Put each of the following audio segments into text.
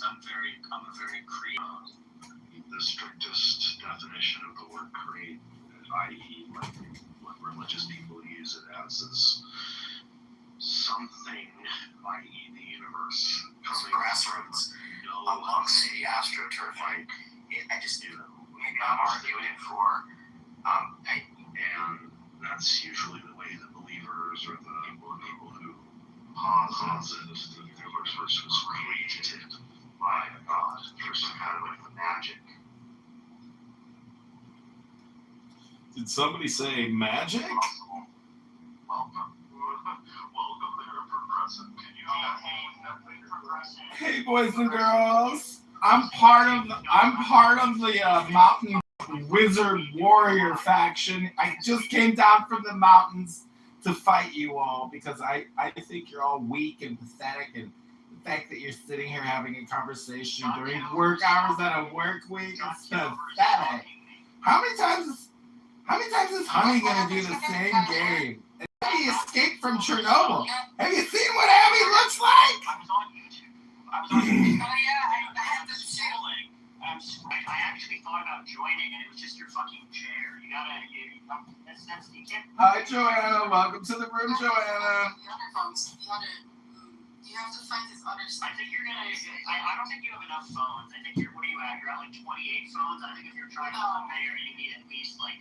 I'm a very creative. The strictest definition of the word create, i.e., like what religious people use it as, is something, i.e., the universe, Coming grassroots amongst the astroturf. Like, I just knew I'm arguing it for. And that's usually the way the believers or the people who posit the universe was created by God for some kind of like the magic. Did somebody say magic? Welcome there, Progressive. Can you Hey, boys and girls. I'm part of the mountain wizard warrior faction. I just came down from the mountains to fight you all because I think you're all weak and pathetic, and the fact that you're sitting here having a conversation during work hours on a work week is pathetic. How many times is Honey gonna do the same game? Abby escaped from Chernobyl. Have you seen what Abby looks like? I was on YouTube. Oh yeah, I had this feeling. I actually thought about joining, and it was just your fucking chair. You can't. Hi, Joanna. Welcome to the room, Joanna. You have to find his other stuff. I think you're gonna. I don't think you have enough phones. I think what are you at? You're at like 28 phones. I think if you're trying to become mayor, you need at least 50.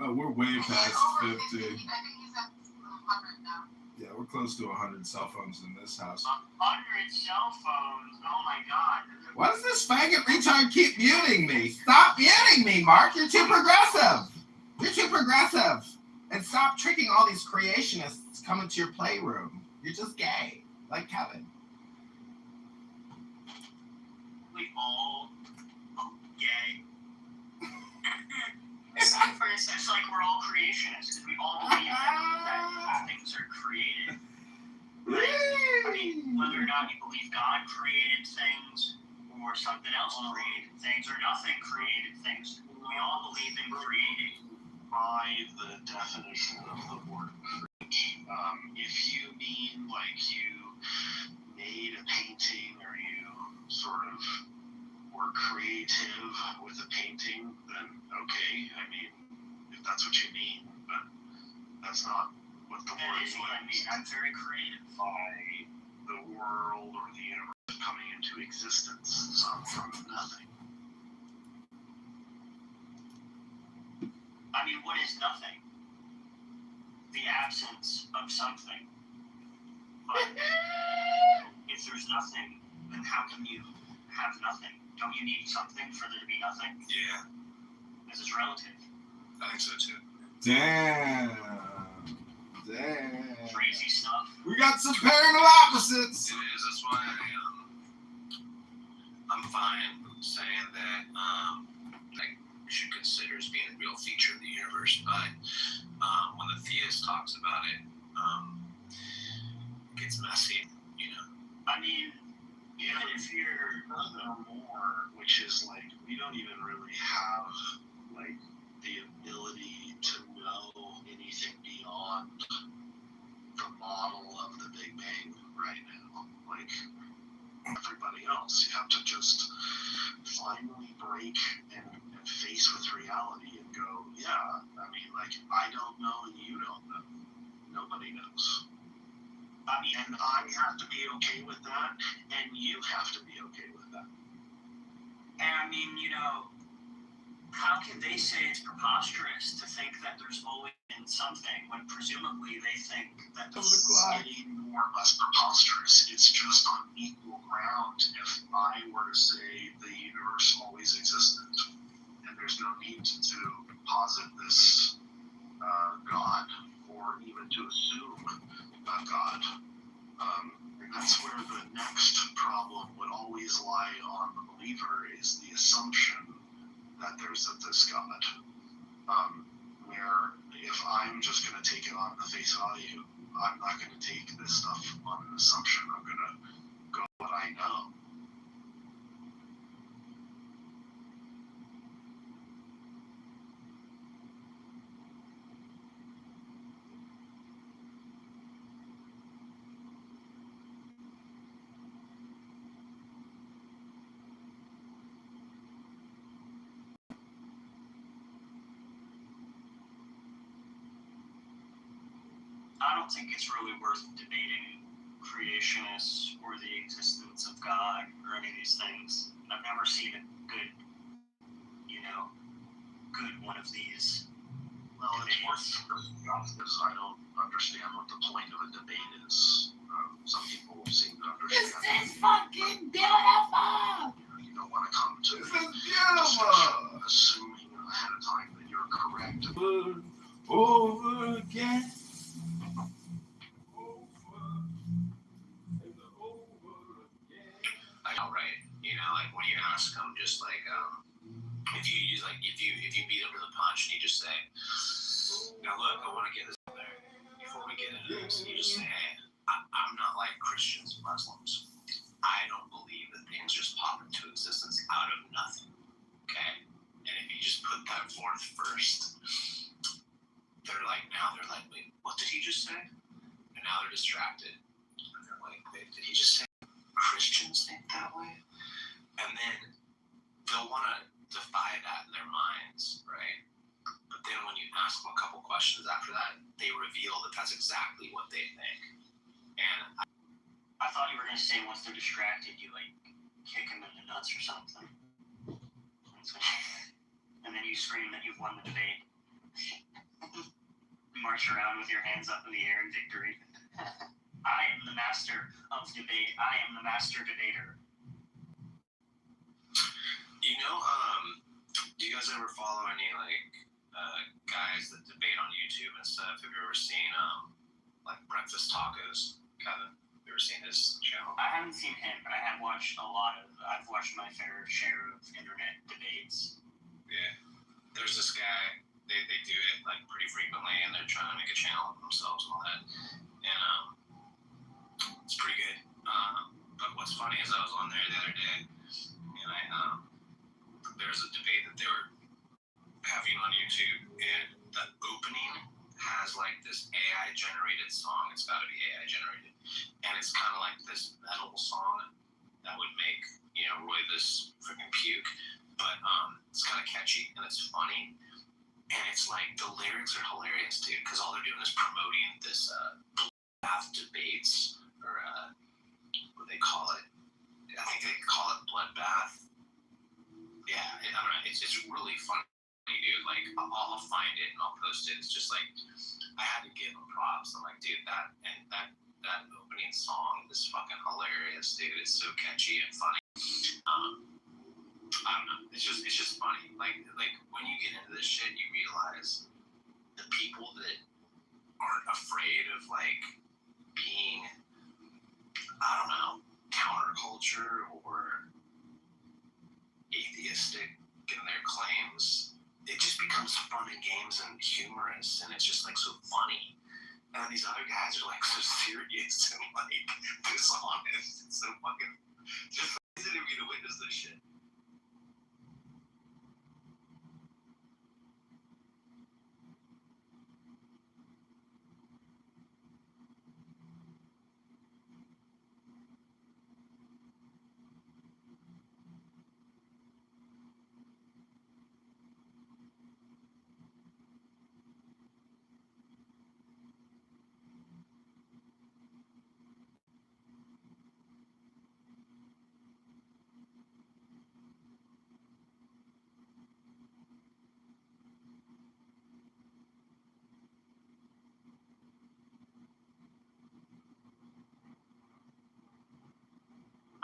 Oh, we're way past 50. I think he's at 100 now. Yeah, we're close to 100 cell phones in this house. 100 cell phones. Oh my God. Why does this faggot retard keep muting me? Stop muting me, Mark. You're too progressive. You're too progressive. And stop tricking all these creationists coming to your playroom. You're just gay, like Kevin. We all gay. It's like we're all creationists because we all believe that things are created. Right? I mean, whether or not you believe God created things or something else created things or nothing created things, we all believe in creating. by the definition of the word create, if you mean like you made a painting or you sort of were creative with a painting, then okay, I mean, if that's what you mean, but that's not what the word That is what I mean. I'm very creative. By the world or the universe coming into existence from nothing. I mean, what is nothing? The absence of something. But if there's nothing, then how can you have nothing? Don't you need something for there to be nothing? Yeah, This is relative. I think so too. Damn. Crazy stuff. We got some parallel opposites. It is. That's why I'm fine saying that we should consider as being a real feature of the universe. But when the theist talks about it, it gets messy. I mean, even if you're Furthermore, which is like we don't even really have like the ability to know anything beyond the model of the Big Bang right now. Like everybody else, you have to just finally break and face with reality and go, yeah, I mean, like, I don't know and you don't know. Nobody knows. I mean, And I have to be okay with that, and you have to be okay with that. and I mean, how can they say it's preposterous to think that there's always been something when presumably they think that It's getting more or less preposterous. It's just on equal ground if I were to say the universe always existed, and there's no need to posit this God, or even to assume a God. And that's where the next problem would always lie on the believer, is the assumption that there's this God. Where if I'm just going to take it on the face value, I'm not going to take this stuff on an assumption. I'm going to go what I know. I don't think it's really worth debating creationists or the existence of God or any of these things. I've never seen a good, good one of these. Well, it's worth because I don't understand what the point of a debate is. Some people seem to This understand. is fucking beautiful! You don't want to come to This is discussion beautiful! assuming ahead of time that you're correct. Over again. I know, right? Like when you ask them, just like if you use like if you beat them to the punch and you just say, now look, I want to get this out there before we get into this. And you just say, hey, I'm not like Christians and Muslims. I don't believe that things just pop into existence out of nothing. Okay, and if you just put that forth first, they're like, wait, what did he just say? And now they're distracted. And they're like, wait, did he just say Christians think that way? And then they'll want to defy that in their minds, right? But then when you ask them a couple questions after that, they reveal that that's exactly what they think. And I thought you were going to say once they're distracted, you like kick them in the nuts or something. And then you scream that you've won the debate. March around with your hands up in the air in victory. I am the master of debate. I am the master debater. Do you guys ever follow any guys that debate on YouTube and stuff? Have you ever seen like Breakfast Tacos? Kevin, have you ever seen his channel? I haven't seen him, but I've watched my fair share of internet debates. Yeah. There's this guy, they do it like pretty frequently and they're trying to make a channel of themselves and all that. And it's pretty good. But what's funny is I was on there the other day and there's a debate that they were having on YouTube, and the opening has like this AI generated song. It's got to be AI generated, and it's kind of like this metal song that would make Roy this freaking puke. But it's kind of catchy and it's funny, and it's like the lyrics are hilarious, dude, because all they're doing is promoting this bath debates or what do they call it? I think they call it bloodbath. Yeah, I don't know. It's really funny, dude. Like, I'll find it and I'll post it. It's just like I had to give him props. I'm like, dude, that opening song is fucking hilarious, dude. It's so catchy and funny. I don't know. It's just funny. Like when you get into this shit, you realize the people that aren't afraid of like being, I don't know, counterculture or atheistic in their claims, it just becomes fun and games and humorous, and it's just like so funny. And then these other guys are like so serious and like dishonest. It's so fucking just crazy to me to witness this shit.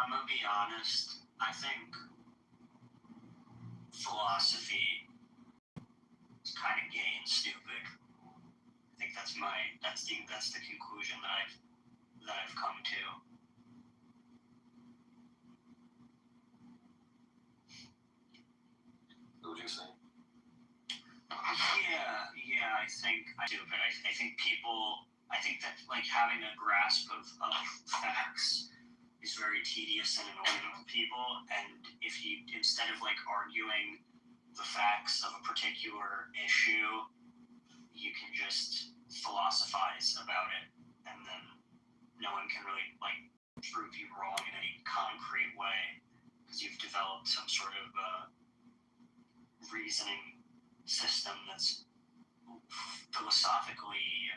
I'm gonna be honest. I think philosophy is kind of gay and stupid. I think that's the conclusion that I've come to. What would you say? Yeah. I think that like having a grasp of facts is very tedious and annoying to people, and if you, instead of like arguing the facts of a particular issue, you can just philosophize about it, and then no one can really like prove you wrong in any concrete way because you've developed some sort of reasoning system that's philosophically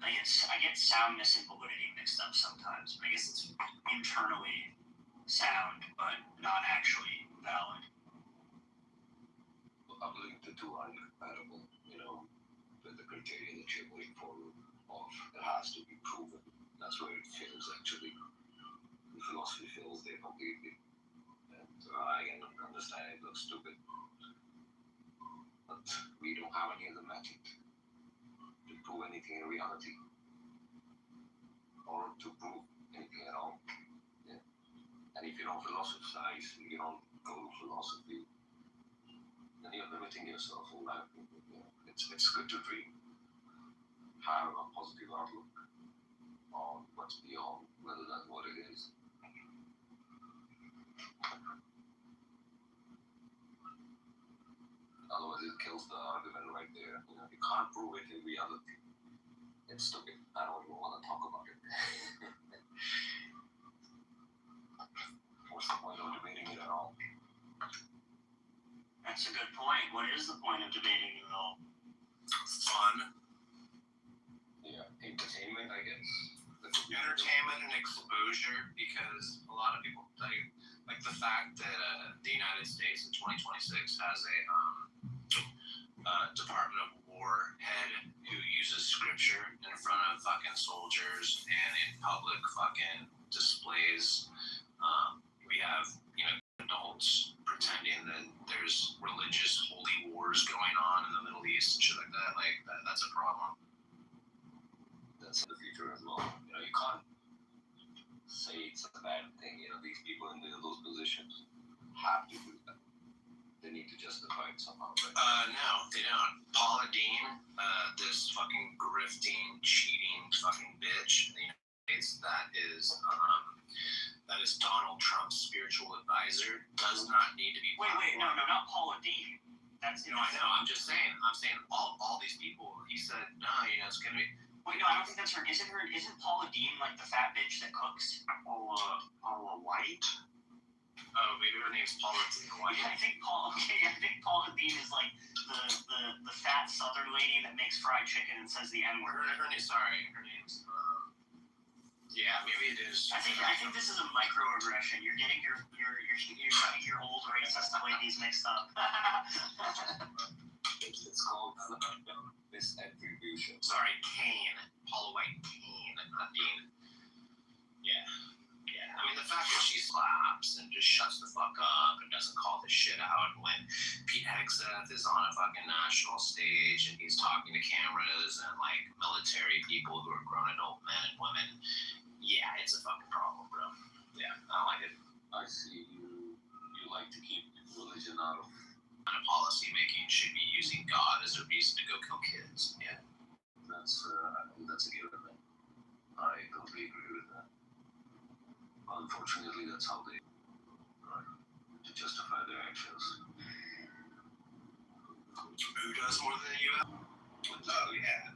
I get soundness and validity mixed up sometimes. I guess it's internally sound, but not actually valid. I believe the two are incompatible. You know, the criteria that you're putting forward of it has to be proven. That's where it fails actually. The philosophy fails there completely. And I can understand it looks stupid. But we don't have any other method to prove anything in reality. Or to prove anything at all. Yeah. And if you don't philosophize, you don't go to philosophy, then you're limiting yourself in life. You know, it's good to dream. Have a positive outlook on what's beyond, whether that's what it is. Otherwise, it kills the argument right there. You know, you can't prove it in reality. It's stupid. I don't even want to talk about it. What's the point of debating it at all? That's a good point. What is the point of debating it all? Fun, Yeah, entertainment, I guess. entertainment, and exposure, because a lot of people like the fact that the United States in 2026 has a Department of War head who uses scripture in front of fucking soldiers and in public fucking displays. We have, adults pretending that there's religious holy wars going on in the Middle East and shit like that. Like, that's a problem. That's in the future as well. You know, you can't say it's a bad thing. You know, these people in those positions have to do that. They need to justify it somehow, right? No, they don't. Paula Dean, this fucking grifting, cheating fucking bitch in the United States, that is Donald Trump's spiritual advisor, does not need to be. Wait, no, not Paula Dean. That's I know. I'm just saying. I'm saying all these people. He said, no, it's gonna be. Wait, no, I don't think that's her. Isn't Paula Dean like the fat bitch that cooks? Paula White. Oh, maybe her name's Paula Dean White. I think Paula Dean is like the fat Southern lady that makes fried chicken and says the N word. Her name's. Yeah, maybe it is. I think this is a microaggression. You're getting your old racist ladies mixed up. It's called misattribution. Sorry, Kane. Paula White Kane, not Dean. Yeah. I mean, the fact that she slaps and just shuts the fuck up and doesn't call this shit out when Pete Hegseth is on a fucking national stage and he's talking to cameras and like military people who are grown adult men and women. Yeah, it's a fucking problem, bro. Yeah, I don't like it. I see you like to keep religion out of Kind of policy making should be using God as a reason to go kill kids. Yeah. that's a given thing. I totally agree with that. Unfortunately, that's how they to justify their actions. Who does more than the U.S.? Oh, yeah.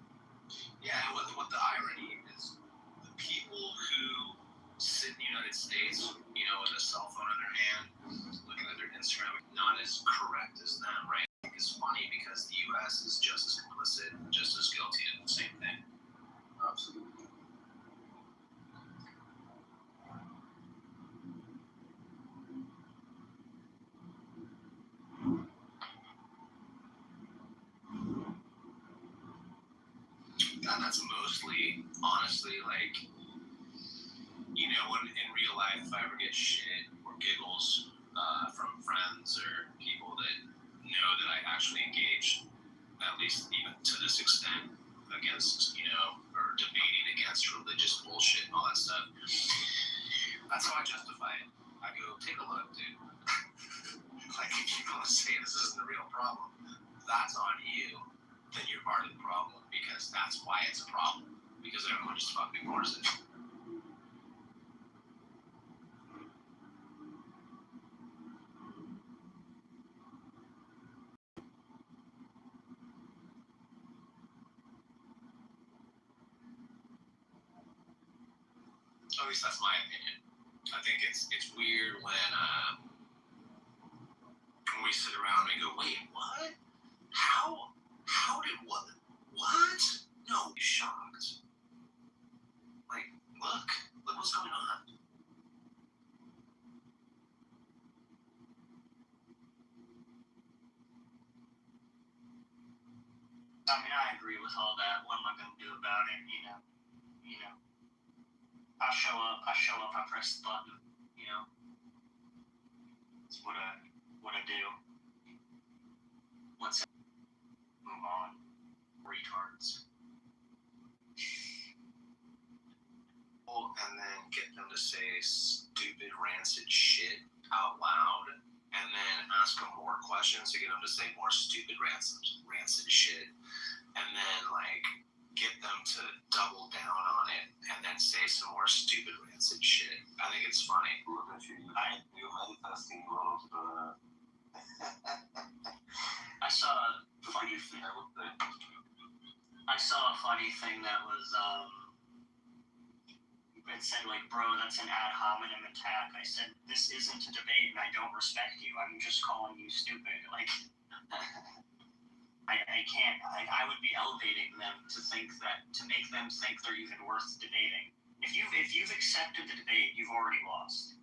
Yeah, and what the irony is, the people who sit in the United States, with a cell phone in their hand, looking at their Instagram, not as correct as them, right? It's funny because the U.S. is just as complicit and just as guilty of the same thing. Absolutely. And that's mostly, honestly, like, when in real life, if I ever get shit or giggles from friends or people that know that I actually engage, at least even to this extent, against, or debating against religious bullshit and all that stuff, that's how I justify it. I go, take a look, dude. Like, if you want to say this isn't a real problem, that's on you. Then you're part of the problem, because that's why it's a problem. Because everyone just fucking ignores it. At least that's my opinion. I think it's weird when we sit around and go, wait, what? How did what? No, shocked. with all that. What am I gonna do about it? You know. I show up. I press the button. You know. It's what I do. Let's move on. Retards. And then get them to say stupid, rancid shit out loud, and then ask them more questions to get them to say more stupid, rancid shit, and then like get them to double down on it, and then say some more stupid, rancid shit. I think it's funny. Look at you. You're manifesting a lot of. I saw a funny thing. I saw a funny thing that was it said like, bro, that's an ad hominem attack. I said, this isn't a debate and I don't respect you. I'm just calling you stupid. Like, I can't. I would be elevating them to make them think they're even worth debating. If you've accepted the debate, you've already lost.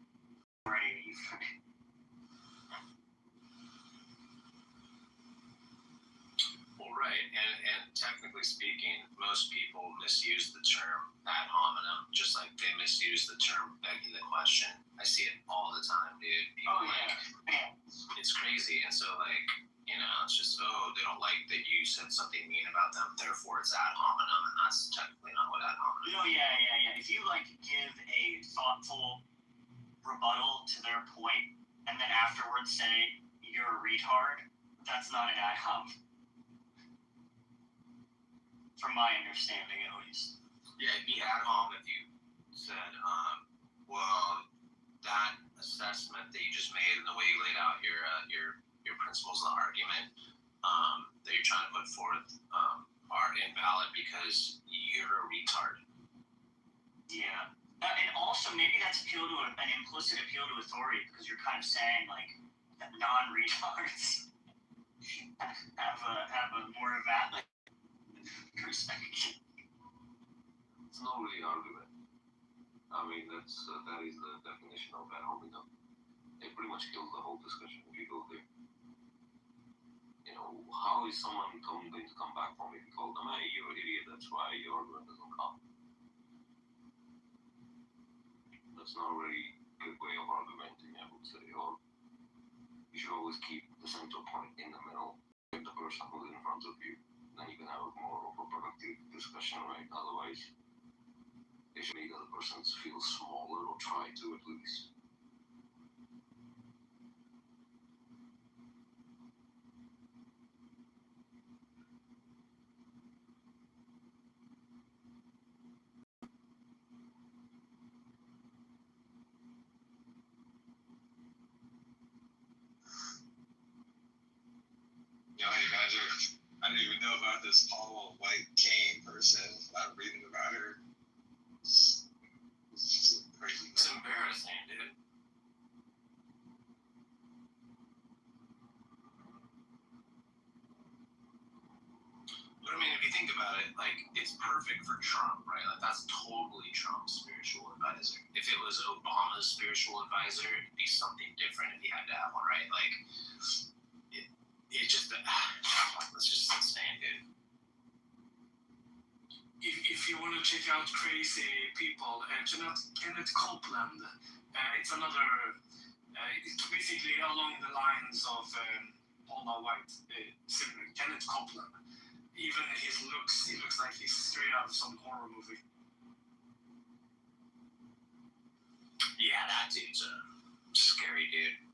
Well, right, and technically speaking, most people misuse the term ad hominem, just like they misuse the term begging the question. I see it all the time, dude. People it's crazy, and so like, it's just, they don't like that you said something mean about them, therefore it's ad hominem, and that's technically not what ad hominem is. No, yeah. If you like give a thoughtful rebuttal to their point, and then afterwards say you're a retard, that's not an ad hominem. From my understanding, at least. Yeah, it'd be ad hominem if you said, well, that assessment that you just made and the way you laid out your principles of the argument that you're trying to put forth are invalid because you're a retard. Yeah. And also, maybe that's an implicit appeal to authority, because you're kind of saying, like, that non-retards have a more valid perspective. It's not really argument. I mean, that is the definition of ad hominem. It pretty much kills the whole discussion if you go there. How is someone going to come back from if you call them, hey, you're an idiot, that's why your argument doesn't come? That's not a really good way of argumenting, I would say. Or you should always keep the center point in the middle, with the person who's in front of you. Then you can have more of a productive discussion, right? Otherwise, it should make the other person feel smaller, or try to at least. Hey, Badger, I didn't even know about this Paula White Kane person. I'm reading about her. It's crazy. It's embarrassing, dude. But I mean, if you think about it, like, it's perfect for Trump, right? Like, that's totally Trump's spiritual advisor. If it was Obama's spiritual advisor, it'd be something different if he had to have one, right? Like, it just, that's just insane, dude. If you want to check out crazy people, Kenneth Copeland, it's another, it's basically along the lines of Paula White, similar, Kenneth Copeland. Even his looks, he looks like he's straight out of some horror movie. Yeah, that dude's a scary dude.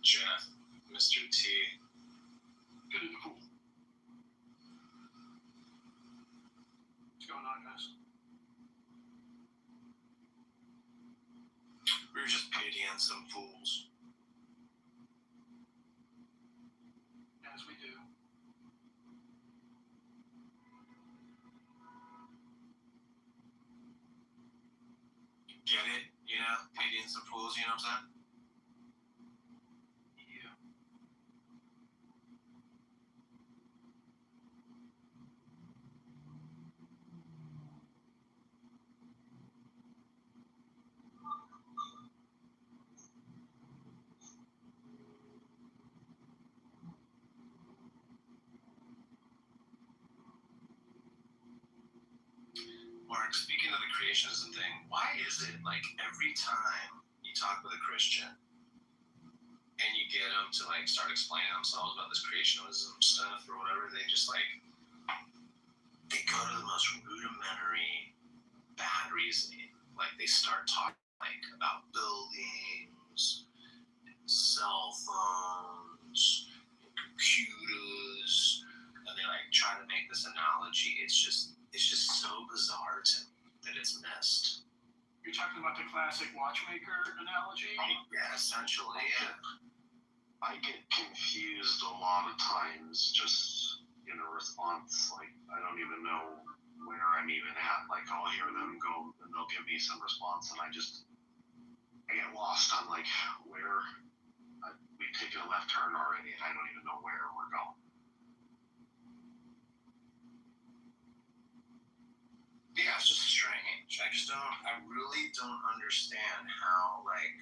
Jeff, Mr. T. Good and cool. What's going on, guys? We were just pitying some fools. As we do. Get it? Pitying some fools, you know what I'm saying? Yeah. creationism thing. Why is it like every time you talk with a Christian and you get them to like start explaining themselves about this creationism stuff or whatever, they just like they go to the most rudimentary bad reasoning. Like they start talking like about buildings, cell phones, computers, and they like try to make this analogy. It's just so bizarre to me that it's missed. You're talking about the classic watchmaker analogy? Yeah, essentially, yeah. I get confused a lot of times just in a response. Like, I don't even know where I'm even at. Like, I'll hear them go and they'll give me some response, and I get lost on like where we've taken a left turn already, and I don't even know where we're going. Yeah, it's just strange. I really don't understand how, like,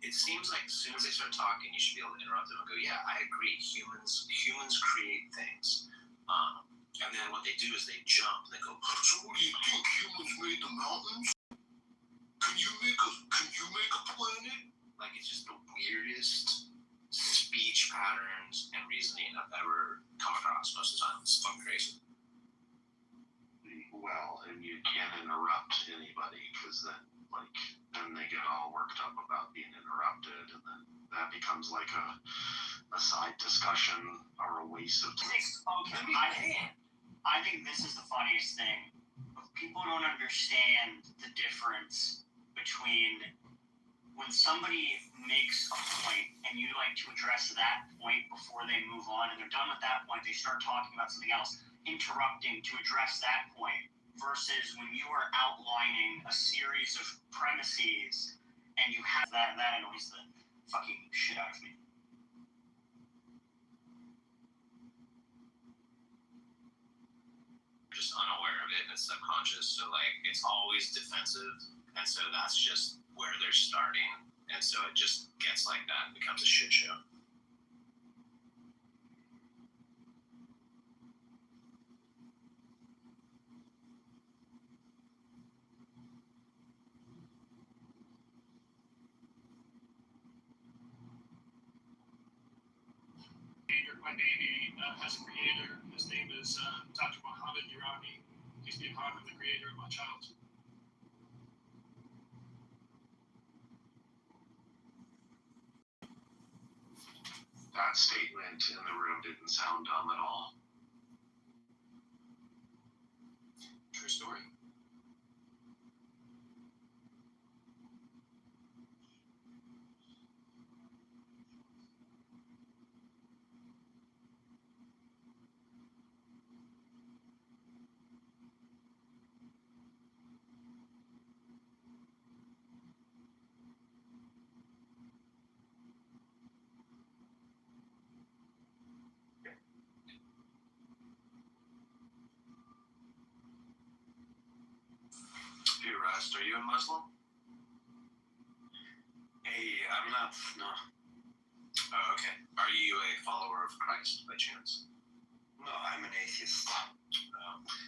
it seems like as soon as they start talking, you should be able to interrupt them and go, yeah, I agree. Humans create things. And then what they do is they jump and they go, so what do you think? Humans made the mountains? Can you make a planet? Like, it's just the weirdest speech patterns and reasoning I've ever come across most of the time. It's fucking crazy. Well, and you can't interrupt anybody because then they get all worked up about being interrupted, and then that becomes like a side discussion or a waste of time. Okay, I think this is the funniest thing. People don't understand the difference between when somebody makes a point and you like to address that point before they move on, and they're done with that point, they start talking about something else, interrupting to address that point, versus when you are outlining a series of premises and you have that annoys the fucking shit out of me. Just unaware of it and it's subconscious, so like it's always defensive, and so that's just where they're starting, and so it just gets like that and becomes a shit show. My baby has a creator. His name is Dr. Mohammed Irani. He's the part of the creator of my child. That statement in the room didn't sound dumb at all. True story. Hey, Rust, are you a Muslim? Hey, I'm not, no. Oh, okay. Are you a follower of Christ by chance? No, I'm an atheist.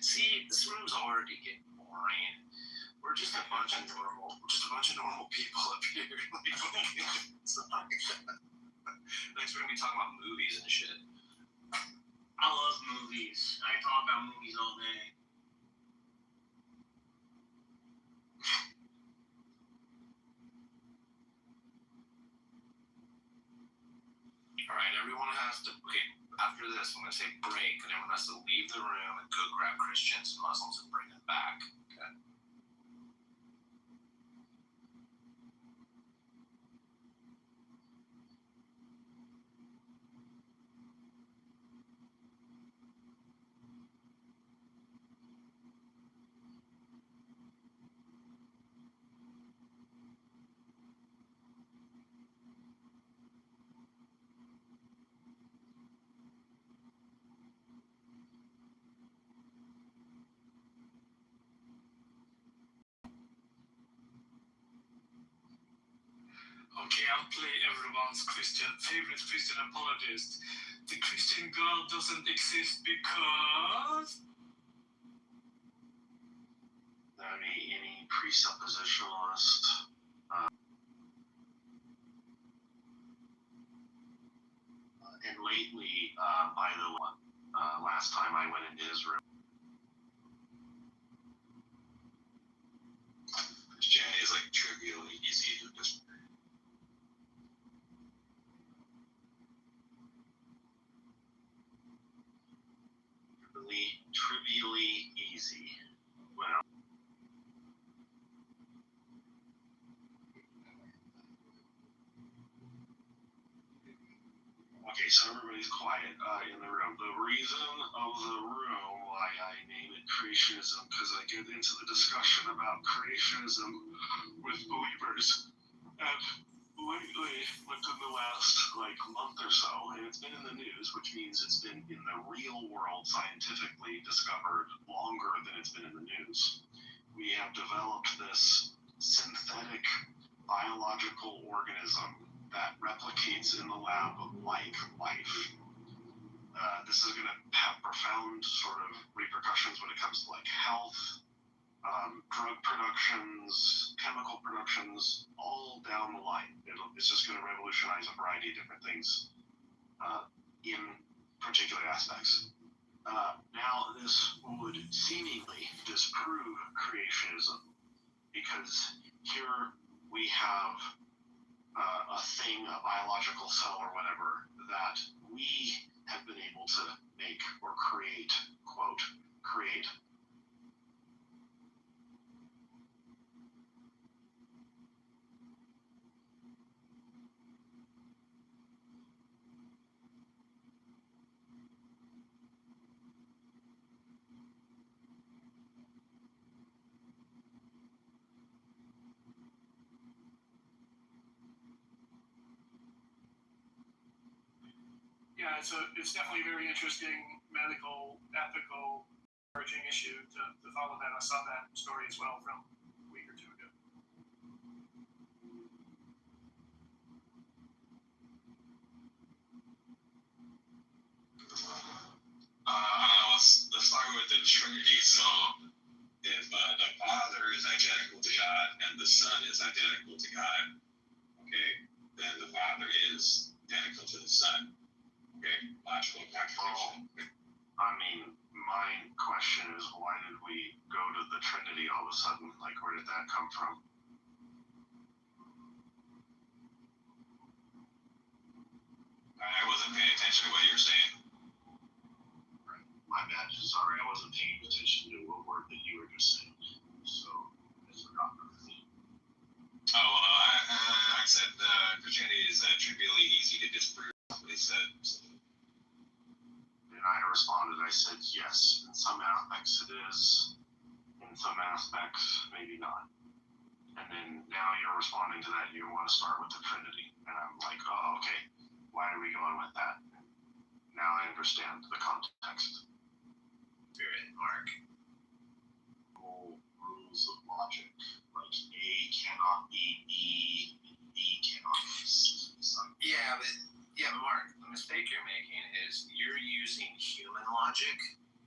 See, this room's already getting boring. We're just a bunch of normal people up here. Next, we're gonna be talking about movies and shit. I love movies. I talk about movies all day. All right, everyone has to. Okay, after this, I'm gonna say break, and everyone has to leave the room and go grab Christians and Muslims and bring them back. Okay. Okay, I'll play everyone's favorite Christian apologist. The Christian God doesn't exist because... any presuppositionalist. And lately, by the way, last time I went into Israel, Christianity is like trivially easy to just. really trivially easy. Well, okay, so everybody's quiet in the room. The reason of the room why I name it creationism, because I get into the discussion about creationism with believers, and lately, within the last month or so, and it's been in the news, which means it's been in the real world scientifically discovered longer than it's been in the news. We have developed this synthetic biological organism that replicates in the lab like life. This is going to have profound sort of repercussions when it comes to health, drug productions, chemical productions, all down the line. It's just going to revolutionize a variety of different things in particular aspects. Now, this would seemingly disprove creationism because here we have a thing, a biological cell or whatever, that we have been able to make or create, quote, create. Yeah, it's definitely a very interesting medical, ethical, emerging issue to follow that. I saw that story as well from a week or two ago. I don't know. Let's start with the Trinity. So, if the Father is identical to God and the Son is identical to God, okay, then the Father is identical to the Son. Okay, logical contradiction. I mean, my question is, why did we go to the Trinity all of a sudden? Where did that come from? I wasn't paying attention to what you were saying. My bad. Sorry, I wasn't paying attention to what word that you were just saying. So, I forgot everything. Oh, well, I said Christianity is trivially easy to disprove. That's what he said. So. And I responded, I said, yes, in some aspects it is, in some aspects, maybe not. And then now you're responding to that, you want to start with the Trinity. And I'm like, oh, okay, why are we going with that? Now I understand the context. Spirit, Mark. Rules of logic. A cannot be B, B cannot be C. Yeah, but Mark, the mistake you're making is you're using human logic,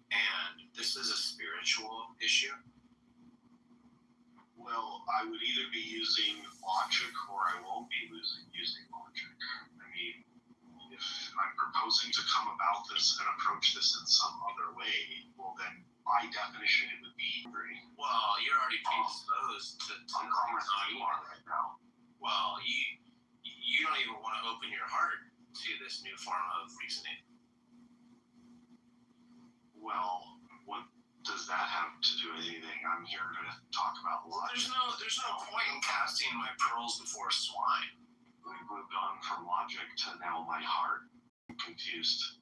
and this is a spiritual issue. Well, I would either be using logic or I won't be using logic. I mean, if I'm proposing to come about this and approach this in some other way, well then, by definition, it would be angry. Well, you're already predisposed to I'm calm as you are right now. Well, you don't even want to open your heart to this new form of reasoning. Well, what does that have to do with anything? I'm here to talk about logic. There's no point in casting my pearls before swine. We've moved on from logic to now my heart. I'm confused.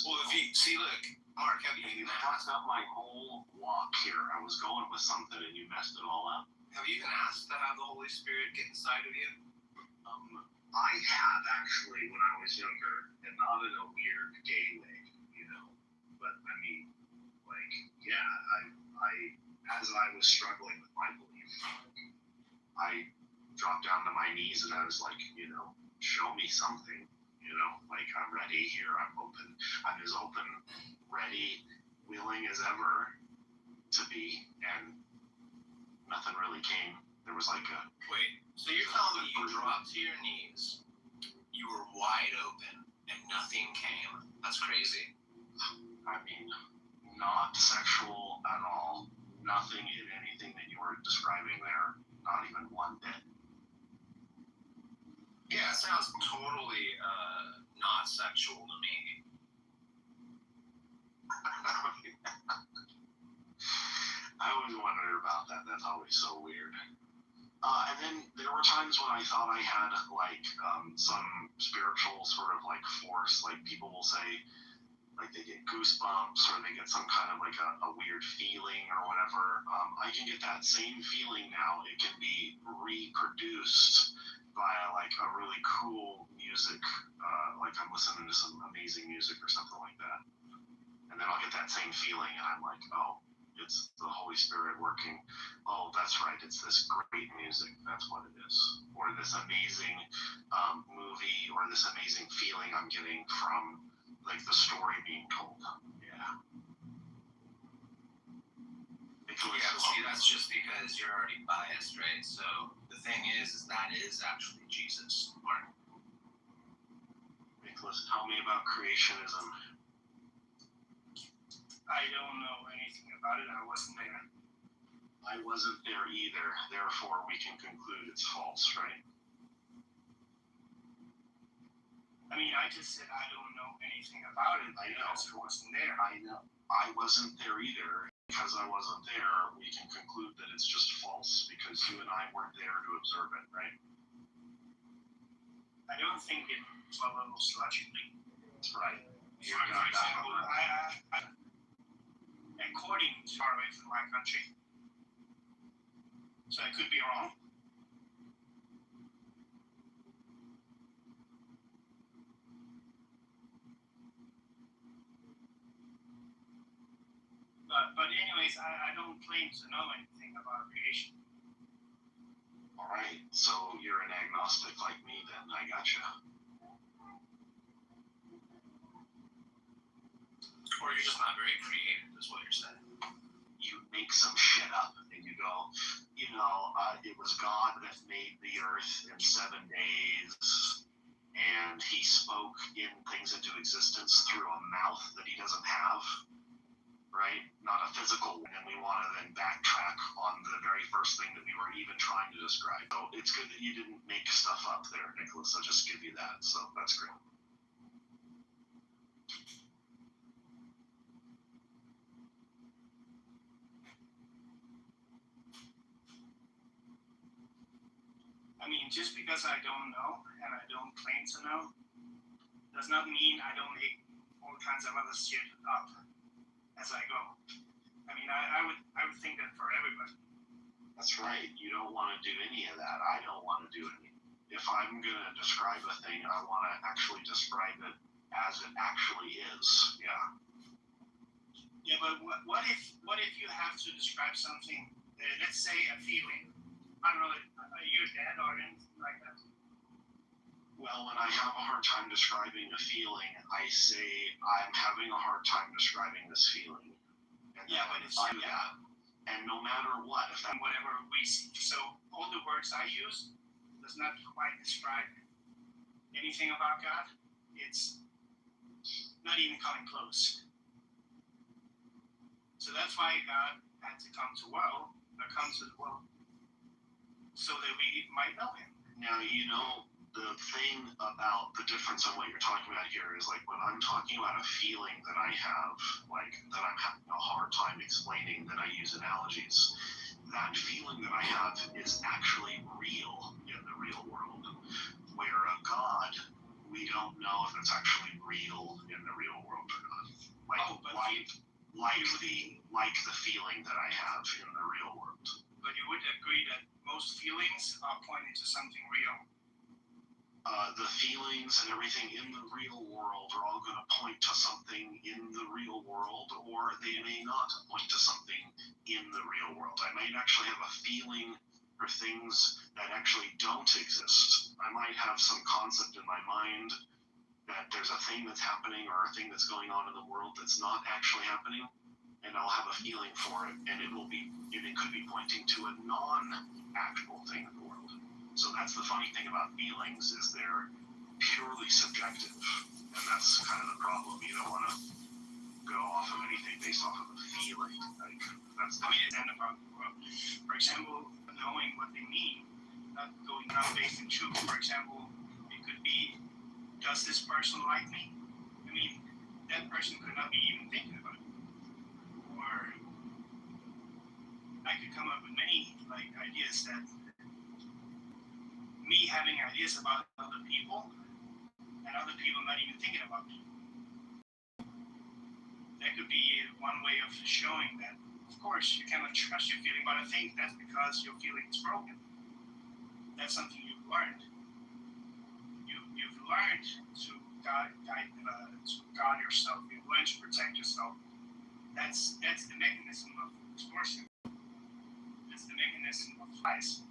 Well, if you see, look, Mark, have you You even fucked asked? up my whole walk here. I was going with something and you messed it all up. Have you even asked to have the Holy Spirit get inside of you? I have actually when I was younger, and not in a weird gay way, But I mean, as I was struggling with my belief, I dropped down to my knees and I was like, show me something, I'm ready here, I'm open, I'm as open, ready, willing as ever to be, and nothing really came. There was like a Wait, so you're telling me you dropped to your knees, you were wide open, and nothing came? That's crazy. I mean, not sexual at all. Nothing in anything that you were describing there. Not even one bit. Yeah, it sounds totally not sexual to me. I always wondered about that. That's always so weird. And then there were times when I thought I had like some spiritual sort of like force. Like people will say, like they get goosebumps or they get some kind of like a weird feeling or whatever. I can get that same feeling now. It can be reproduced via like a really cool music. Like I'm listening to some amazing music or something like that. And then I'll get that same feeling and I'm like, oh, it's the Holy Spirit working. Oh, that's right. It's this great music. That's what it is. Or this amazing movie or this amazing feeling I'm getting from like the story being told. Yeah. Yeah, but see, that's just because you're already biased, right? So the thing is that is actually Jesus. Mark. Nicholas, tell me about creationism. I don't know anything about it. I wasn't there. I wasn't there either. Therefore, we can conclude it's false, right? I mean, I just said I don't know anything about it. I wasn't there. I know. I wasn't there either. Because I wasn't there, we can conclude that it's just false because you and I weren't there to observe it, right? I don't think it follows logically. That's right. For example, I according to far away from my country, so I could be wrong. But anyways, I don't claim to know anything about creation. All right, so you're an agnostic like me then. I gotcha. Or you're just not very creative, is what you're saying. You make some shit up and you go, it was God that made the earth in 7 days and he spoke in things into existence through a mouth that he doesn't have, right? Not a physical one. And we want to then backtrack on the very first thing that we were even trying to describe. So it's good that you didn't make stuff up there, Nicholas. I'll just give you that. So that's great. I mean, just because I don't know and I don't claim to know does not mean I don't make all kinds of other shit up as I go. I mean, I would think that for everybody. That's right. You don't want to do any of that. I don't want to do any. If I'm going to describe a thing, I want to actually describe it as it actually is. Yeah. Yeah, but what if you have to describe something? Let's say a feeling. I don't know, you're dead or anything like that. Well, when I have a hard time describing a feeling, I say I'm having a hard time describing this feeling. And yeah, but it's do that. And no matter what, if that whatever we see. So all the words I use does not quite describe anything about God. It's not even coming close. So that's why God had to come to the world, so that we might know him. Now, the thing about the difference in what you're talking about here is like when I'm talking about a feeling that I have, like that I'm having a hard time explaining, that I use analogies, that feeling that I have is actually real in the real world. Where a God, we don't know if it's actually real in the real world or not. Like the feeling that I have in the real world. But you would agree that most feelings are pointing to something real. The feelings and everything in the real world are all going to point to something in the real world, or they may not point to something in the real world. I might actually have a feeling for things that actually don't exist. I might have some concept in my mind that there's a thing that's happening or a thing that's going on in the world that's not actually happening. and I'll have a feeling for it, and it could be pointing to a non-actual thing in the world. So that's the funny thing about feelings, is they're purely subjective, and that's kind of the problem. You don't want to go off of anything based off of a feeling. Like, that's the And about, for example, knowing what they mean, not based in truth. For example, it could be, does this person like me? I mean, that person could not be even thinking about it. Or I could come up with many ideas that me having ideas about other people and other people not even thinking about me. That could be one way of showing that, of course, you cannot trust your feeling, but I think that's because your feeling is broken. That's something you've learned. You've learned to guard yourself. You've learned to protect yourself. That's the mechanism of extortion. That's the mechanism of lies.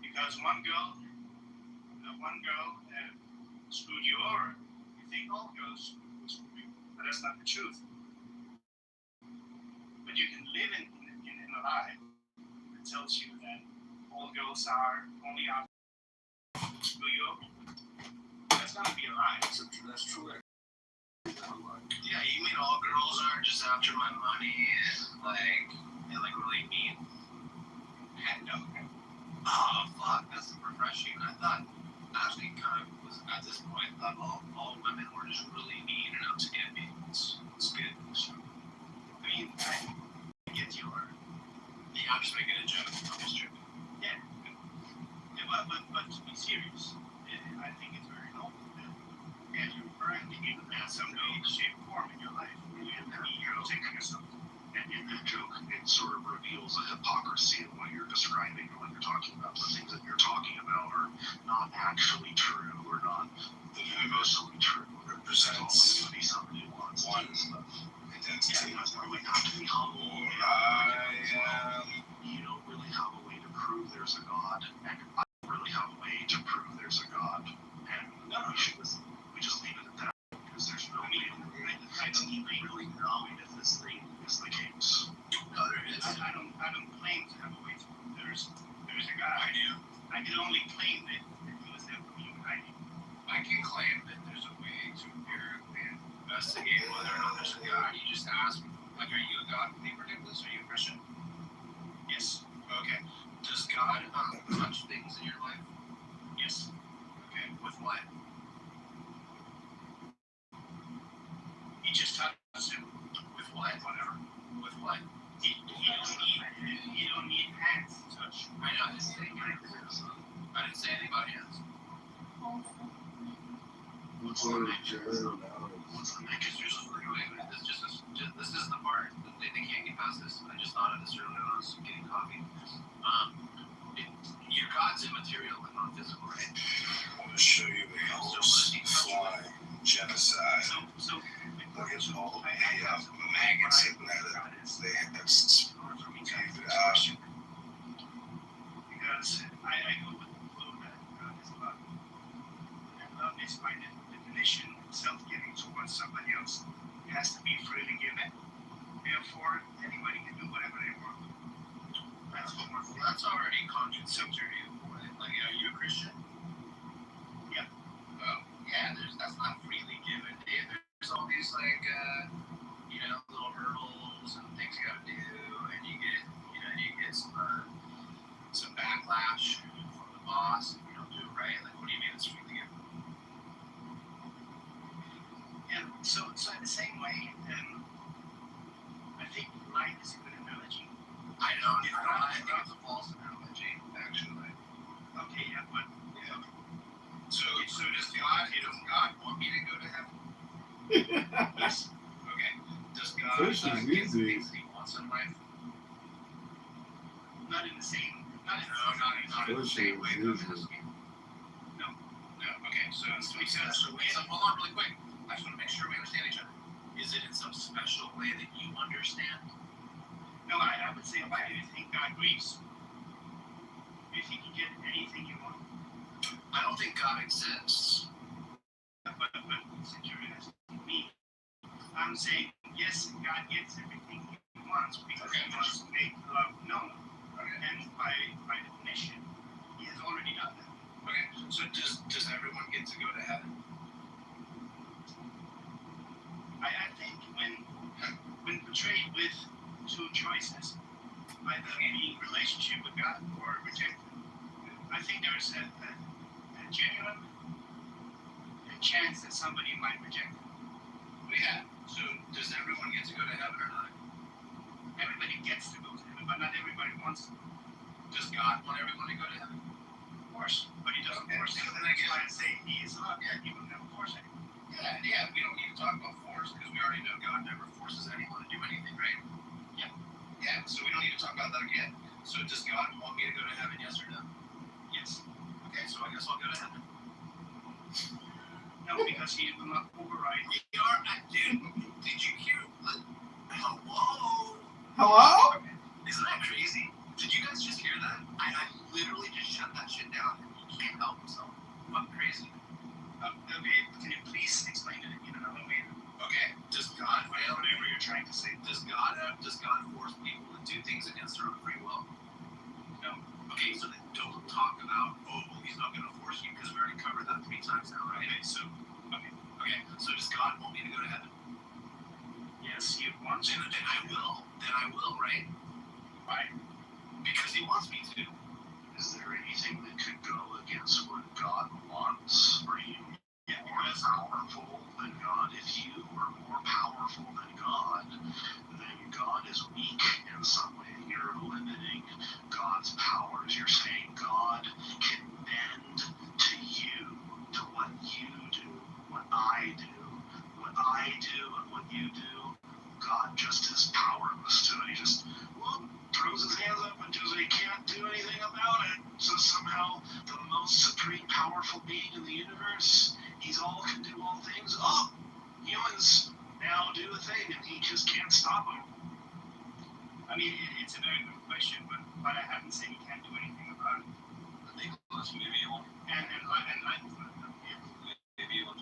Because one girl screwed you over. You think all girls will screw you, but that's not the truth. But you can live in a lie that tells you that all girls are only out to screw you over. That's gonna be a lie. That's true. Yeah, you mean all girls are just after my money and really mean? Heck no. Oh fuck, that's refreshing. I thought actually kind of was at this point thought all women were just really mean and out to get me. It's good. I mean, I get your. Yeah, I'm just making a joke. I'm just joking. Yeah, but to be serious, I think it's very noble that you're correcting it in some way, shape, or form in your life. You're taking yourself. And in that joke, it sort of reveals a hypocrisy in what you're describing when you're talking about. The things that you're talking about are not actually true, or not universally true. Represents to be some nuance. One's identity. You really have to be humble. You don't really have a way to prove there's a God, and I don't really have a way to prove there's a God. And we just leave it at that, because there's no way to really know if this thing is the case. No, there is. I don't claim to have a way to prove there's a God. I do. I can only claim that he was there for me when I did. I can claim that there's a way to empirically investigate whether or not there's a God. You just ask, are you a God in particular? Are you a Christian? Yes. Okay. Does God touch things in your life? Yes. Okay. With what? He just touches him. With what? Whatever. With what? He don't need hands to touch. I know. I didn't say anything about hands. What's the mechanism? This is the part that they can't get past this. I just thought of this earlier when I was getting coffee. Your God's immaterial and not physical, right? I want to show you the elves fly genocide. So Look at all the maggots in there that they have out. Because I go with the flow that God is love. And love is by definition self-giving towards somebody else. It has to be freely given. Therefore, anybody can do whatever they want. That's already contradictory. Like, are you a Christian? Yeah. Oh, yeah. That's not freely given. There's all these little hurdles and things you gotta do, and you get some backlash from the boss if you don't do it right. Like, what do you mean it's freely given? And so in the same way, I think light is a good analogy. I don't know. I think it's a false analogy, actually. Okay, yeah, but So does God want me to go to heaven? yes. Okay. Does God Fish is get the easy. things he wants in life? Not in the same. Not in the same way. Fish is easy. No. Okay. So hold on really quick. I just want to make sure we understand each other. Is it in some special way that you understand? No, I would say, why do you think God grieves? Do you think you get anything you want? I don't think God exists. But since you're asking me, I'm saying yes, God gets everything he wants because he wants to make love known. And by definition, he has already done that. Okay, so does everyone get to go to heaven? I think when portrayed with two choices, either being relationship with God or reject him, I think there's a genuine chance that somebody might reject him. Yeah. So does everyone get to go to heaven or not? Everybody gets to go to heaven, but not everybody wants to. Does God want everyone to go to heaven? Of course, but he doesn't Okay. force it. And that's why I say he is love. Yeah, he will never force it. Yeah. We don't need to talk about force because we already know God never forces anyone to do anything, right? Yeah. Yeah. So we don't need to talk about that again. So does God want me to go to heaven? Yes or no? Yes. Okay. So I guess I'll go to heaven. No, because he will not override. Dude, did you hear? Hello? Hello? Isn't that crazy? Did you guys just hear that? I literally just shut that shit down. He can't help himself. Fucking crazy. Okay, can you please explain it in another way? Okay. Does God Whatever you're trying to say. Does God force people to do things against their own free will? No. Okay, so then don't talk about, he's not going to force you because we already covered that 3 times now, right? Okay, so does God want me to go to heaven? Yes, he wants you. Then I will, right? Why? Because he wants me to. Is there anything that could go against what God wants? Are you more powerful than God? If you are more powerful than God, then God is weak in some way. You're limiting God's powers. You're saying God can bend to you, to what you do, what I do, and what you do. God just is powerless to it. He just throws his hands up and just he can't do anything about it. So somehow the most supreme powerful being in the universe, he's all can do all things. Humans now do a thing and he just can't stop them. I mean, it's a very good question, but I haven't said he can't do anything about it. Maybe you want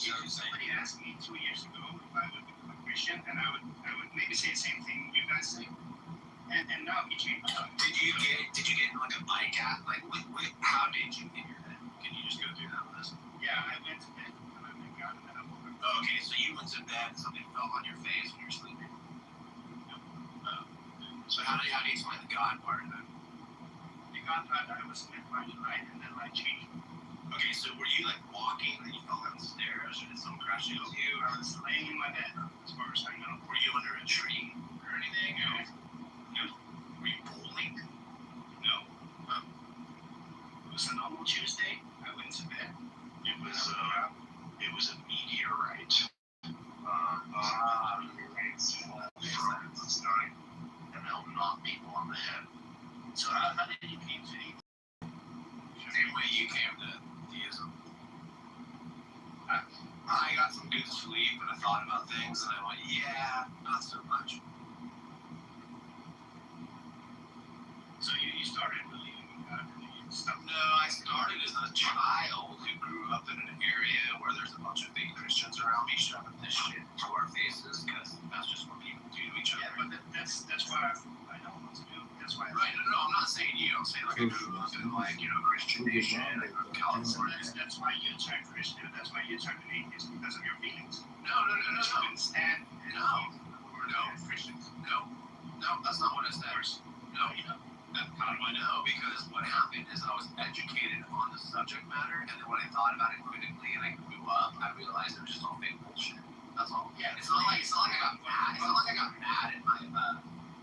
So somebody asked me 2 years ago if I would become a Christian, and I would maybe say the same thing you guys say. And now he changed. Did you get like a bike app? Like, how did you get your head? Can you just go through that with us? Yeah, I went to bed and I thank God and then I woke up. Oh, okay, so you went to bed and something fell on your face when you were sleeping. So how do you explain the God part of it? The God thought I was met by the light and then light changed. Okay, so were you like walking and you fell down the stairs, or did someone crash into you? I was laying in my bed, as far as I know. Were you under a tree or anything? No. Were you bowling? No. It was a normal Tuesday. I went to bed. It was a meteorite. Meteorites from the sky, and they'll knock people on the head. So how did you came to the Same way you came to theism. I got some good sleep and I thought about things and I went, yeah, not so much. So you started believing in God and you stopped? No, I started as a child who grew up in an area where there's a bunch of fake Christians around me shoving this shit to our faces because that's just what people do to each other. Yeah, but that's what I don't want to do. That's why. Right, no, I'm not saying you. I'm saying like I grew up in like, Christian nation, I grew up in California. That's why you turned Christian. That's why you turned an atheist, because of your feelings. No. You couldn't stand Christians. No, that's not what it says. No, how do I know? Because what happened is I was educated on the subject matter, and then when I thought about it critically and I grew up, I realized it was just all fake bullshit. That's all. Yeah, It's not like I got mad. It's not like I got mad at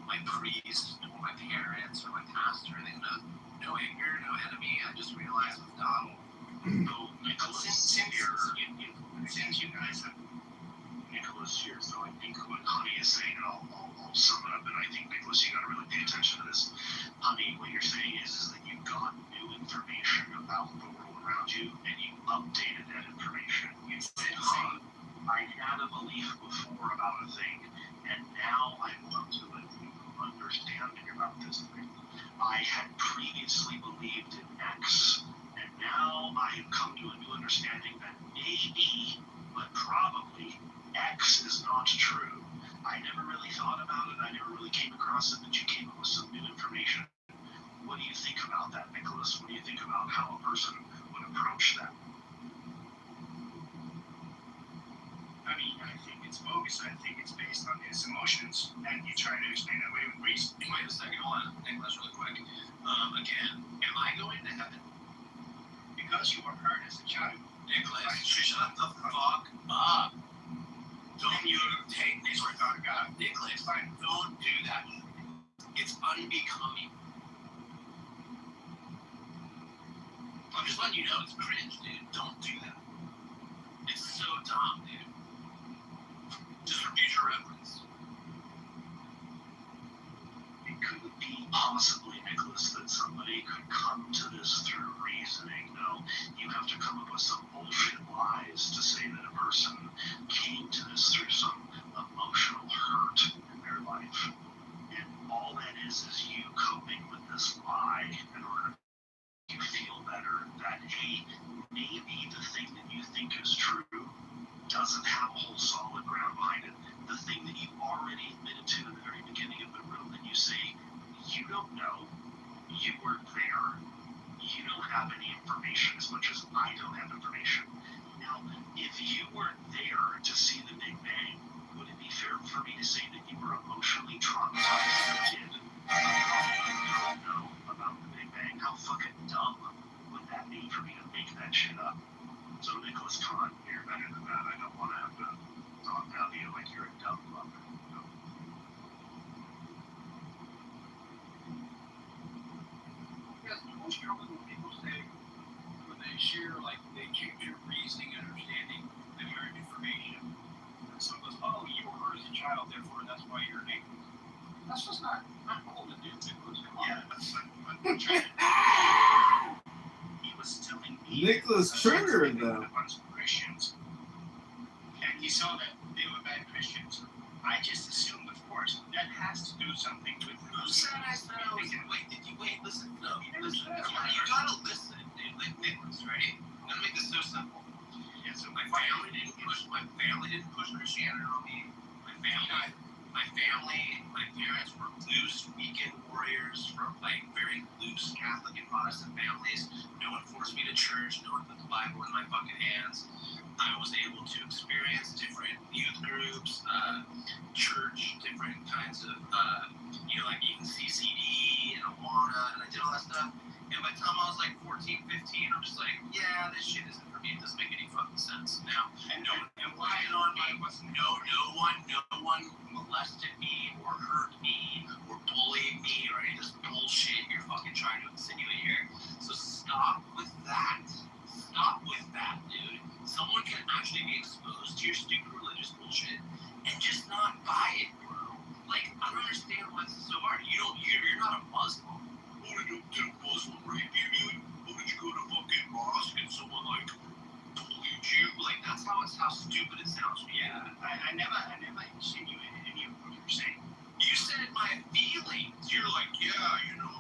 my priest or my parents or my pastor. They no anger, no enemy. I just realized it was dumb. So Nicholas, Since you guys have Nicholas here, so I think what Honey is saying, and I'll sum it up, and I think, Nicholas, you gotta really pay attention to this. Honey, what you're saying is that you got new information about the world around you, and you updated that information. You said, I had a belief before about a thing, and now I want to a new understanding about this thing. I had previously believed in X, and now I have come to a new understanding that maybe, but probably, X is not true. I never really thought mean, I think it's bogus. I think it's based on his emotions, and you try to explain that away with reason. Wait a second, hold on. Nicholas, really quick. Again, am I going to heaven? Because you were hurt as a child. Nicholas, shut the fuck up. Don't you take this regard, God. Nicholas, don't do that. It's unbecoming. I'm just letting you know, it's cringe, dude. Don't do that. It's so dumb, dude. Just for future reference. It couldn't be possibly, Nicholas, that somebody could come to this through reasoning. No, you have to come up with some bullshit lies to say that a person came to this through some emotional hurt in their life. And all that is you coping with this lie in order to make you feel better that, hey, maybe the thing that you think is true doesn't have a whole solid ground behind it. The thing that you already admitted to in the very beginning of the room that you say, you don't know, you weren't there, you don't have any information as much as I don't have information. Now, if you weren't there to see the Big Bang, would it be fair for me to say that you were emotionally traumatized as a kid about what you don't know about the Big Bang? How fucking dumb would that be for me to make that shit up? So, Nicholas, come on, you're better than that. I don't want to have to talk down to you like you're a dumb fuck. No. Yes, most when people say, when they share, like, they change your reasoning and understanding of your information, and someone goes, oh, you were hurt as a child, therefore that's why you're an atheist. That's just not cool to do, Nicholas. Come on. Yeah, that's what I'm trying to do. He was telling me. Nicholas triggered them. A bunch of Christians, and he saw that they were bad Christians. I just assumed, of course, that has to do something with Who said I said I was? Wait, listen, no, listen. You gotta listen, dude. Like, Nicholas, right? I'm gonna make this so simple. Yeah, so My family didn't push Christianity on me. My parents were loose weekend warriors from like very loose Catholic and Protestant families. No one forced me to church. No one put the Bible in my fucking hands. I was able to experience different youth groups, church, different kinds of, like even CCD and Awana, and I did all that stuff. And by the time I was like 14, 15, I'm just like, yeah, this shit isn't for me. It doesn't make any fucking sense now. And no one molested me or hurt me or bullied me or any of this bullshit you're fucking trying to insinuate here. So stop with that. Stop with that, dude. Someone can actually be exposed to your stupid religious bullshit and just not buy it, bro. Like, I don't understand why this is so hard. You're not a Muslim. Oh, did a Muslim rape you? Oh, did you go to fucking mosque and someone like bullied you? Like, that's how stupid it sounds. Yeah. I never insinuated any of what you're saying. You said my feelings. You're like, yeah,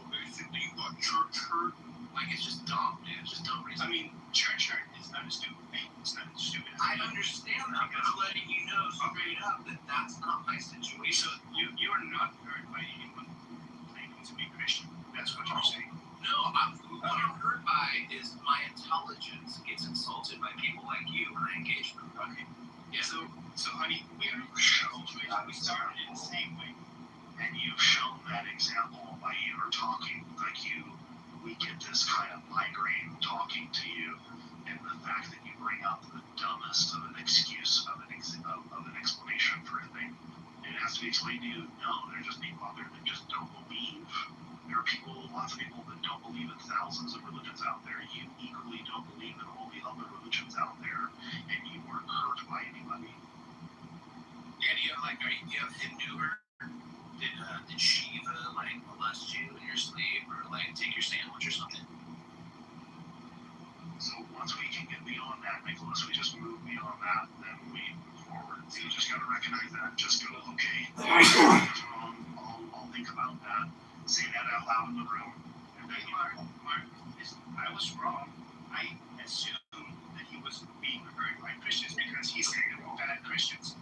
basically you got church hurt. Like, it's just dumb, dude. It's just dumb reason. I mean, church hurt is not a stupid thing. It's not a stupid thing. I understand that, but I'm letting you know straight up that that's not my situation. So you are not hurt by anyone claiming to be Christian. That's what you're saying. No, what I'm hurt by is my intelligence gets insulted by people like you when I engage them. Okay. Yeah. So honey, we started in the same way. And you've shown that example by you are talking like we get this kind of migraine talking to you, and the fact that you bring up the dumbest of an excuse of an explanation for a thing. And it has to be explained to you. No, there are just people out there that just don't believe. There are lots of people that don't believe in thousands of religions out there. You equally don't believe in all the other religions out there, and you weren't hurt by anybody. Yeah, do you have Hindu or did Shiva like molest you in your sleep or like take your sandwich or something? So once we can get beyond that, Nicholas, we just move beyond that, then we move forward. So you just gotta recognize that. Just go, okay, that's wrong. I'll think about that. Say that out loud in the room. And then Mark, I was wrong. I assumed that he was being hurt by Christians because he said they were bad Christians.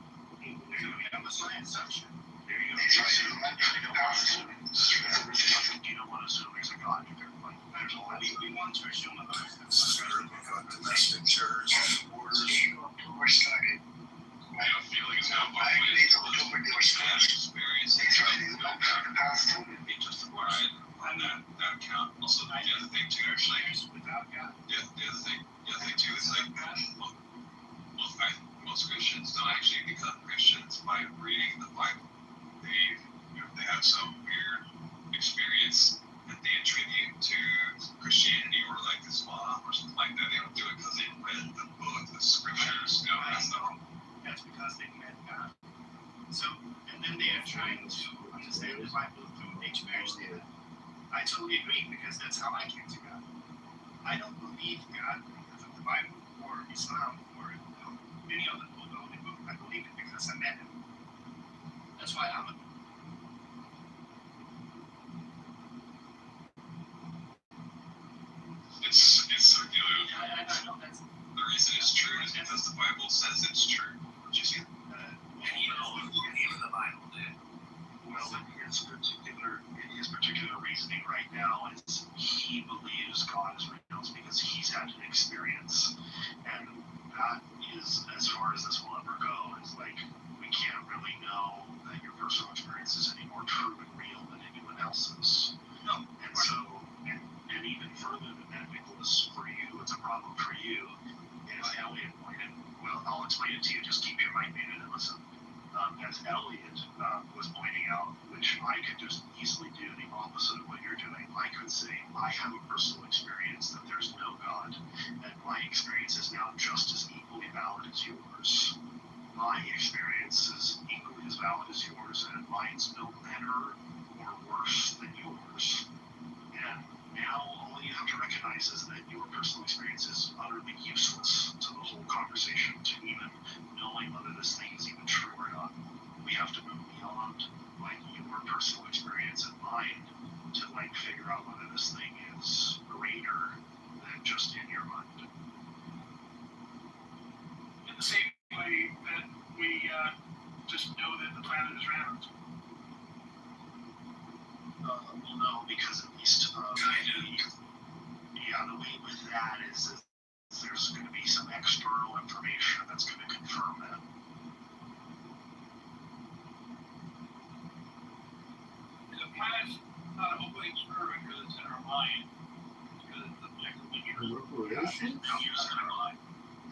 That was my assumption. There you go. You don't want to assume there's a God either. Like, there's a lot. We want to assume a lot of Domestic terrorist wars. We're started. My So, and then they are trying to understand the Bible through the experience they had. I totally agree because that's how I came to God. I don't believe God because of the Bible or Islam or any other holy book. I believe it because I met him. That's why I'm a It's circular. I know that's The reason it's true is because the Bible says it's true. And even the Bible did. Well, in his particular reasoning right now is he believes God is real because he's had an experience, and that is as far as this will ever go. Is like we can't really know that your personal experience is any more true and real than anyone else's. no. And so, and even further than that, Nicholas, for you, it's a problem for you. As Elliot pointed, well, I'll explain it to you. Just keep your mind muted and listen. As Elliot was pointing out, which I could just easily do the opposite of what you're doing. I could say, I have a personal experience that there's no God, and my experience is now just as equally valid as yours. My experience is equally as valid as yours, and mine's no better or worse than yours. And now all you have to recognize is that your personal experience is utterly useless to the whole conversation, to even knowing whether this thing is even true or not. We have to move beyond like your personal experience and mine to like figure out whether this thing is greater than just in your mind. In the same way that we just know that the planet is round. Well, no, because at least the way with that is there's going to be some external information that's going to confirm that. The planet's not an open experiment because it's in our mind. Because it's objectively true. Reparation? Now you're going to run,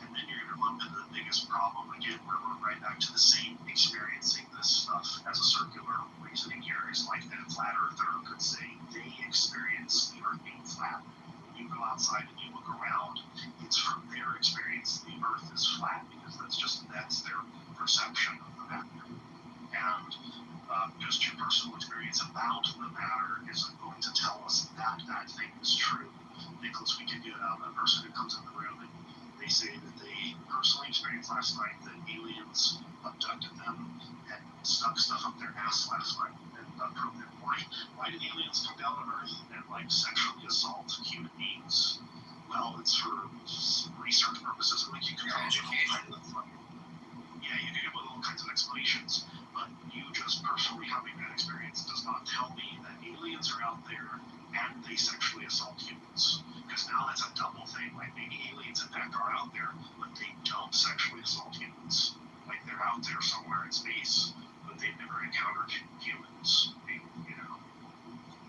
and then you're going to run into the biggest problem again, where we're right back to the same experiencing this stuff as a circular reasoning here. Is like that flat earther could say they experience the earth being flat. When you go outside and you look around, it's from their experience the earth is flat because that's their perception of the matter. And just your personal experience about the matter isn't going to tell us that that thing is true. Nicholas, we can get a person who comes in the room and they say that they personally experienced last night that aliens abducted them and stuck stuff up their ass last night and proved it. Why did aliens come down on Earth and like sexually assault human beings? Well, it's for research purposes. Like you can come up with all kinds of explanations, but you just personally having that experience does not tell me that aliens are out there and they sexually assault humans. Because now that's a double thing. Like maybe aliens in fact are out there, but they don't sexually assault humans. Like they're out there somewhere in space, but they've never encountered humans. You know.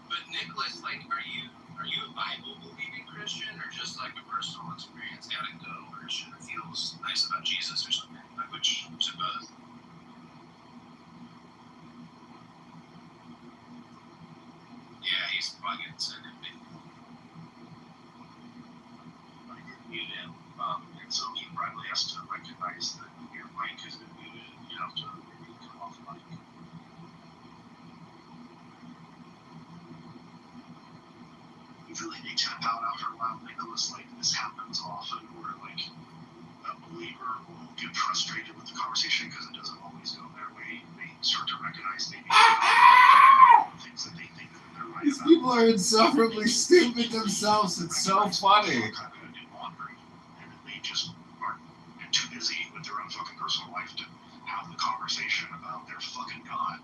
But Nicholas, like, are you a Bible believing Christian or just like a personal experience anecdotal Christian who feels nice about Jesus or something? Like which to both? Yeah, he's probably getting sick of me. I didn't mute him, and so he probably has to recognize that your mic has been muted and you have to maybe come off mic. You really need to tap out after a while, Nicholas. Like this happens often where like a believer will get frustrated with the conversation because it doesn't always go their way. They start to recognize maybe things that they think that they're right These about. people are insufferably stupid themselves. It's so funny. And they just are too busy with their own fucking personal life to have the conversation about their fucking God.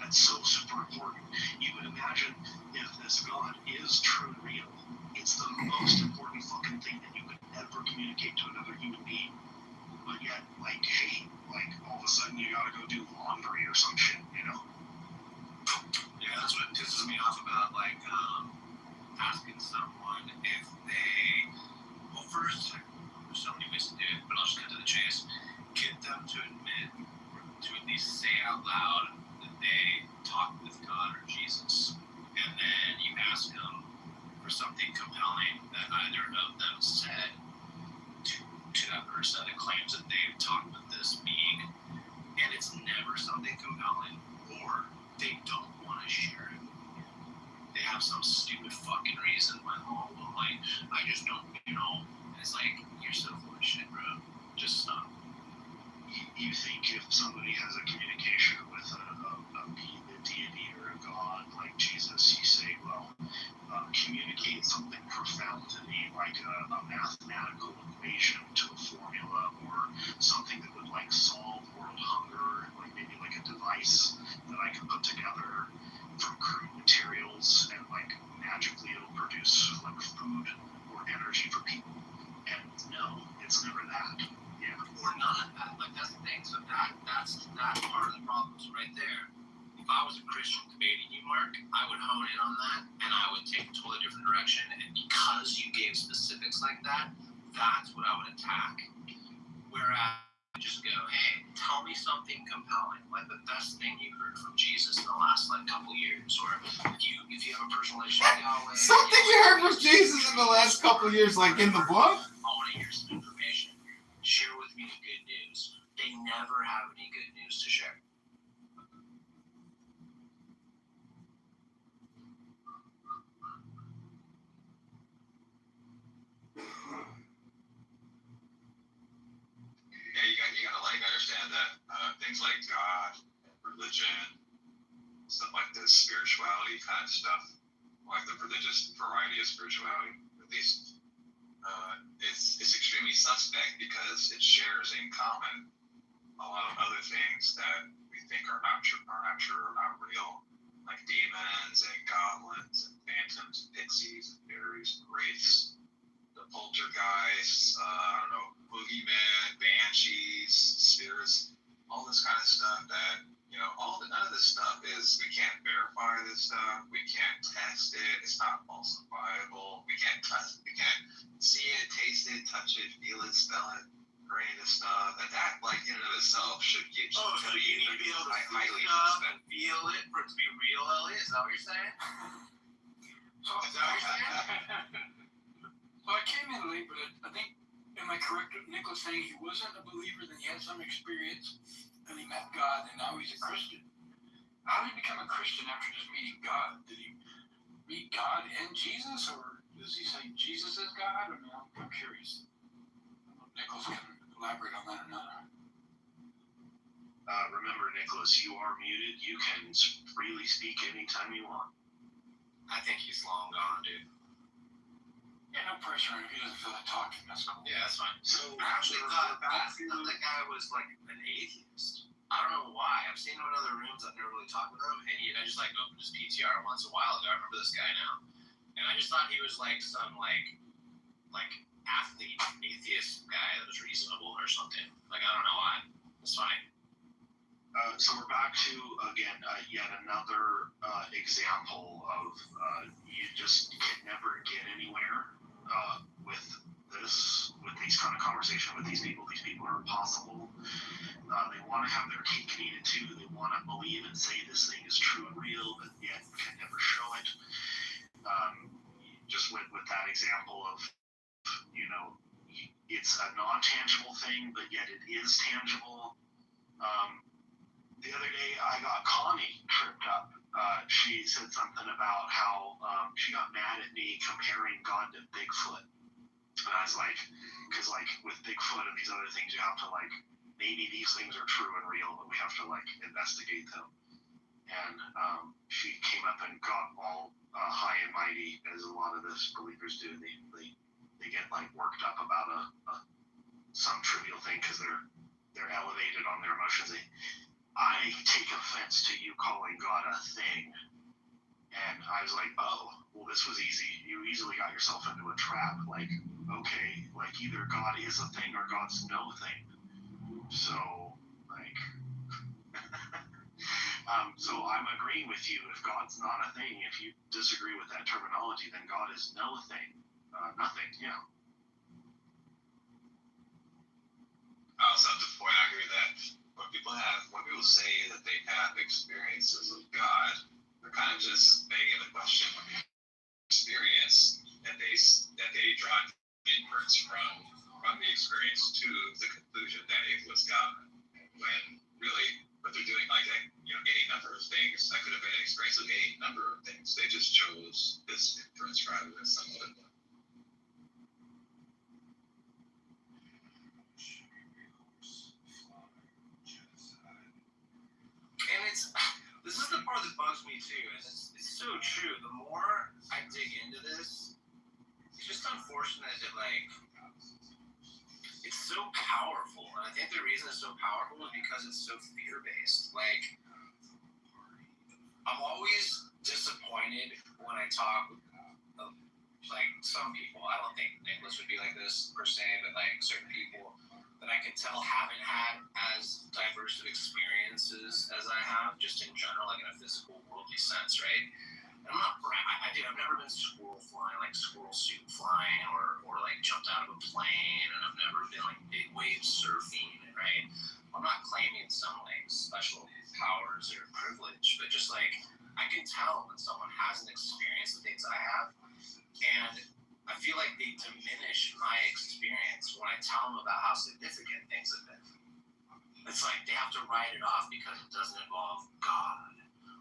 That's so super important. You would imagine if this God is true and real, it's the most important fucking thing that you could ever communicate to another human being. But yet, like, hey, like, all of a sudden you gotta go do laundry or some shit, you know? Yeah, that's what pisses me off about like asking someone if they first there's so many ways to do it, but I'll just cut to the chase. Get them to admit or to at least say out loud that they talked with God or Jesus. And then you ask them for something compelling that either of them said to that person that claims that they've talked with this being think if somebody has a communication with a deity or a god like Jesus, you say, well, communicate something profound to me, like a mathematical equation to a formula, or something that would like solve world hunger, like maybe like a device that I can put together from crude materials and like magically it'll produce like food or energy for people. And no, it's never that. Yeah. Or none of that. Like that's the thing. So that's part of the problem. So right there, if I was a Christian debating you, Mark, I would hone in on that and I would take a totally different direction. And because you gave specifics like that, that's what I would attack. Whereas I just go, hey, tell me something compelling, like the best thing you heard from Jesus in the last like couple years, or if you have a personal relationship with Yahweh. Something you heard from Jesus in the last couple of years, like in the book? I want to hear some information. Share with me the good news. They never have any good news to share. Yeah, you gotta like understand that things like God, religion, stuff like this, spirituality kind of stuff, like the religious variety of spirituality, at least, it's extremely suspect because it shares in common a lot of other things that we think are not true, or not real, like demons and goblins and phantoms and pixies and fairies and wraiths, the poltergeists, I don't know, boogeyman, banshees, spirits, all this kind of stuff that, you know, none of this stuff is, we can't verify this stuff, we can't test it, it's not falsifiable, we can't see it, taste it, touch it, feel it, smell it, or any of this stuff, that like in and of itself should get So you need to be able to highly and feel it for it to be real, Elliot? Is that what you're saying? So Is that what you're saying? So I came in late, but I think, am I correct with Nicholas saying he wasn't a believer, then he had some experience, and he met God, and now he's a Christian? How did he become a Christian after just meeting God? Did he meet God and Jesus, or does he say Jesus is God? I mean, I'm curious. I don't know if Nicholas can elaborate on that or not. Remember, Nicholas, you are muted. You can freely speak anytime you want. I think he's long gone, dude. Yeah, no pressure on him. He doesn't feel like talking. That's cool. Yeah, that's fine. So I actually we're thought back to that guy was like an atheist. I don't know why. I've seen him in other rooms. I've never really talked with him, and I just like opened his PTR once a while ago. I remember this guy now, and I just thought he was like some like athlete atheist guy that was reasonable or something. Like I don't know why. It's fine. So we're back to again yet another example of you just can never get anywhere with these kind of conversation with these people. These people are impossible. They want to have their cake and eat it too. They want to believe and say this thing is true and real, but yet can never show it. Just with that example of, you know, it's a non-tangible thing, but yet it is tangible. The other day, I got Connie tripped up. She said something about how she got mad at me comparing God to Bigfoot. And I was like, because like with Bigfoot and these other things, you have to like, maybe these things are true and real, but we have to like investigate them. And she came up and got all high and mighty, as a lot of this believers do. They get like worked up about some trivial thing because they're elevated on their emotions. I take offense to you calling God a thing. And I was like, oh, well, this was easy. You easily got yourself into a trap. Like, okay, like either God is a thing or God's no thing. So, like, so I'm agreeing with you. If God's not a thing, if you disagree with that terminology, then God is no thing. Nothing, yeah. I also have to point out here that when people say that they have experiences of God, they're kind of just begging the question when you experience that they draw inference from the experience to the conclusion that it was God. When really what they're doing, like any number of things, that could have been an experience of any number of things. They just chose this inference rather than some other one. me too, and it's so true. The more I dig into this, it's just unfortunate that like it's so powerful, and I think the reason it's so powerful is because it's so fear-based. Like, I'm always disappointed when I talk with like some people. I don't think Nicholas would be like this per se, but like certain people that I can tell haven't had as diverse of experiences as I have, just in general, like in a physical, worldly sense, right? And I'm not I've never been squirrel flying, like squirrel suit flying, or like jumped out of a plane, and I've never been like big wave surfing, right? I'm not claiming some like special powers or privilege, but just like I can tell when someone hasn't experienced the things I have, and I feel like they diminish my experience when I tell them about how significant things have been. It's like they have to write it off because it doesn't involve God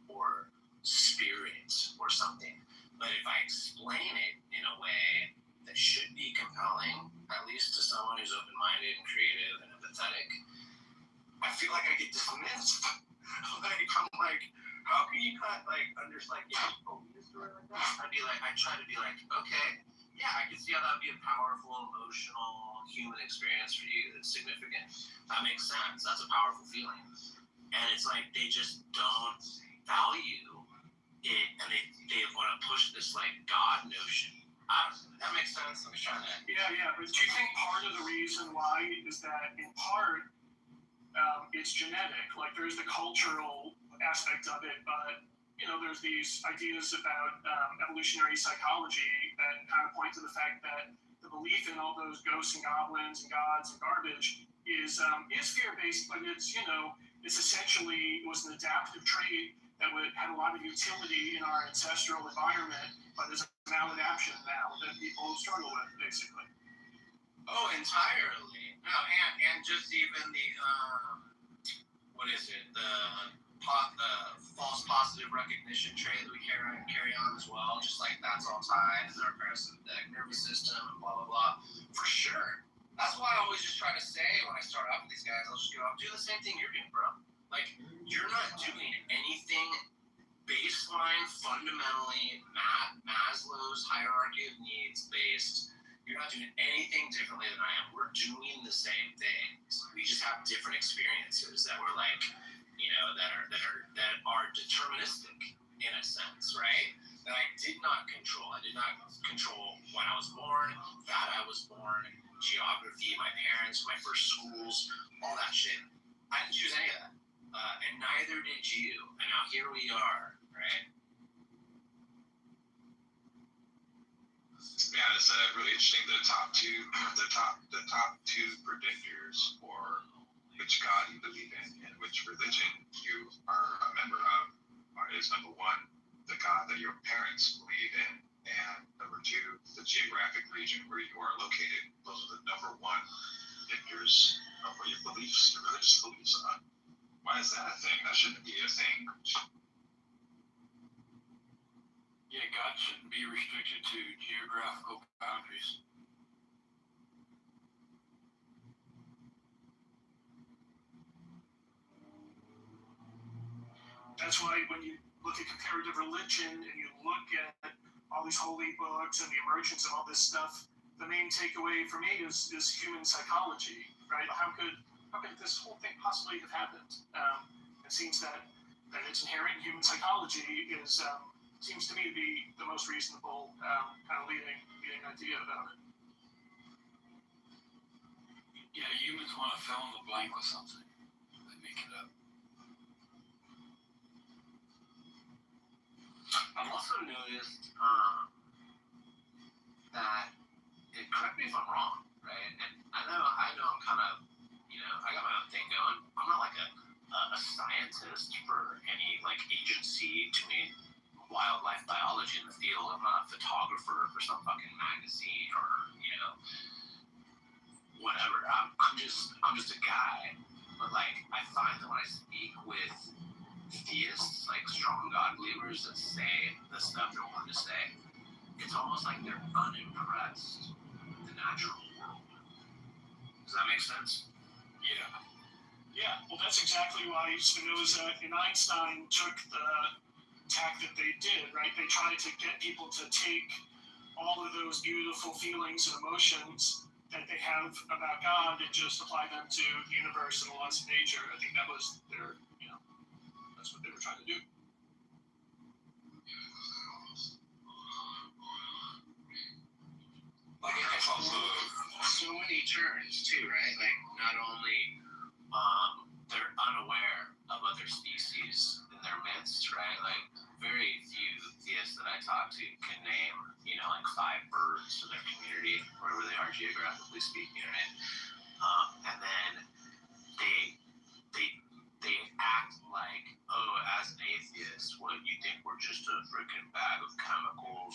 or spirit or something. But if I explain it in a way that should be compelling, at least to someone who's open-minded and creative and empathetic, I feel like I get dismissed. I'm like, how can you not like understand? Like, yeah, you told me a story like that. I try to be like, okay, yeah, I can see how that would be a powerful, emotional, human experience for you that's significant. That makes sense. That's a powerful feeling. And it's like they just don't value it, and they want to push this like God notion. That makes sense. I'm just trying to. Yeah. But do you think part of the reason why is that in part it's genetic? Like there's the cultural aspect of it, but there's these ideas about evolutionary psychology that kind of point to the fact that the belief in all those ghosts and goblins and gods and garbage is fear-based, but it's essentially it was an adaptive trait that had a lot of utility in our ancestral environment, but is a maladaptation now that people struggle with, basically. Oh, entirely. No, and just even the what is it? The false positive recognition trait that we carry on as well. Just like that's all tied in our parasympathetic nervous system and blah blah blah. For sure. That's why I always just try to say when I start off with these guys, I'll just go, do the same thing you're doing, bro. Like you're not doing anything baseline, fundamentally Maslow's hierarchy of needs based. You're not doing anything differently than I am. We're doing the same things. We just have different experiences that we're like, that are deterministic in a sense, right? That I did not control. I did not control when I was born, that I was born, geography, my parents, my first schools, all that shit. I didn't choose any of that. And neither did you. And now here we are, right? Yeah, it's really interesting. The top two predictors for which God you believe in and which religion you are a member of is number one, the God that your parents believe in, and number two, the geographic region where you are located. Those are the number one predictors of what your beliefs, your religious beliefs are. Why is that a thing? That shouldn't be a thing. Yeah, God shouldn't be restricted to geographical boundaries. That's why when you look at comparative religion and you look at all these holy books and the emergence of all this stuff, the main takeaway for me is human psychology, right? How could this whole thing possibly have happened? It seems that it's inherent in human psychology seems to me to be the most reasonable kind of leading idea about it. Yeah, humans want to fill in the blank with something. They make it up. I've also noticed that, correct me if I'm wrong, right? And I know I'm kind of, I got my own thing going. I'm not like a scientist for any like agency doing wildlife biology in the field. I'm not a photographer for some fucking magazine or, whatever. I'm just a guy. But like, I find that when I speak with theists, like strong God believers that say the stuff they're wanting to say, it's almost like they're unimpressed with the natural world. Does that make sense? Yeah, well, that's exactly why Spinoza and Einstein took the tack that they did, right? They tried to get people to take all of those beautiful feelings and emotions that they have about God and just apply them to the universe and the laws of nature. I think that was their, that's what they were trying to do. It's also so many turns too, right? Like not only they're unaware of other species in their midst, right? Like very few theists that I talk to can name, like 5 birds in their community, wherever they are geographically speaking, right? And then they act like, oh, as an atheist, what you think we're just a freaking bag of chemicals,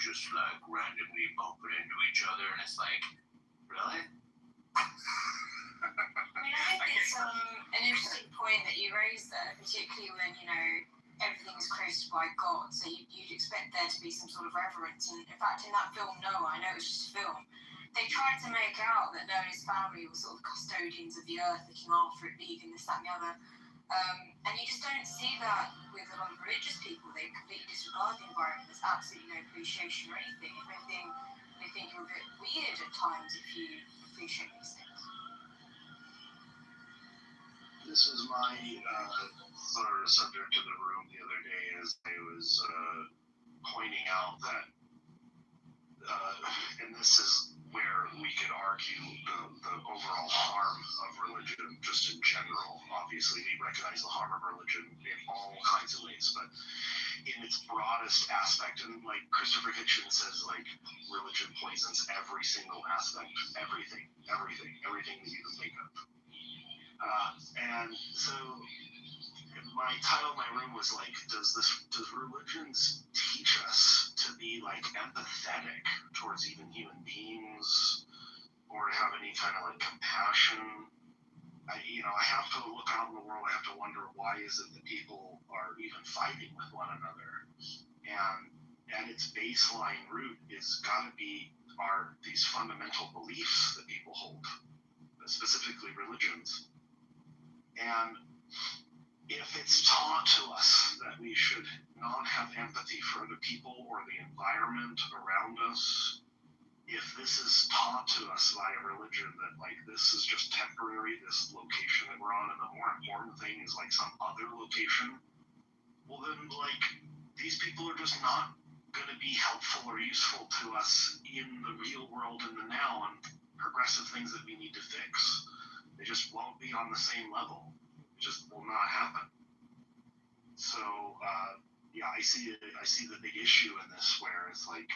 just like randomly bumping into each other, and it's like, really? I think it's an interesting point that you raised there, particularly when, everything is created by God, so you'd expect there to be some sort of reverence. And in fact, in that film, Noah, I know it's just a film, they tried to make out that Noah and his family were sort of custodians of the earth, looking after it, vegan, this, that, and the other. And you just don't see that with a lot of religious people. They completely disregard the environment. There's absolutely no appreciation or anything. If anything, they think you're a bit weird at times if you appreciate these things. This was my sort of subject to the room the other day as I was pointing out that, and this is where we could argue the overall harm of religion just in general. Obviously, we recognize the harm of religion in all kinds of ways, but in its broadest aspect, and like Christopher Hitchens says, like religion poisons every single aspect, everything that you can think of. And so my title of my room was like, does religions teach us to be like empathetic towards even human beings, or to have any kind of like compassion? I have to look out in the world. I have to wonder, why is it that people are even fighting with one another? And at its baseline root is got to be these fundamental beliefs that people hold, specifically religions. And if it's taught to us that we should not have empathy for other people or the environment around us, if this is taught to us by a religion that like this is just temporary, this location that we're on, and the more important thing is like some other location, well then like these people are just not going to be helpful or useful to us in the real world in the now, and progressive things that we need to fix. They just won't be on the same level. It just will not happen. So I see the big issue in this, where it's like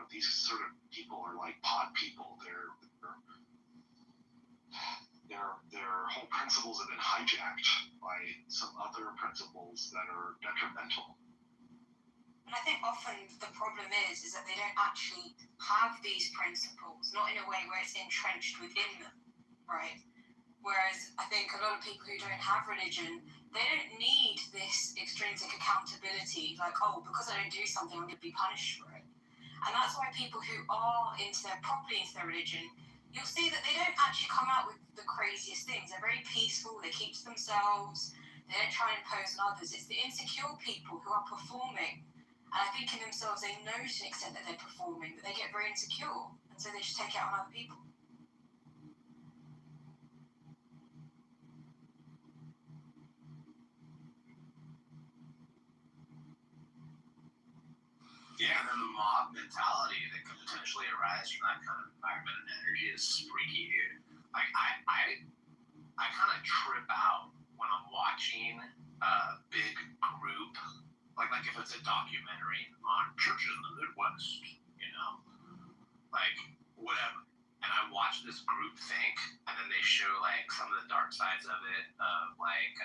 these sort of people are like pod people. Their whole principles have been hijacked by some other principles that are detrimental. And I think often the problem is that they don't actually have these principles, not in a way where it's entrenched within them, right? Whereas I think a lot of people who don't have religion, they don't need this extrinsic accountability, like, oh, because I don't do something, I'm going to be punished for it. And that's why people who are properly into their religion, you'll see that they don't actually come out with the craziest things. They're very peaceful, they keep to themselves, they don't try and impose on others. It's the insecure people who are performing, and I think in themselves they know to an extent that they're performing, but they get very insecure, and so they just take it out on other people. Yeah, and then the mob mentality that could potentially arise from that kind of environment and energy is freaky, dude. Like, I kind of trip out when I'm watching a big group, like if it's a documentary on churches in the Midwest, like whatever. And I watch this group think, and then they show like some of the dark sides of it, of like,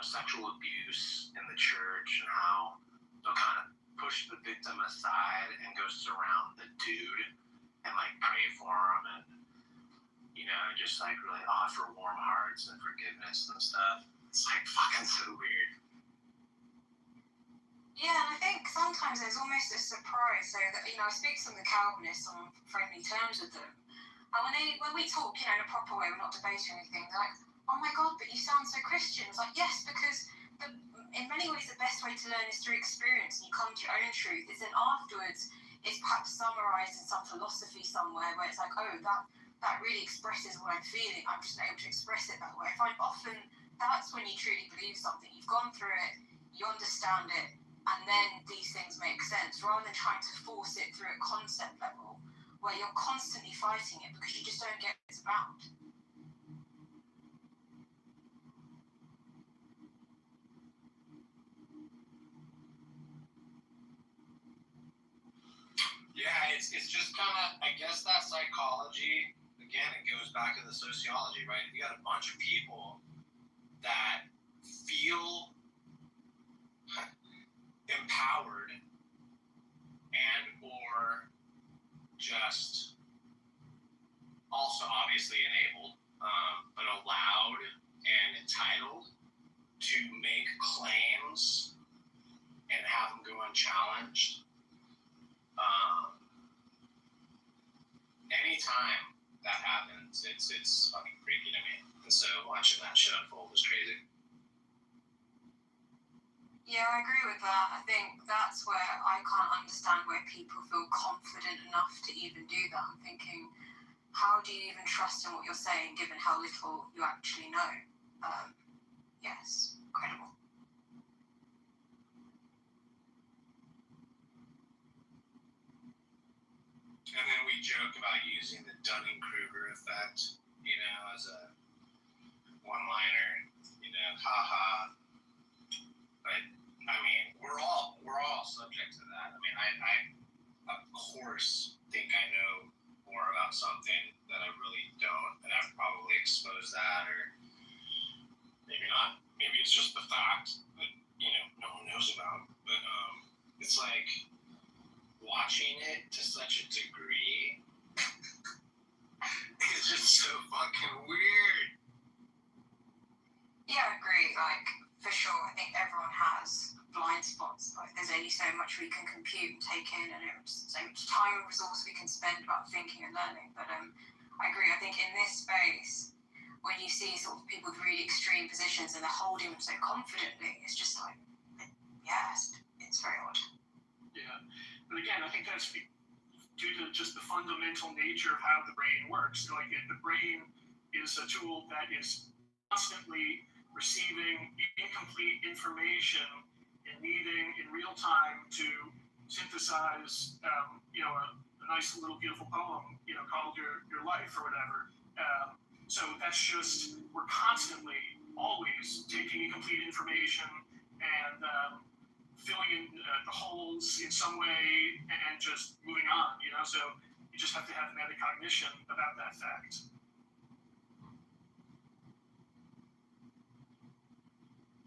sexual abuse in the church, and how they'll kind of push the victim aside and go surround the dude and like pray for him, and just like really offer warm hearts and forgiveness and stuff. It's like fucking so weird. Yeah, and I think sometimes there's almost a surprise. So that I speak to some of the Calvinists on friendly terms with them, and when we talk, in a proper way, we're not debating anything. They're like, "Oh my God, but you sound so Christian." It's like, yes, because in many ways, the best way to learn is through experience, and you come to your own truth. It's then afterwards, it's perhaps summarized in some philosophy somewhere where it's like, oh, that really expresses what I'm feeling. I'm just able to express it that way. I find often that's when you truly believe something. You've gone through it, you understand it, and then these things make sense, rather than trying to force it through a concept level where you're constantly fighting it because you just don't get what it's about. Yeah, it's just kind of, I guess that psychology, again, it goes back to the sociology, right? You got a bunch of people that feel empowered and or just also obviously enabled, but allowed and entitled to make claims and have them go unchallenged. Anytime that happens, it's fucking freaky to me. And so watching that shit unfold was crazy. Yeah, I agree with that. I think that's where I can't understand where people feel confident enough to even do that. I'm thinking, how do you even trust in what you're saying given how little you actually know? Yes, incredible. And then we joke about using the Dunning-Kruger effect, as a one-liner, haha. But I mean, we're all subject to that. I mean, I of course think I know more about something that I really don't, and I've probably exposed that, or maybe not. Maybe it's just the fact that no one knows about. But it's like watching it to such a degree. It's just so fucking weird. Yeah, I agree. Like, for sure, I think everyone has blind spots. Like, there's only so much we can compute and take in, and so much time and resource we can spend about thinking and learning. But I agree. I think in this space, when you see sort of people with really extreme positions and they're holding them so confidently, it's just like, yes, it's very odd. Yeah, but again, I think that's due to just the fundamental nature of how the brain works. Like the brain is a tool that is constantly receiving incomplete information and needing in real time to synthesize, a nice little beautiful poem, called your life or whatever. So that's just, we're constantly, always taking incomplete information and filling in the holes in some way and just moving on, so you just have to have metacognition about that fact.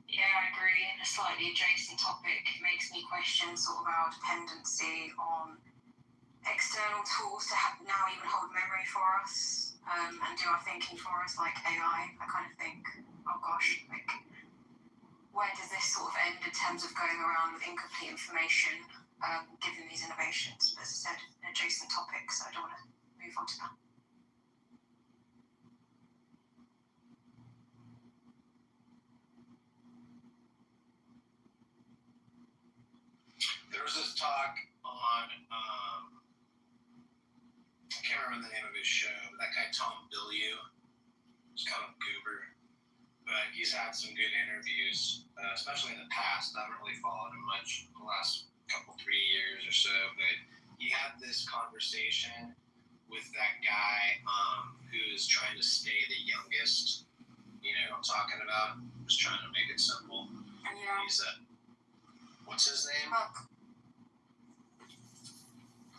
Yeah, I agree. And a slightly adjacent topic makes me question sort of our dependency on external tools to now even hold memory for us and do our thinking for us, like AI. I kind of think, oh gosh, like, where does this sort of end in terms of going around with incomplete information given these innovations? But as I said, an adjacent topic, so I don't want to move on to that. There was this talk on, I can't remember the name of his show, but that guy Tom Bilyeu, he's kind of a goober, but he's had some good interviews, especially in the past. I haven't really followed him much in the last 3 years or so, but he had this conversation with that guy who's trying to stay the youngest. You know what I'm talking about? Just trying to make it simple. Yeah. He's what's his name?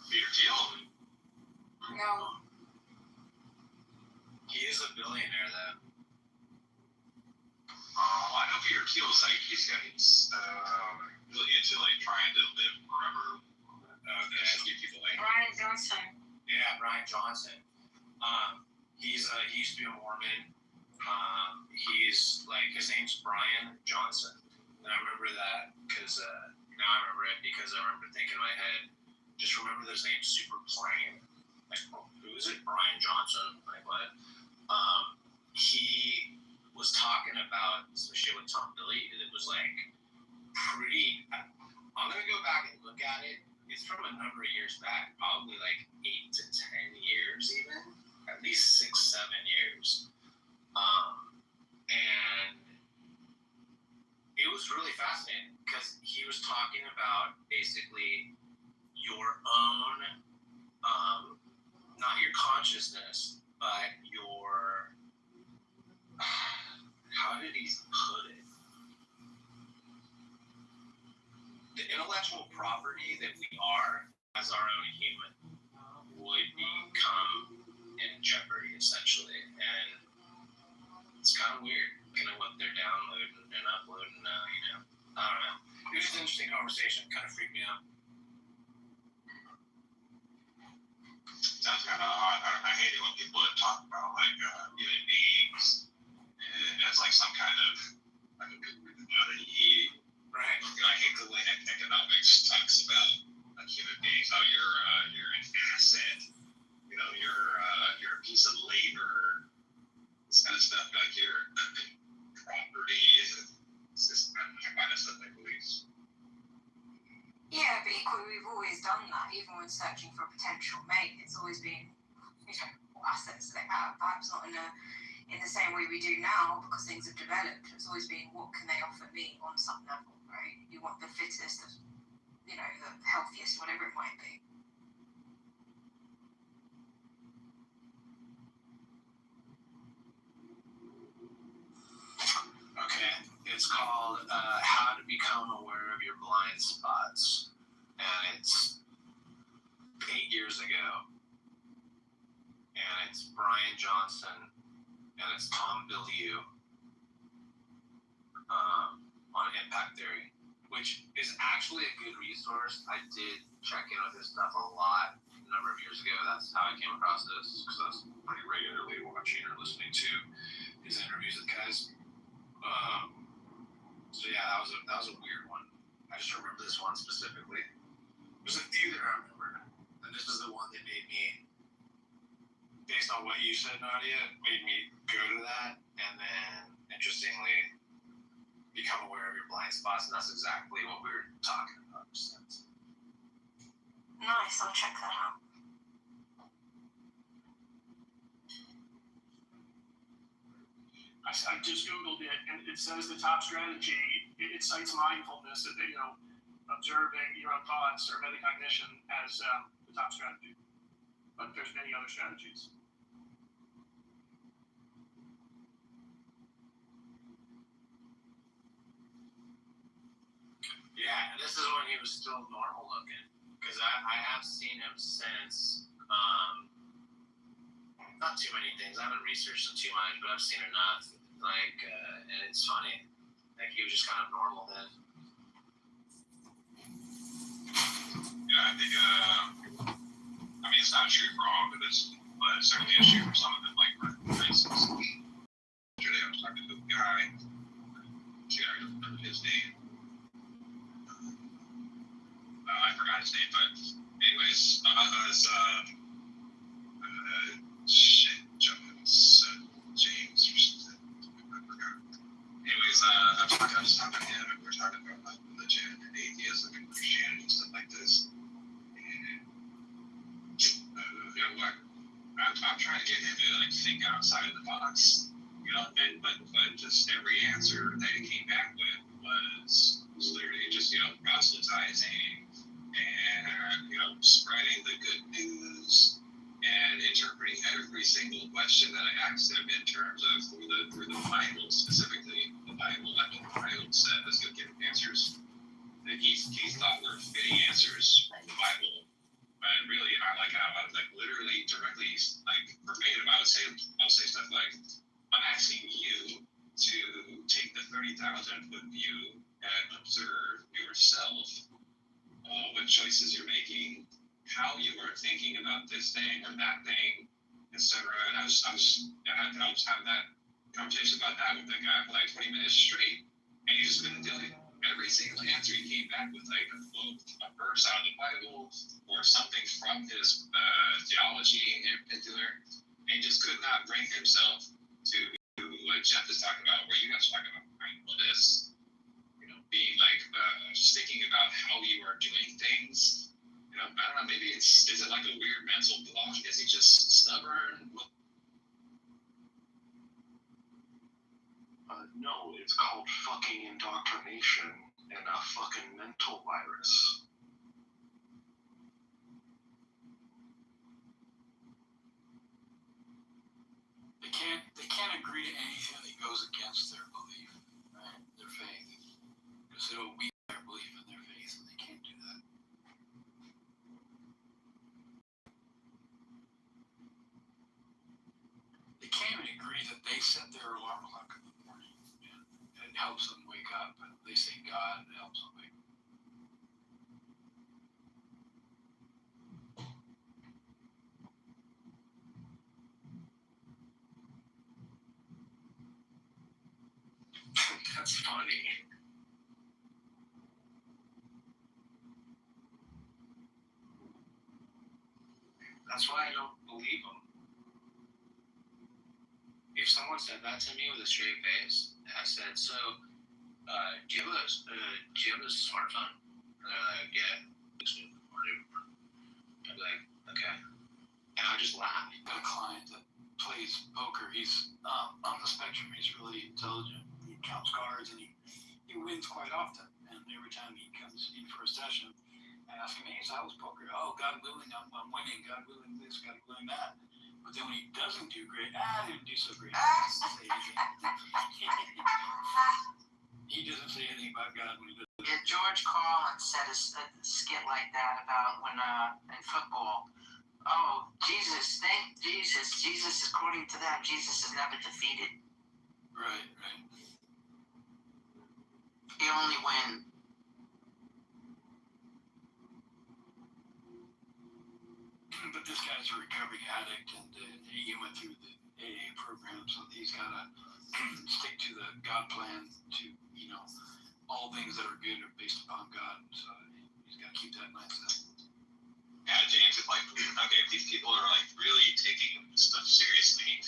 Peter Thiel. No. He is a billionaire, though. I know Peter Thiel's he's really into trying to live forever. Just give people Brian Johnson. Yeah, Brian Johnson. He used to be a Mormon. He's his name's Brian Johnson, and I remember that because now I remember it because I remember thinking in my head, just remember this name super plain. Like, who is it? Brian Johnson. Like what? He was talking about about some shit with Tom Billy that was like pretty. I'm gonna go back and look at it. It's from a number of years back, probably like 8 to 10 years, even at least 6, 7 years. And it was really fascinating because he was talking about basically your own, not your consciousness, but your, how did he put it? The intellectual property that we are as our own human would become in jeopardy, essentially. And it's kind of weird, kind of what they're downloading and uploading now, you know. I don't know. It was an interesting conversation. Kind of freaked me out. Sounds kind of odd. I hate it when people talk about like human beings as like some kind of like a commodity. Right. You know, I hate the way economics talks about like human beings. How you're an asset. You know, you're a piece of labor. This kind of stuff, like your property. It's just kind of stuff I believe. Yeah, but equally, we've always done that. Even when searching for a potential mate, it's always been, you know, what assets they have. Perhaps not in the same way we do now, because things have developed. It's always been, what can they offer me on some level, right? You want the fittest, you know, the healthiest, whatever it might be. Okay, it's called How to Become Aware of Your Blind Spots, and it's 8 years ago, and it's Brian Johnson, and it's Tom Bilyeu on impact theory, which is actually a good resource. I did check in with his stuff a lot a number of years ago. That's how I came across this, because I was pretty regularly watching or listening to his interviews with guys. So yeah, that was a weird one. I just remember this one specifically. There's a few that I remember, and this is the one that made me, based on what you said, Nadia, made me go to that, and then interestingly become aware of your blind spots, and that's exactly what we were talking about. Nice, I'll check that out. I just Googled it, and it says the top strategy, it cites mindfulness, you know, observing your own thoughts or metacognition as the top strategy. But there's many other strategies. Yeah, and this is when he was still normal looking, because I have seen him since. Not too many things. I haven't researched it too much, but I've seen enough. Like, and it's funny. Like, he was just kind of normal then. Yeah, I think, I mean, it's not true for all of it, but it's certainly a true for some of them, like, for instance, yesterday I was talking to a guy, I don't remember his name. I forgot his name, but anyways, James or something. I forgot. Anyways, I was talking to him, and we were talking about like religion and atheism and Christianity and stuff like this. And you know what? I'm trying to get him to like think outside of the box, you know. And but just every answer that he came back with was literally just, you know, proselytizing and, you know, spreading the good news and interpreting every single question that I asked him in terms of through the Bible, specifically the Bible. I mean, the Bible says he'll give answers that he thought were fitting answers from the Bible. And really, I like how I was like literally directly like verbatim. I would say stuff like, I'm asking you to take the 30,000 foot view and observe yourself, what choices you're making, how you are thinking about this thing or that thing, etc. And I was having that conversation about that with the guy for like 20 minutes straight, and he just couldn't do it. Every single answer he came back with like a quote, a verse out of the Bible, or something from his theology in particular, and he just could not bring himself to what Jeff is talking about, where you guys are talking about mindfulness, being like just thinking about how you are doing things. I don't know, maybe is it like a weird mental block? Is he just stubborn? No, it's called fucking indoctrination and a fucking mental virus. They can't agree to anything that goes against their belief, right? Their faith. Because it'll weaken their belief in their faith, and they can't do that. They can't even agree that they set their alarm clock in the morning and it helps them wake up. They say God helps them wake up. That's funny. That's why I don't believe them. If someone said that to me with a straight face, and I said, "So, do you have a smartphone?" And they're like, "Yeah." I'd be like, "Okay," and I just laugh. Got a client that plays poker. He's on the spectrum. He's really intelligent. He counts cards and he wins quite often. And every time he comes in for a session, I ask him, "Hey, so how was poker?" "Oh, God willing, I'm winning. God willing this, God willing that." But then when he doesn't do great, I didn't do so great. He doesn't say anything. He doesn't say anything about God when he does. Yeah, George Carlin said a skit like that about when in football. Oh, Jesus, thank Jesus. Jesus, according to them, Jesus is never defeated. Right. He only wins. But this guy's a recovering addict, and he went through the AA program, so he's got to stick to the God plan. To all things that are good are based upon God. So he's got to keep that mindset. Yeah, James, if if these people are like really taking stuff seriously,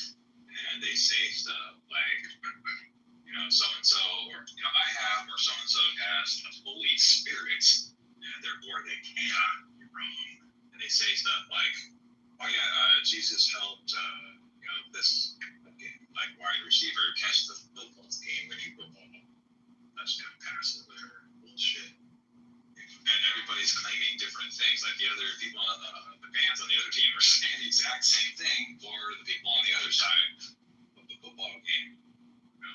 and they say stuff like, so and so, or I have, or so and so has the Holy Spirit, and therefore they cannot be wrong. And they say stuff like, "Oh yeah, Jesus helped, this like wide receiver catch the football game-winning football touchdown pass," or whatever bullshit. And everybody's claiming different things. Like the other people, the fans on the other team are saying the exact same thing for the people on the other side of the football game.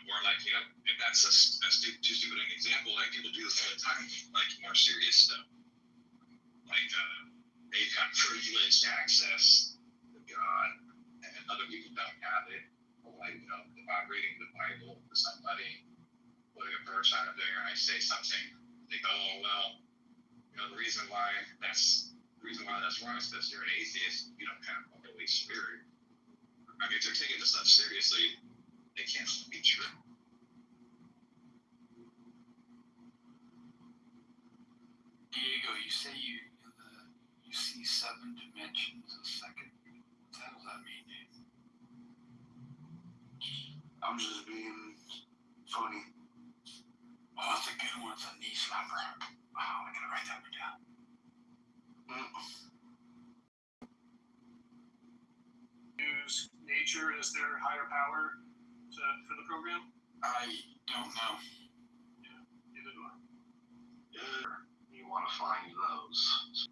Or like, if that's too stupid an example, like people do this all the time, like more serious stuff. Like they've got privileged access to God, and other people don't have it. Or like, if I'm reading the Bible to somebody, putting a verse out of there, and I say something, they go, "Oh well, the reason why that's wrong is because you're an atheist. You don't have the Holy Spirit." I mean, if they're taking this stuff seriously, they can't be true. Diego, you say you see 7 dimensions a second. What the hell does that mean, dude? I'm just being funny. Oh, that's a good one. It's a knee slapper. Wow, I gotta write that one down. Use nature as their higher power for the program? I don't know. Neither do I. You want to find those.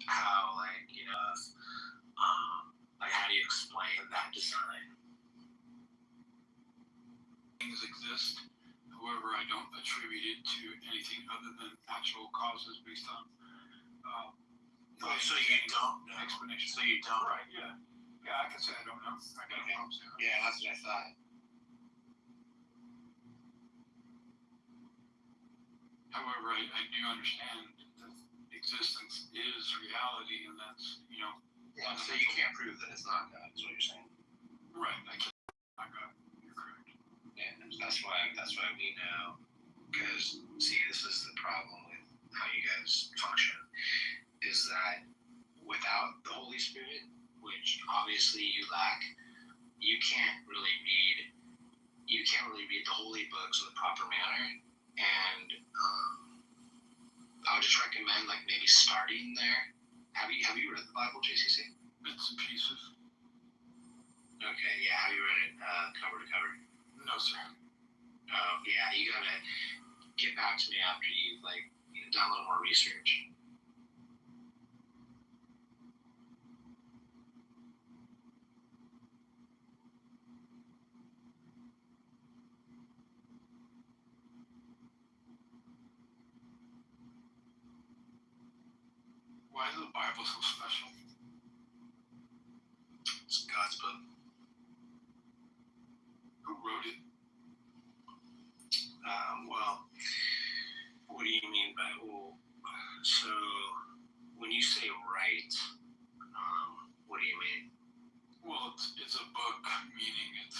How how do you explain that design? Things exist. However, I don't attribute it to anything other than actual causes based on So you don't know. explanation. So you don't. Right, yeah. Yeah, I can say I don't know. I got no problem saying that. Yeah, that's what I thought. However, I do understand that existence is reality, and that's, Yeah, so you can't prove that it's not God, is what you're saying. right. I can't. I got. You're correct. Yeah, that's why we know. Because see, this is the problem with how you guys function, is that without the Holy Spirit, which obviously you lack, you can't really read the holy books in the proper manner. And I would just recommend like maybe starting there. Have you read the Bible, JCC? Bits and pieces. Okay, yeah. Have you read it cover to cover? No, sir. Yeah. You gotta get back to me after you've done a little more research. Why is the Bible so special? It's God's book. Who wrote it? Well, what do you mean by so when you say right, what do you mean? Well, it's a book, meaning it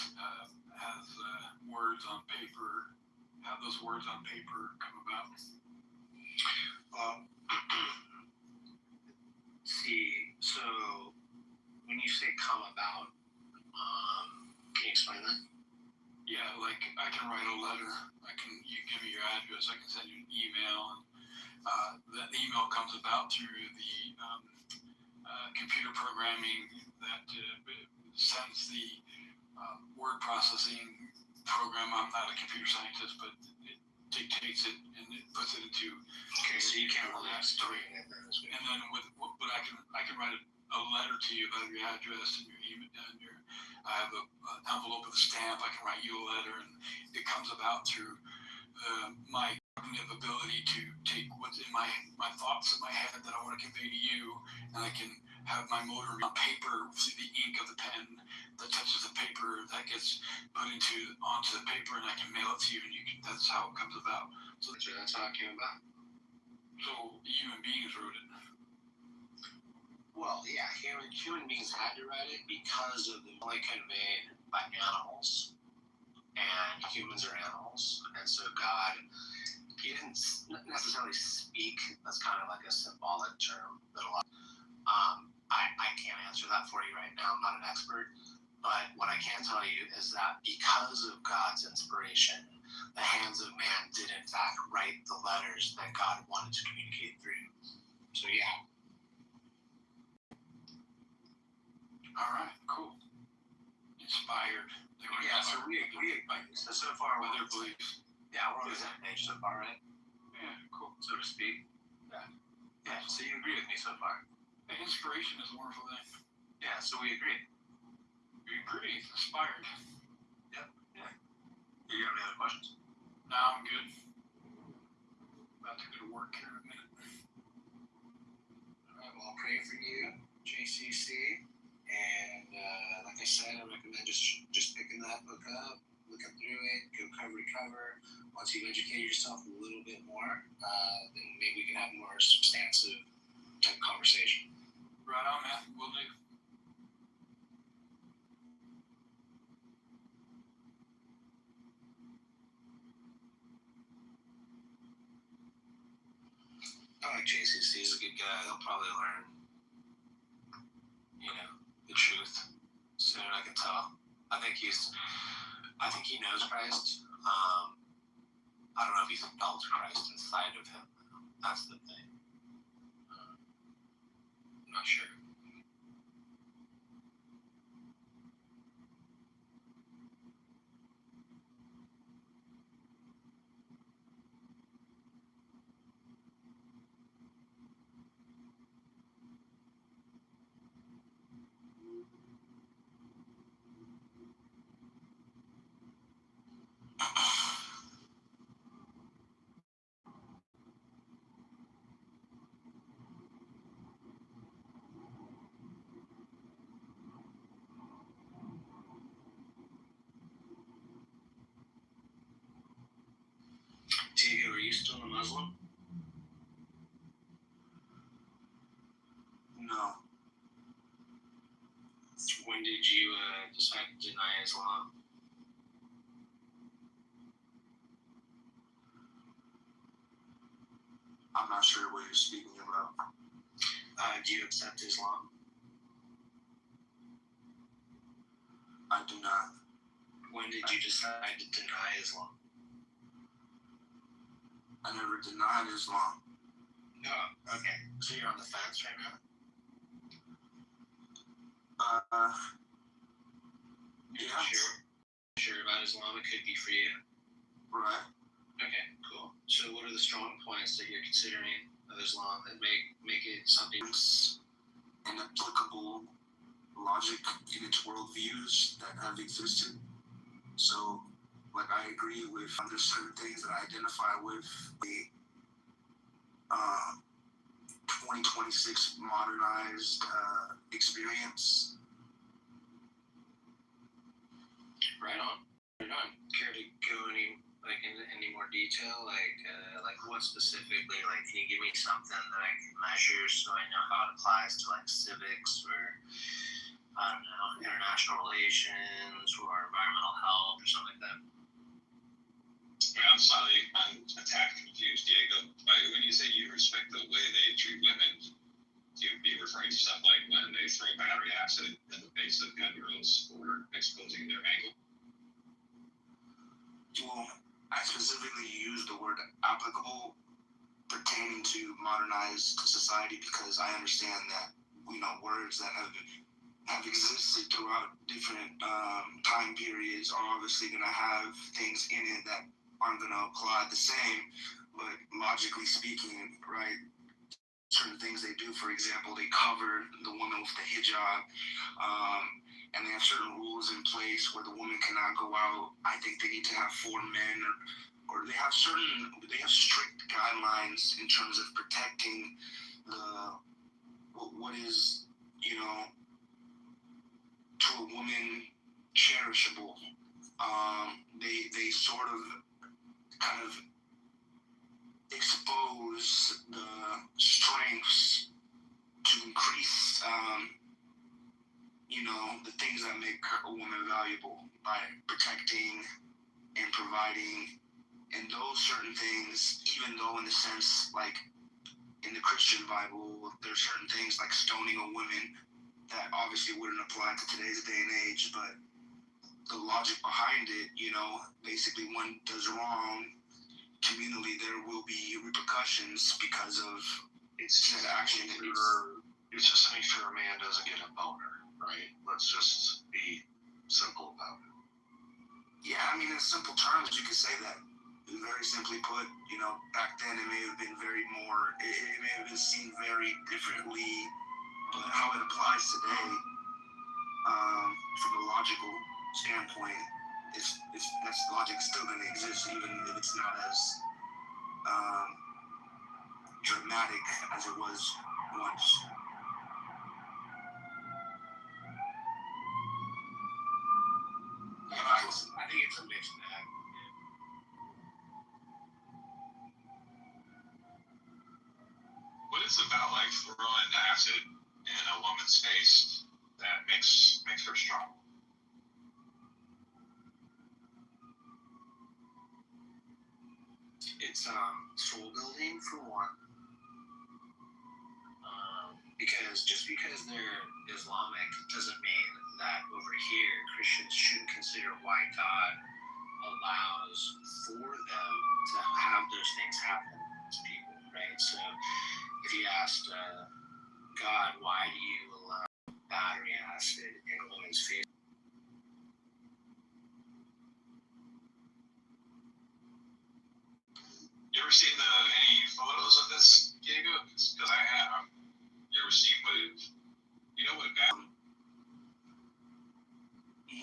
has words on paper. How those words on paper come about? See, so when you say come about, can you explain that? Yeah, like I can write a letter. You give me your address. I can send you an email, and that email comes about through the computer programming that sends the word processing program. I'm not a computer scientist, but it dictates it and it puts it into. Okay, so you can't really explain it then. And then but I can write a letter to you about your address and your email and your. I have an envelope with a stamp. I can write you a letter, and it comes about through my cognitive ability to take what's in my thoughts in my head that I want to convey to you, and I can have my motor on paper, see the ink of the pen that touches the paper, that gets put onto the paper, and I can mail it to you, and that's how it comes about. So that's how it came about. So human beings wrote it. Well, yeah, human beings had to write it because of the only conveyed by animals, and humans are animals, and so God, he didn't necessarily speak. That's kind of like a symbolic term that a lot. I can't answer that for you right now. I'm not an expert, but what I can tell you is that because of God's inspiration, the hands of man did in fact write the letters that God wanted to communicate through. So yeah. All right, cool. Inspired. Yeah, so we agree. So far, with their beliefs. Yeah, we're on the same page so far, right? Yeah, cool. So to speak. Yeah. Yeah, so you agree with me so far. Inspiration is a wonderful thing. Yeah, so we agree. We agree. Inspired. Yep. Yeah. You got any other questions? No, I'm good. About to go to work here in a minute. All right, well, I'll pray for you, JCC. And like I said, I recommend just picking that book up, looking through it, go cover to cover. Once you've educated yourself a little bit more, then maybe we can have more substantive type conversation. Right on, man. Will do. I like JCC. He's a good guy. He'll probably learn, the truth soon. I can tell. I think he knows Christ. I don't know if he's felt Christ inside of him. That's the thing. I'm not sure. still a Muslim? No. When did you decide to deny Islam? I'm not sure what you're speaking about. Do you accept Islam? I do not. When did you decide to deny Islam? I never denied Islam. Oh, okay. So you're on the fence right now? Yeah. Sure about Islam? It could be for you. Right. Okay, cool. So what are the strong points that you're considering of Islam that make it something? Inapplicable logic in its worldviews that have existed. So, like, I agree with there's certain things that I identify with the 2026 modernized experience. Right on. Care to go into any more detail? Like what specifically? Like, can you give me something that I can measure so I know how it applies to like civics or I don't know, international relations or environmental health or something like that? Yeah, I'm slightly attacked, confused, Diego. When you say you respect the way they treat women, you'd be referring to stuff like when they throw battery acid in the face of gun girls for exposing their ankle? Well, I specifically use the word applicable pertaining to modernized society because I understand that, words that have existed throughout different time periods are obviously going to have things in it that aren't going to apply the same, but logically speaking, right, certain things they do, for example, they cover the woman with the hijab, and they have certain rules in place where the woman cannot go out. I think they need to have 4 men, or they have strict guidelines in terms of protecting what is, to a woman cherishable. They sort of kind of expose the strengths to increase, the things that make a woman valuable by protecting and providing. And those certain things, even though in the sense, like in the Christian Bible, there's certain things like stoning a woman that obviously wouldn't apply to today's day and age, but the logic behind it, basically one does wrong, communally there will be repercussions because of It's just that action. It's just to make sure a man doesn't get a boner, right? Let's just be simple about it. Yeah, I mean, in simple terms, you could say that. Very simply put, back then it may have been it may have been seen very differently, but how it applies today, from a logical standpoint, that's logic still going to exist, even if it's not as dramatic as it was once. I think it's a mixed bag. What is it about like throwing acid in a woman's face that makes her strong? It's soul building for one. Because just because they're Islamic doesn't mean that over here Christians shouldn't consider why God allows for them to have those things happen to people, right? So if you asked God, why do you allow battery acid in a woman's face? You ever seen any photos of this, Diego? Because I have. You ever seen what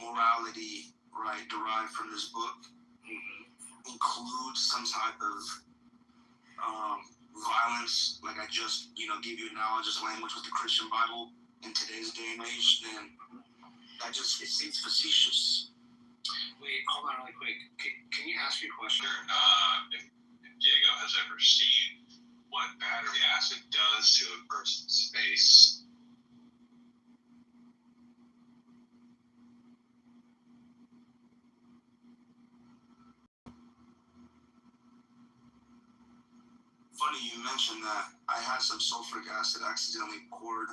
Morality, right, derived from this book includes some type of violence, like I just, gave you analogous language with the Christian Bible in today's day and age, then it seems facetious. Wait, hold on really quick. Can you ask your question? If Diego Diego has ever seen what battery acid does to a person's face. Funny you mentioned that. I had some sulfuric acid accidentally poured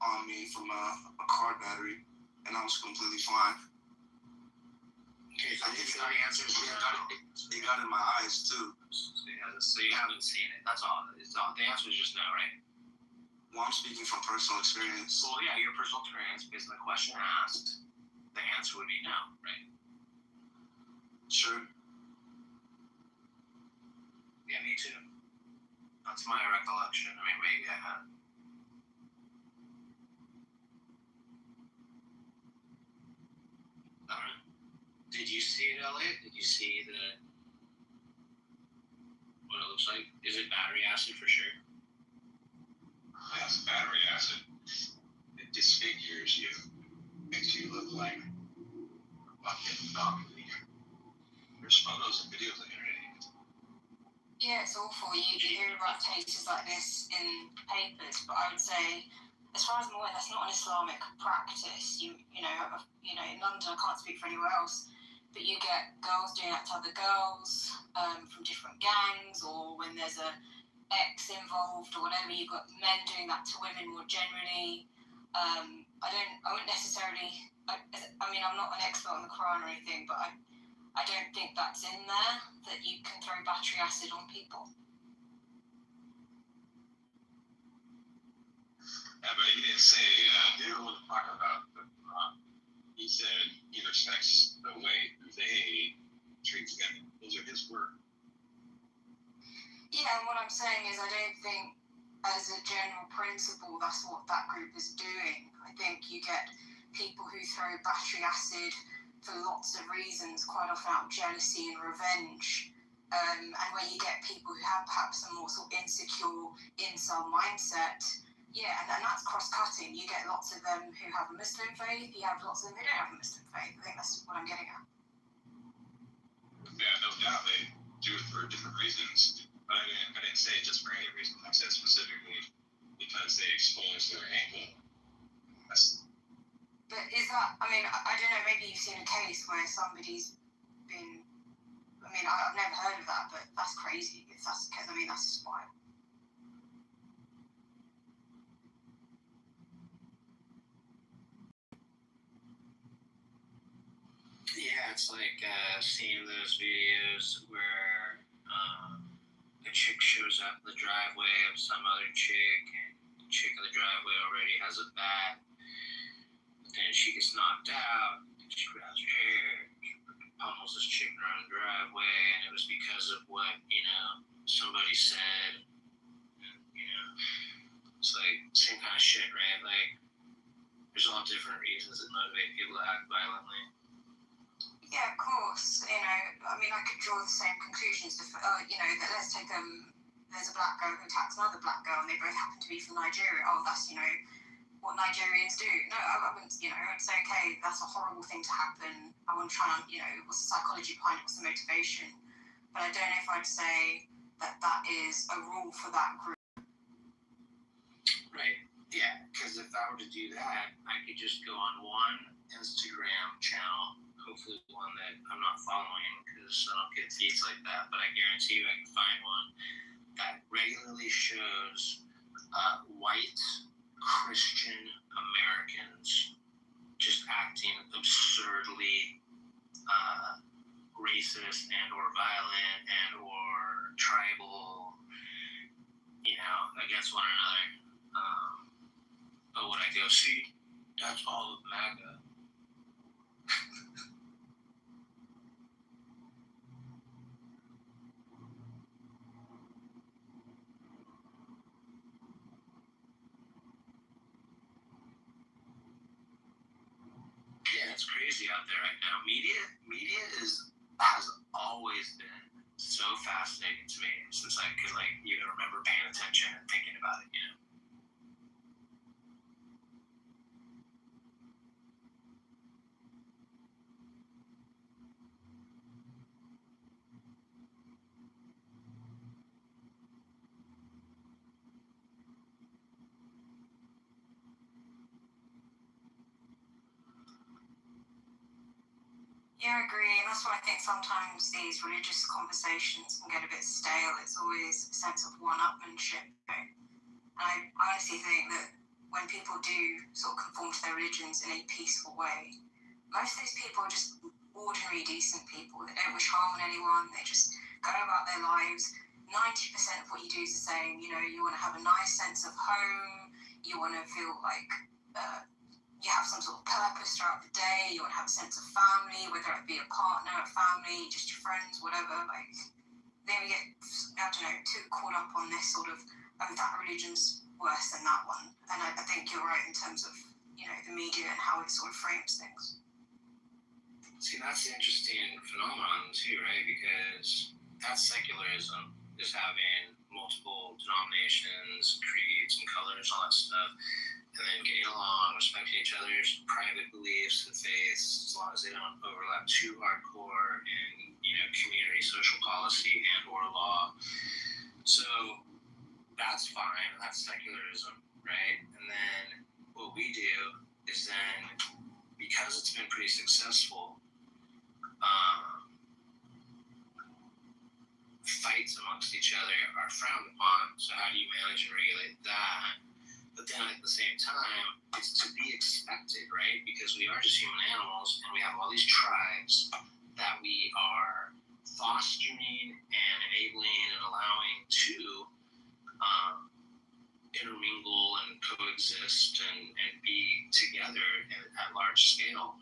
on me from a car battery, and I was completely fine. Okay, so these are the answers. It got in my eyes too. So you haven't seen it. That's all. The answer is just no, right? Well, I'm speaking from personal experience. Well, yeah, your personal experience based on the question asked, the answer would be no, right? Sure. Yeah, me too. That's my recollection. I mean, maybe I have. Alright. Did you see it, Elliot? Did you see what it looks like? Is it battery acid for sure? That's battery acid. It disfigures you, makes you look like a fucking zombie. There's photos and videos of it already. Yeah, it's awful. You hear about cases like this in papers, but I would say, as far as I'm aware, that's not an Islamic practice. You know, in London, I can't speak for anywhere else, but you get girls doing that to other girls from different gangs, or when there's a ex involved or whatever, you've got men doing that to women more generally. I wouldn't necessarily. I mean, I'm not an expert on the Quran or anything, but I don't think that's in there, that you can throw battery acid on people. Yeah, but he didn't say he didn't want to talk about the Quran. He said he respects the way they treat women. Those are his words. Yeah, and what I'm saying is I don't think, as a general principle, that's what that group is doing. I think you get people who throw battery acid for lots of reasons, quite often out of jealousy and revenge. And where you get people who have perhaps a more sort of insecure incel mindset, yeah, and that's cross-cutting. You get lots of them who have a Muslim faith, you have lots of them who don't have a Muslim faith. I think that's what I'm getting at. Yeah, no doubt they do it for different reasons. But I didn't say just for any reason. I said specifically because they expose their ankle. But is that, I mean, I don't know, maybe you've seen a case where somebody's been, I mean, I've never heard of that, but that's crazy. If that's the case, I mean, that's just wild. Yeah, it's like seeing those videos where a chick shows up in the driveway of some other chick, and the chick in the driveway already has a bat, but then she gets knocked out, and she grabs her hair, she pummels this chick around the driveway, and it was because of what, somebody said. It's like same kind of shit, right? Like there's all different reasons that motivate people to act violently. Yeah, of course. I mean, I could draw the same conclusions. That let's take there's a black girl who attacks another black girl, and they both happen to be from Nigeria. Oh, that's what Nigerians do. No, I wouldn't. I'd say, okay, that's a horrible thing to happen. I want to try and what's the psychology behind it? What's the motivation? But I don't know if I'd say that is a rule for that group. Right. Yeah, because if I were to do that, I could just go on one Instagram channel, hopefully one that I'm not following because I don't get feeds like that, but I guarantee you I can find one that regularly shows white Christian Americans just acting absurdly racist and or violent and or tribal, against one another. But when I go see, that's all of MAGA. Yeah, it's crazy out there right now. Media has always been so fascinating to me since I could even remember paying attention and thinking about it. Yeah, I agree, and that's why I think sometimes these religious conversations can get a bit stale. It's always a sense of one-upmanship. And I honestly think that when people do sort of conform to their religions in a peaceful way, most of these people are just ordinary, decent people. They don't wish harm on anyone. They just go about their lives. 90% of what you do is the same. You know, you want to have a nice sense of home. You want to feel like you have some sort of purpose throughout the day. You want to have a sense of family, whether it be a partner, a family, just your friends, whatever. Like, then we get, I don't know, too caught up on this sort of, oh, that religion's worse than that one. And I think you're right in terms of, you know, the media and how it sort of frames things. See, that's the interesting phenomenon too, right? Because that's secularism, is having multiple denominations, creeds, and colors, all that stuff, and then getting along, respecting each other's private beliefs and faiths, as long as they don't overlap too hardcore in, you know, community, social policy, and or law. So that's fine. That's secularism, right? And then what we do is then, because it's been pretty successful, fights amongst each other are frowned upon. So how do you manage and regulate that? But then at the same time, it's to be expected, right? Because we are just human animals, and we have all these tribes that we are fostering and enabling and allowing to intermingle and coexist and be together at large scale.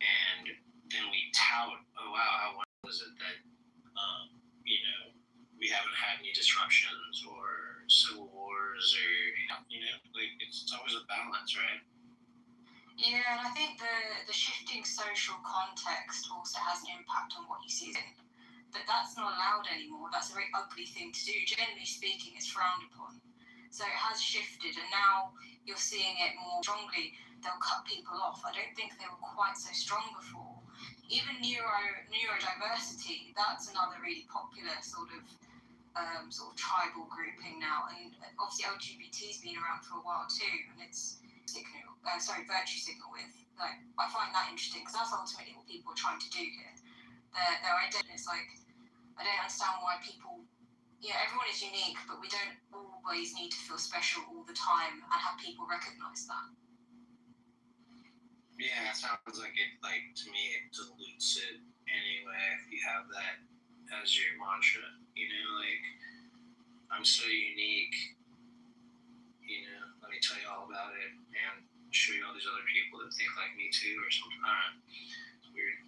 And then we tout, oh wow, how wonderful is it that you know, we haven't had any disruptions or civil wars or, you know, like it's always a balance, right? Yeah, and I think the shifting social context also has an impact on what you see. But that's not allowed anymore. That's a very ugly thing to do. Generally speaking, it's frowned upon. So it has shifted, and now you're seeing it more strongly. They'll cut people off. I don't think they were quite so strong before. Even neurodiversity, that's another really popular sort of tribal grouping now. And obviously LGBT's been around for a while too, and it's virtue signal with. Like, I find that interesting because that's ultimately what people are trying to do here. Their identity is like, I don't understand why people, everyone is unique, but we don't always need to feel special all the time and have people recognize that. Yeah, it sounds like it, like, to me, it dilutes it anyway, if you have that as your mantra, you know, like, I'm so unique, you know, let me tell you all about it, and show you all these other people that think like me too, or something. I don't know, it's weird.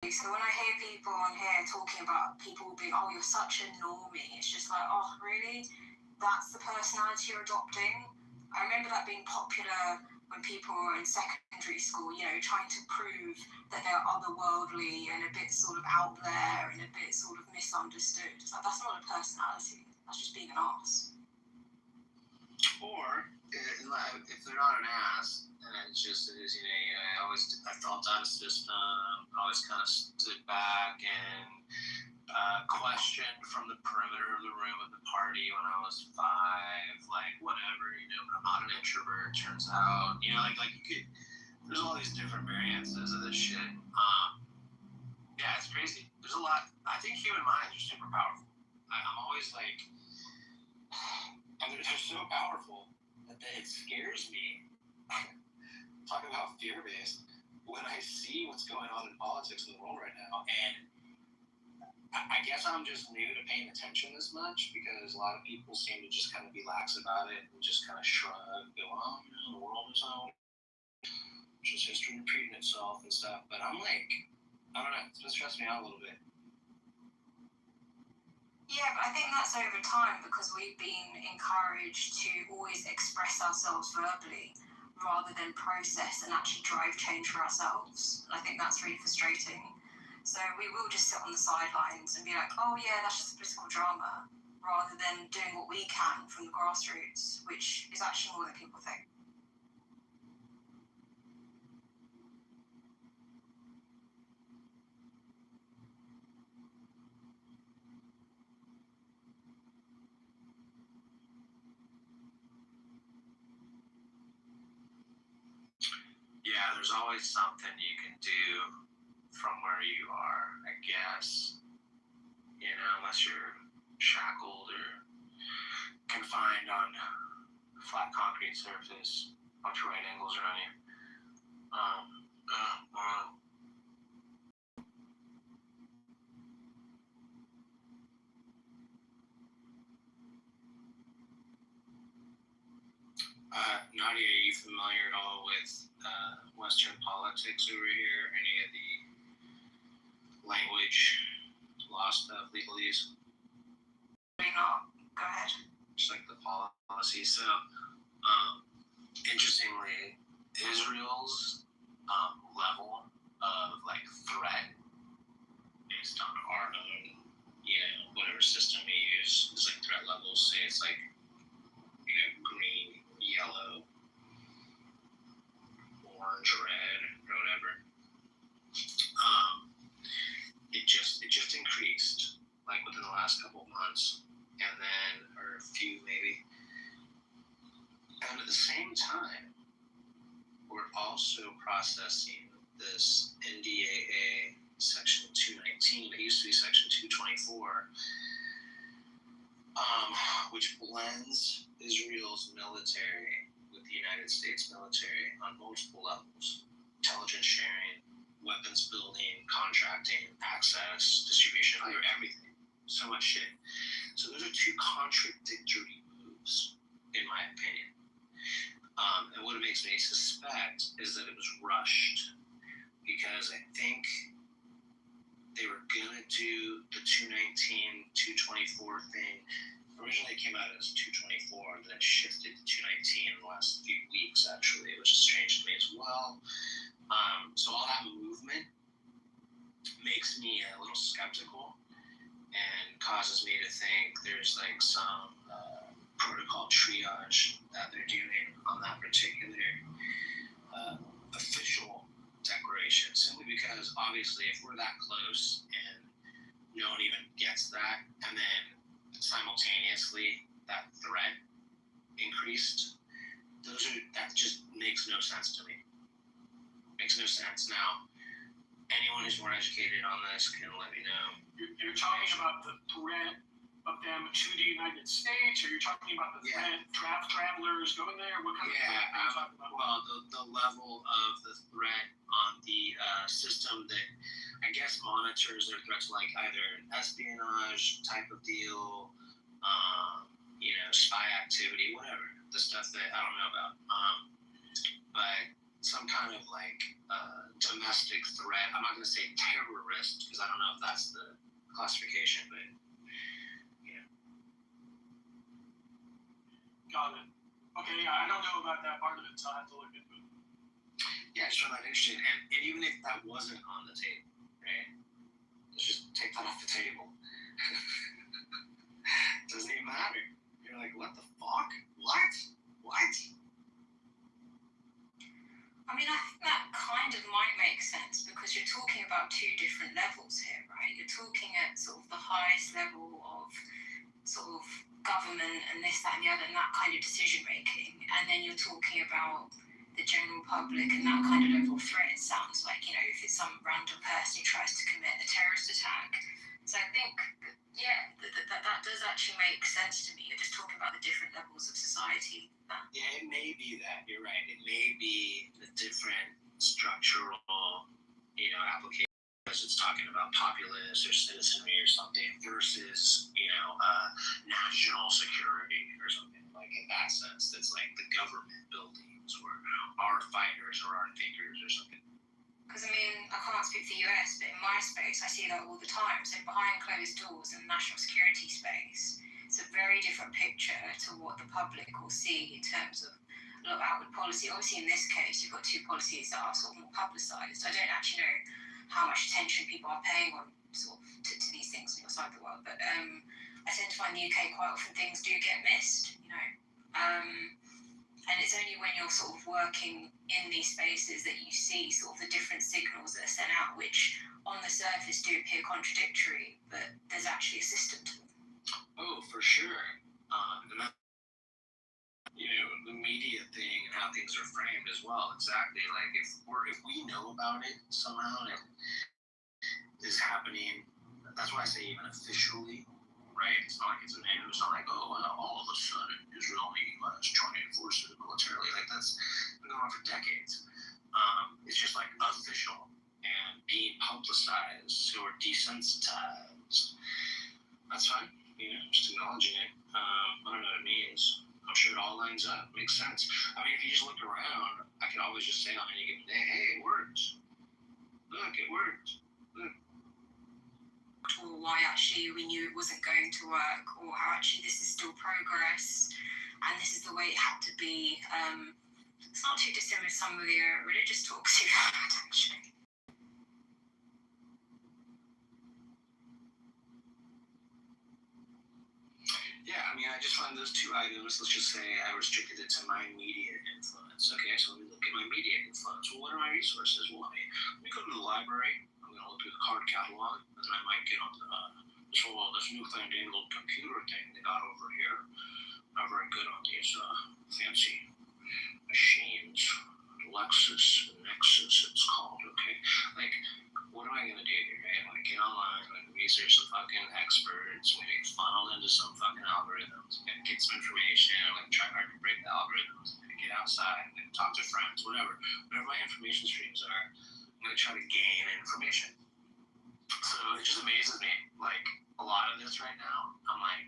So when I hear people on here talking about people being, oh, you're such a normie, it's just like, oh, really? That's the personality you're adopting? I remember that being popular when people were in secondary school, you know, trying to prove that they're otherworldly and a bit sort of out there and a bit sort of misunderstood. It's like, that's not a personality. That's just being an ass. Or, if they're not an ass, and it's just, it is, you know, I felt out of system, always kind of stood back and questioned from the perimeter of the room at the party when I was 5, like, whatever, you know, but I'm not an introvert, turns out, you know, like you could, there's all these different variances of this shit. Yeah, it's crazy. There's a lot. I think human minds are super powerful. I'm always like, and they're so powerful that it scares me. Talk about fear-based. When I see what's going on in politics in the world right now, and I guess I'm just new to paying attention this much because a lot of people seem to just kind of be lax about it and just kind of shrug and go, oh, you know, the world is on, just history repeating itself and stuff. But I'm like, I don't know, it's gonna stress me out a little bit. Yeah, but I think that's over time because we've been encouraged to always express ourselves verbally rather than process and actually drive change for ourselves. And I think that's really frustrating. So we will just sit on the sidelines and be like, oh yeah, that's just political drama, rather than doing what we can from the grassroots, which is actually more than people think. Yeah, there's always something you can do from where you are, I guess. You know, unless you're shackled or confined on a flat concrete surface, a bunch of right angles around you. Nadia, are you familiar at all with Western politics over here? Any of the language, law stuff, legalese? Maybe not. Go ahead. Just like the policy. So, interestingly, Israel's level of like threat based on our own, whatever system we use is like threat levels. Say it's like, green, yellow, orange, red, or whatever. It just increased like within the last couple of months, or a few maybe. And at the same time, we're also processing this NDAA Section 219. It used to be Section 224, which blends Israel's military with the United States military on multiple levels: intelligence sharing, weapons building, contracting, access, distribution, everything. So much shit. So those are two contradictory moves, in my opinion. And what it makes me suspect is that it was rushed, because I think they were going to do the 219, 224 thing. Originally it came out as 224, and then it shifted to 219 in the last few weeks, actually, which is strange to me as well. So all that movement makes me a little skeptical and causes me to think there's like some protocol triage that they're doing on that particular official declaration, simply because obviously if we're that close and no one even gets that, and then simultaneously that threat increased, that just makes no sense to me. Makes no sense. Now, anyone who's more educated on this can let me know. You're talking about the threat of them to the United States, or you're talking about the threat travelers going there? What kind of threat are you talking about? Well, the level of the threat on the system that I guess monitors their threats, like either espionage type of deal, spy activity, whatever, the stuff that I don't know about. But some kind of like domestic threat. I'm not going to say terrorist, because I don't know if that's the classification, but Got it. Okay, yeah, I don't know about that part of it, so I have to look into it. Yeah, I just found that interesting. And even if that wasn't on the table, right? Let's just take that off the table. Doesn't even matter. You're like, what the fuck? What? I mean, I think that kind of might make sense, because you're talking about two different levels here, right? You're talking at sort of the highest level of sort of government and this, that, and the other, and that kind of decision making, and then you're talking about the general public and that kind of level of threat. It sounds like, if it's some random person who tries to commit a terrorist attack. So I think, that does actually make sense to me. You're just talking about the different levels of society. Yeah, it may be that. You're right. It may be the different structural, applications. It's talking about populace or citizenry or something versus, national security or something. Like in that sense, that's like the government buildings or our fighters or our thinkers or something. Because I can't speak for the US, but in my space, I see that all the time. So behind closed doors in the national security space, it's a very different picture to what the public will see in terms of a lot of outward policy. Obviously, in this case, you've got two policies that are sort of more publicised. I don't actually know how much attention people are paying on sort of to these things on your side of the world, but I tend to find the UK quite often things do get missed, and it's only when you're sort of working in these spaces that you see sort of the different signals that are sent out, which on the surface do appear contradictory, but there's actually a system to them. Oh, for sure. And that, the media thing and how things are framed as well. Exactly. Like if we know about it somehow and it is happening, that's why I say even officially, right? It's not like it's a name. It's not like, oh, well, all of a sudden Israel is trying to enforce it militarily. Like that's been going on for decades. It's just like official and being publicized or desensitized. That's fine. Just acknowledging it. I don't know what it means. I'm sure it all lines up. Makes sense. I mean, if you just look around, I can always just say on any given day, hey, it works. Look, it worked. Look. Or why actually we knew it wasn't going to work, or how actually this is still progress and this is the way it had to be. It's not too dissimilar to some of the religious talks you've had, actually. Yeah, I mean, I just find those two items, let's just say I restricted it to my immediate influence. Okay, so let me look at my immediate influence. Well, what are my resources? Well, let me go to the library. I'm going to look through the card catalog, and then I might get on this newfangled computer thing they got over here. Not very good on these fancy machines. Lexus, Nexus, it's called, okay? Like, what am I going to do here, right? Like, get online, like, research some fucking experts, maybe funnel into some fucking algorithms, and get some information, like, try hard to break the algorithms, maybe get outside, and talk to friends, whatever my information streams are, I'm going to try to gain information. So it just amazes me, like, a lot of this right now, I'm like,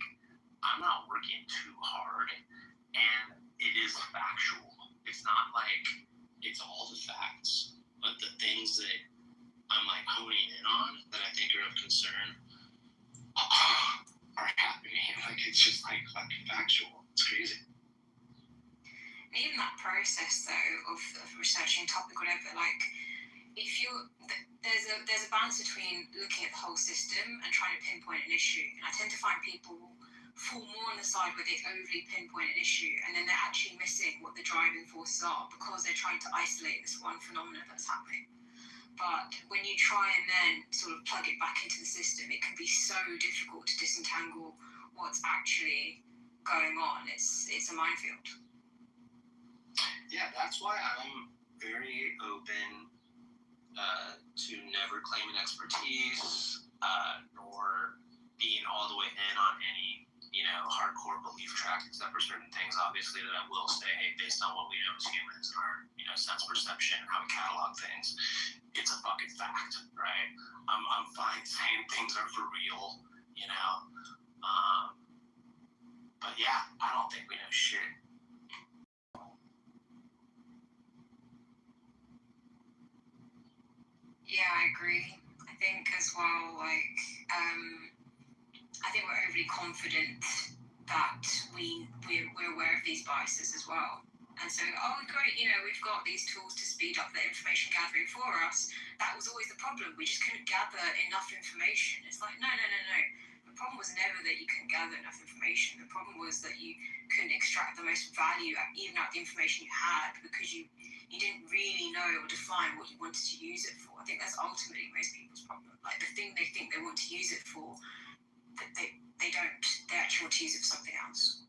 I'm not working too hard, and it is factual. It's not like it's all the facts, but the things that I'm like honing in on that I think are of concern are happening. Like it's just like fucking factual. It's crazy. Even that process though of researching a topic, whatever, like if you there's a balance between looking at the whole system and trying to pinpoint an issue. And I tend to find people fall more on the side where they overly pinpoint an issue and then they're actually missing what the driving forces are because they're trying to isolate this one phenomenon that's happening. But when you try and then sort of plug it back into the system, it can be so difficult to disentangle what's actually going on. It's a minefield. Yeah, that's why I'm very open to never claiming expertise, nor being all the way in on any hardcore belief track, except for certain things, obviously, that I will say, hey, based on what we know as humans and our, sense perception, how we catalog things, it's a fucking fact, right? I'm fine saying things are for real, but yeah, I don't think we know shit. Yeah, I agree. I think as well, like, I think we're overly confident that we're aware of these biases as well. And so, oh, great, we've got these tools to speed up the information gathering for us. That was always the problem. We just couldn't gather enough information. It's like, no. The problem was never that you couldn't gather enough information. The problem was that you couldn't extract the most value even out of the information you had because you didn't really know or define what you wanted to use it for. I think that's ultimately most people's problem. Like the thing they think they want to use it for, they don't. They actually want to use it for something else.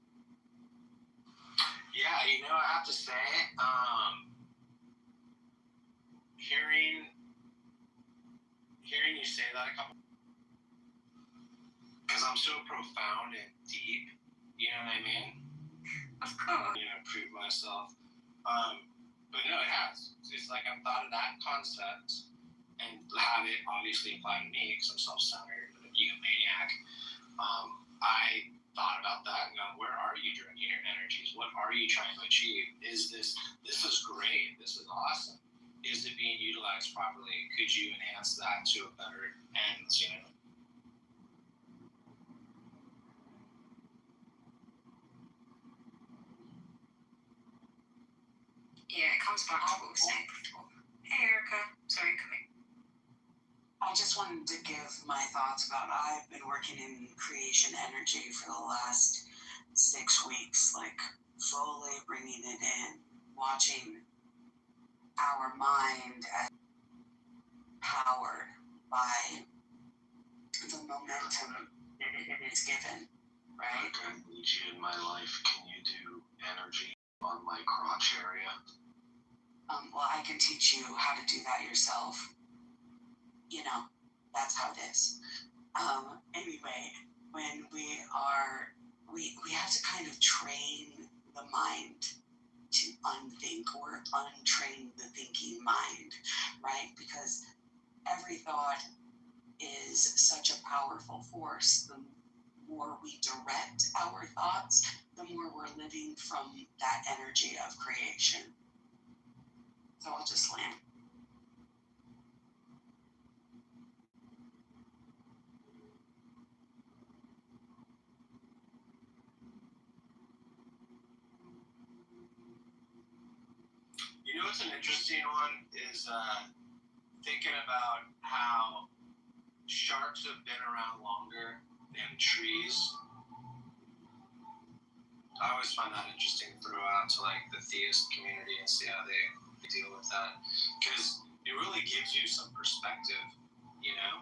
Yeah, I have to say, hearing you say that a couple, because I'm so profound and deep, you know what I mean? Of course. Prove myself. But no, it has. It's like I've thought of that concept and have it obviously apply to me because I'm self-centered and a egomaniac. I thought about that and go, where are you directing your energies? What are you trying to achieve? Is this is great. This is awesome. Is it being utilized properly? Could you enhance that to a better end, Yeah, it comes back to what we were saying before. Hey, Erica. Sorry, come in. I just wanted to give my thoughts about I've been working in creation energy for the last 6 weeks, like fully bringing it in, watching our mind as powered by the momentum it is given, right? I need you in my life. Can you do energy? on my crotch area. Well, I can teach you how to do that yourself. You know, that's how it is. Anyway, when we have to kind of train the mind to unthink or untrain the thinking mind, right? Because every thought is such a powerful force. The more we direct our thoughts, the more we're living from that energy of creation. So I'll just land. You know what's an interesting one is thinking about how sharks have been around longer than trees. I always find that interesting to throw out to like the theist community and see how they deal with that, because it really gives you some perspective, you know.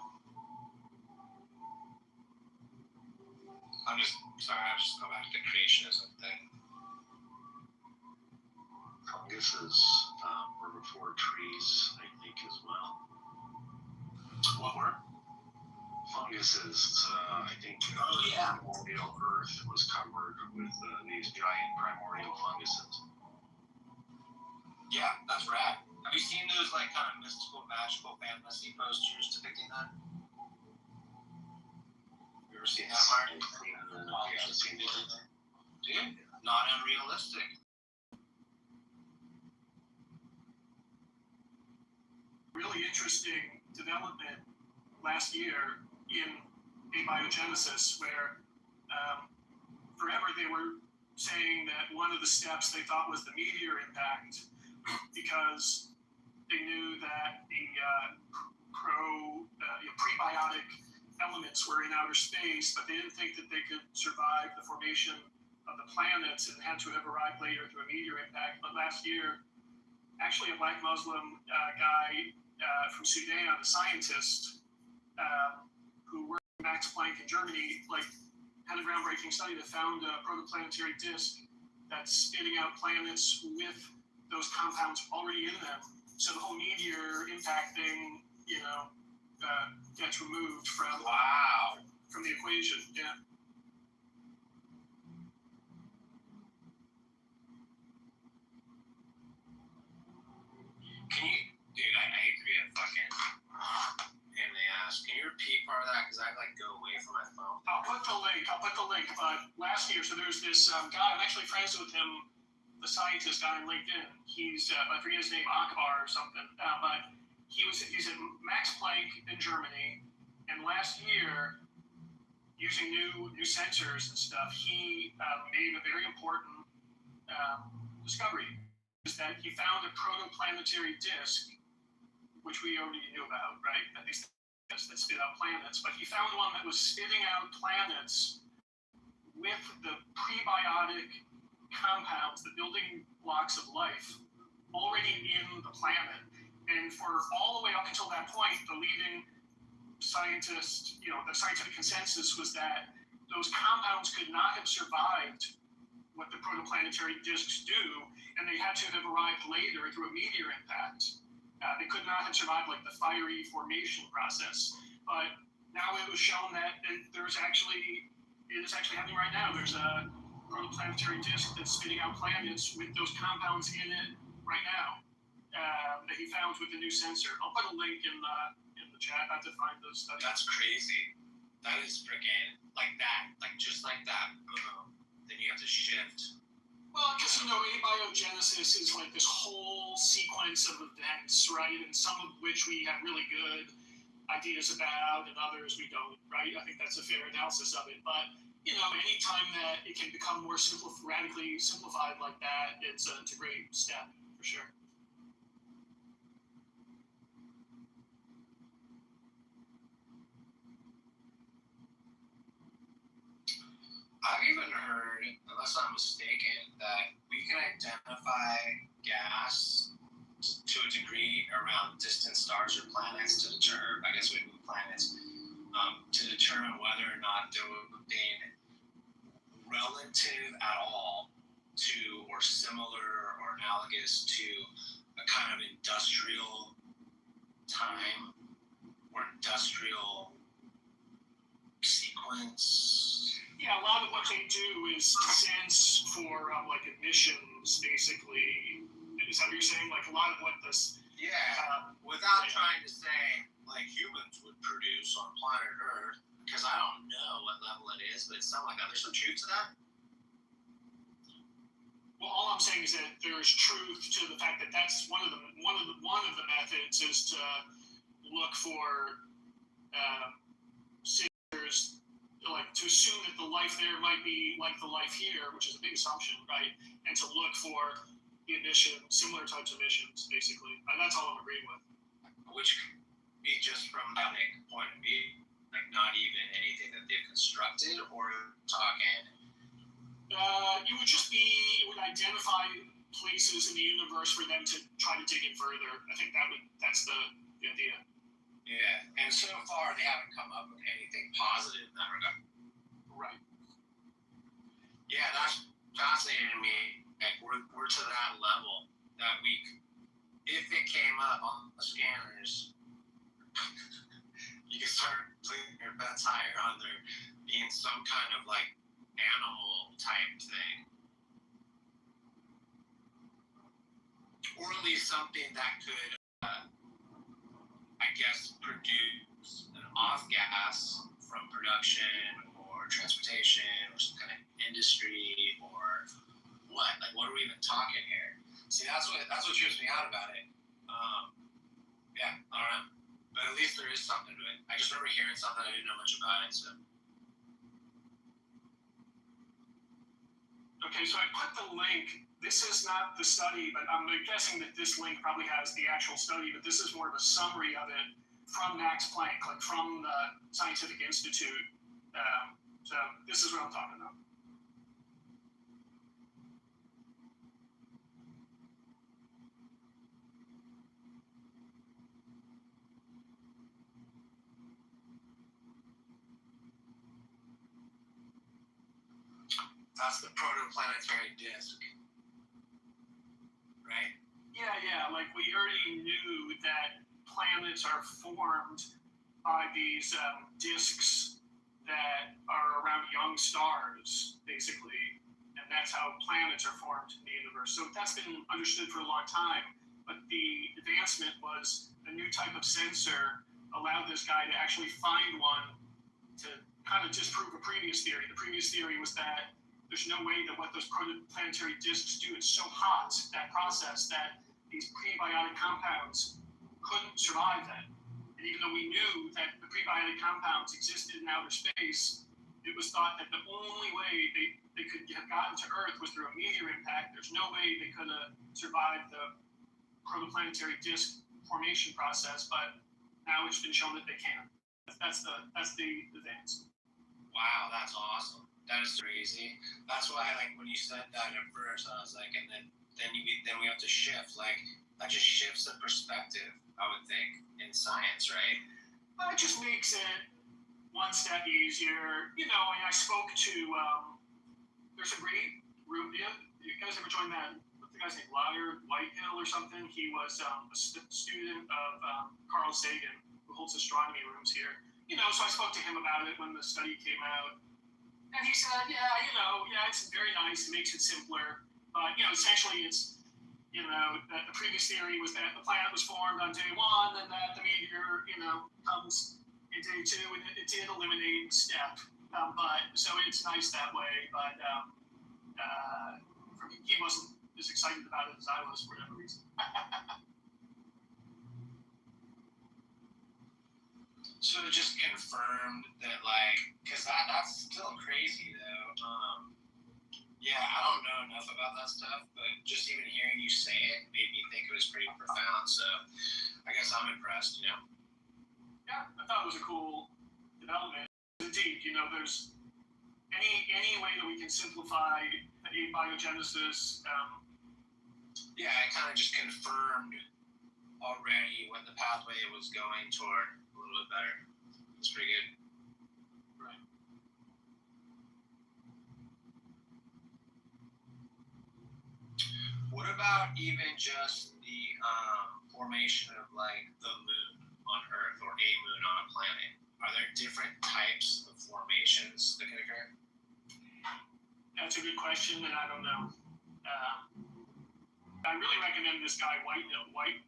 I'll just go back to the creationism thing. Funguses were before trees, I think, as well. What were? Funguses, I think yeah. primordial Earth was covered with these giant primordial funguses. Yeah, that's rad. Have you seen those like kind of mystical, magical fantasy posters depicting that? You ever seen that, Mark? Yeah, I've seen it. Dude, not unrealistic. Really interesting development last year in abiogenesis, where forever they were saying that one of the steps they thought was the meteor impact, because they knew that the prebiotic elements were in outer space, but they didn't think that they could survive the formation of the planets and had to have arrived later through a meteor impact. But last year, actually a black Muslim guy from Sudan, a scientist who worked at Max Planck in Germany, had a groundbreaking study that found a protoplanetary disk that's spitting out planets with those compounds already in them. So the whole meteor impact thing, gets removed from the equation. Yeah. Can you, dude? I agree. I fucking pain in the ass. Can you repeat part of that? Because I go away from my phone. I'll put the link. But last year, so there's this guy. I'm actually friends with him, the scientist guy on LinkedIn. He's I forget his name, Akbar or something. But he's at Max Planck in Germany, and last year, using new sensors and stuff, he made a very important discovery. Is that he found a protoplanetary disk, which we already knew about, right? At least that spit out planets. But he found one that was spitting out planets with the prebiotic compounds, the building blocks of life, already in the planet. And for all the way up until that point, the leading scientist, the scientific consensus was that those compounds could not have survived what the protoplanetary disks do, and they had to have arrived later through a meteor impact. They could not have survived the fiery formation process. But now it was shown that it is actually happening right now. There's a protoplanetary disk that's spitting out planets with those compounds in it right now that he found with the new sensor. I'll put a link in the chat. I have to find those studies. That's crazy. That is freaking like that. Just like that. Boom. Then you have to shift. Well, because abiogenesis is this whole sequence of events, right? And some of which we have really good ideas about, and others we don't, right? I think that's a fair analysis of it. But anytime that it can become more radically simplified like that, it's a great step for sure. I've even heard, unless I'm mistaken, that we can identify gas to a degree around distant stars or planets to determine, planets, to determine whether or not there would be relative at all to or similar or analogous to a kind of industrial time or industrial sequence? Yeah, a lot of what they do is sense for like emissions, basically. Is that what you're saying? Like a lot of what this. Yeah, without trying to say like humans would produce on planet Earth, because I don't know what level it is, but it sounds like there's some truth to that. Well, all I'm saying is that there's truth to the fact that that's one of the methods is to look for signatures, like to assume that the life there might be like the life here, which is a big assumption, right? And to look for the emission, similar types of emissions, basically. And that's all I'm agreeing with. Which could be just from a point of view, like not even anything that they've constructed, or talking. It would identify places in the universe for them to try to dig in further. I think that's the idea. Yeah, and so far they haven't come up with anything positive in that regard. Right. Yeah, that's fascinating to me. Like we're to that level that if it came up on the scanners, you can start putting your bets higher on there being some kind of like animal type thing. Or at least something that could, I guess, produce an off gas from production or transportation or some kind of industry or what? Like, what are we even talking here? See, that's what trips me out about it. Yeah, I don't know. But at least there is something to it. I just remember hearing something I didn't know much about it, so. Okay, so I put the link. This is not the study, but I'm guessing that this link probably has the actual study, but this is more of a summary of it from Max Planck, like from the Scientific Institute. So this is what I'm talking about. That's the protoplanetary disk, right? Yeah. Like we already knew that planets are formed by these disks that are around young stars, basically, and that's how planets are formed in the universe. So that's been understood for a long time. But the advancement was a new type of sensor allowed this guy to actually find one to kind of disprove a previous theory. The previous theory was that there's no way that what those protoplanetary disks do, it's so hot, that process, that these prebiotic compounds couldn't survive that. And even though we knew that the prebiotic compounds existed in outer space, it was thought that the only way they could have gotten to Earth was through a meteor impact. There's no way they could have survived the protoplanetary disk formation process, but now it's been shown that they can. That's the advance. Wow, that's awesome. That is crazy. That's why, like, when you said that at first, I was like, and then we have to shift. Like, that just shifts the perspective, I would think, in science, right? Well, it just makes it one step easier. You know, and I spoke to there's a great group. You guys ever joined that? What's the guy's name? Lauder Whitehill or something? He was a student of Carl Sagan, who holds astronomy rooms here. You know, so I spoke to him about it when the study came out. And he said, it's very nice. It makes it simpler. But, essentially it's, that the previous theory was that the planet was formed on day one and that the meteor, comes in day two, and it did eliminate a step. So it's nice that way. But for me, he wasn't as excited about it as I was for whatever reason. So it just confirmed that, like, because that's still crazy, though. I don't know enough about that stuff, but just even hearing you say it made me think it was pretty profound. So I guess I'm impressed, Yeah, I thought it was a cool development. Indeed, there's any way that we can simplify abiogenesis. It kind of just confirmed already what the pathway was going toward a little bit better. It's pretty good. Right. What about even just the formation of like the moon on Earth or a moon on a planet? Are there different types of formations that can occur? That's a good question, and I don't know. I really recommend this guy, White,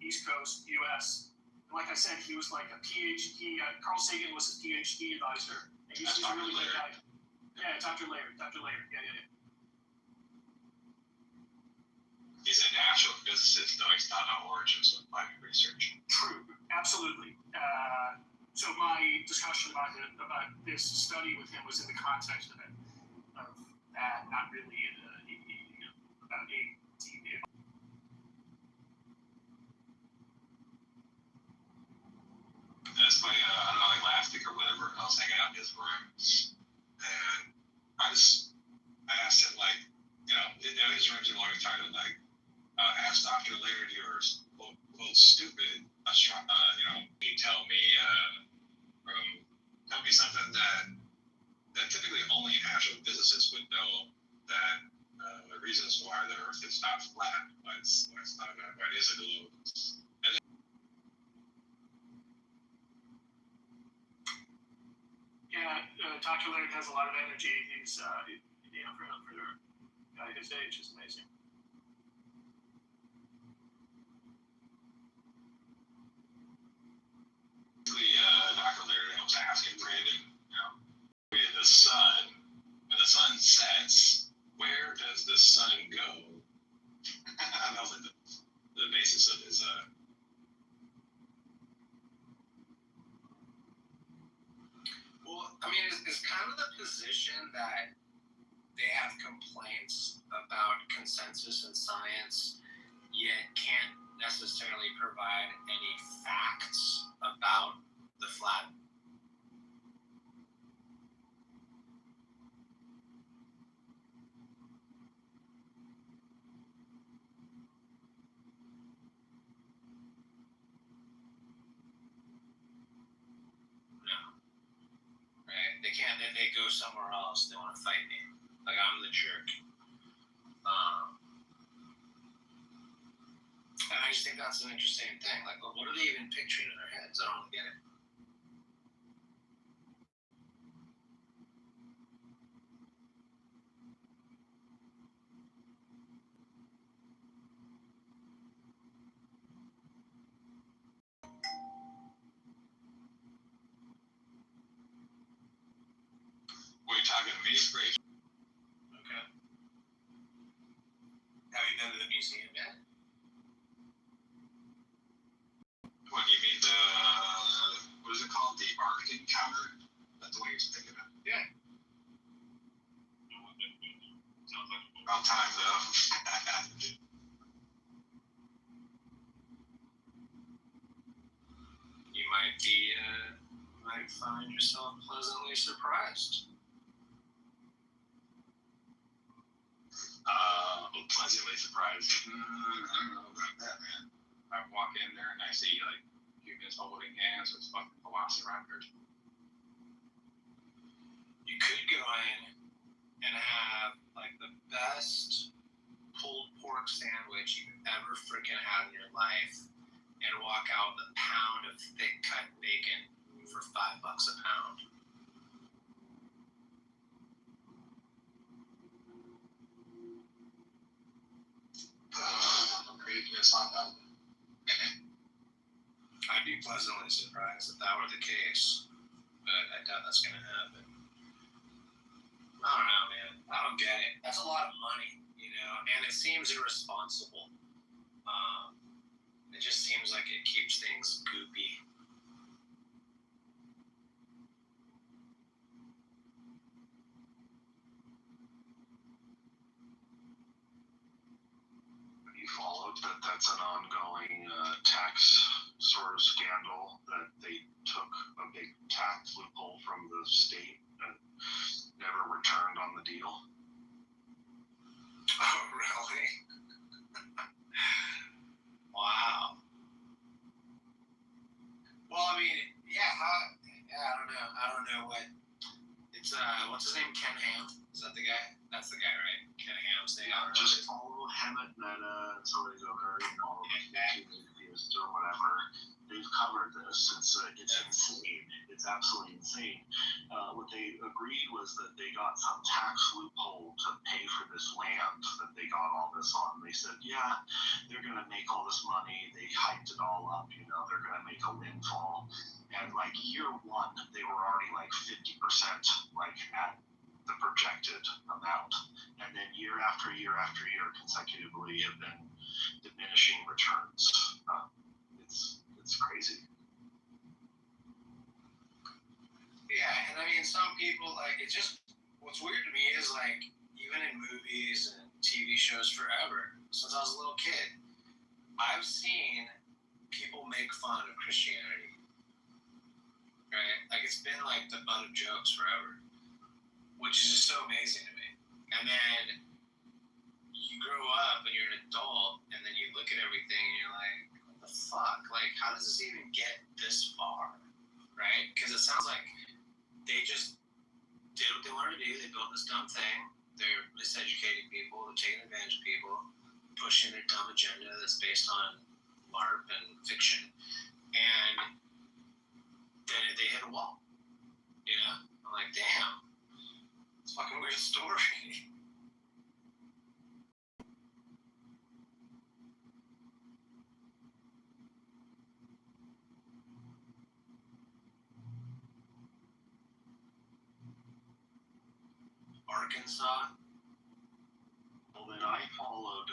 East Coast, U.S. Like I said, he was like a PhD. Carl Sagan was his PhD advisor. And he's a really good guy. Yeah, Dr. Laird. Yeah. He's a natural physicist, though he's not on origins of climate research. True, absolutely. So my discussion about this study with him was in the context of that, not really about a. That's funny. I don't know, like last week or whatever, I was hanging out in his room, and I asked him, like, his rooms are always titled, like, ask Dr. Laird yours, quote, stupid, he tell me something that typically only an astrophysicist would know, that the reasons why the Earth is not flat, why it is a globe. Yeah, Dr. Laird has a lot of energy. He's, for a guy his age, is amazing. Dr. Laird was asking Brandon, with the sun, when the sun sets, where does the sun go? That was like the basis of his. Well, I mean, it's kind of the position that they have complaints about consensus in science, yet can't necessarily provide any facts about the flat. They go somewhere else. They want to fight me. Like I'm the jerk. And I just think that's an interesting thing. Like, what are they even picturing in their heads? I don't get it. We're talking space. Okay. Have you been to the museum yet? What, you mean what is it called? The Ark Encounter? That's the way you're thinking of. Yeah. Sounds like about time, though. You might find yourself pleasantly surprised. Pleasantly surprised. I don't know about that, man. I walk in there and I see like humans holding hands with fucking velociraptors. You could go in and have like the best pulled pork sandwich you've ever freaking had in your life, and walk out with a pound of thick cut bacon for $5 a pound. I'd be pleasantly surprised if that were the case, but I doubt that's going to happen. I don't know, man. I don't get it. That's a lot of money, and it seems irresponsible. It just seems like it keeps things goopy. You followed that's an ongoing tax sort of scandal, that they took a big tax loophole from the state and never returned on the deal. Oh, really? Wow. Well, I mean, I don't know what. It's what's his name? Ken Ham? Is that the guy? That's the guy, right? Ken Ham's thing. Just follow Hammett Meta and some of these other, atheists or whatever. They've covered this. It's insane. It's absolutely insane. What they agreed was that they got some tax loophole to pay for this land that they got all this on. They said, yeah, they're going to make all this money. They hyped it all up. They're going to make a windfall. And like year one, they were already like 50% like at the projected amount. And then year after year after year consecutively have been diminishing returns. It's crazy. Yeah, and I mean, some people, like, it's just, what's weird to me is, like, even in movies and TV shows forever, since I was a little kid, I've seen people make fun of Christianity, right? Like, it's been, like, the butt of jokes forever, which is just so amazing to me. And then you grow up and you're an adult, and then you look at everything and you're like, what the fuck? Like, how does this even get this far, right? Because it sounds like they just did what they wanted to do. They built this dumb thing. They're miseducating people. They're taking advantage of people, pushing their dumb agenda that's based on LARP and fiction. And then they hit a wall. I'm like, damn. It's a fucking weird story. Arkansas. Well, then I followed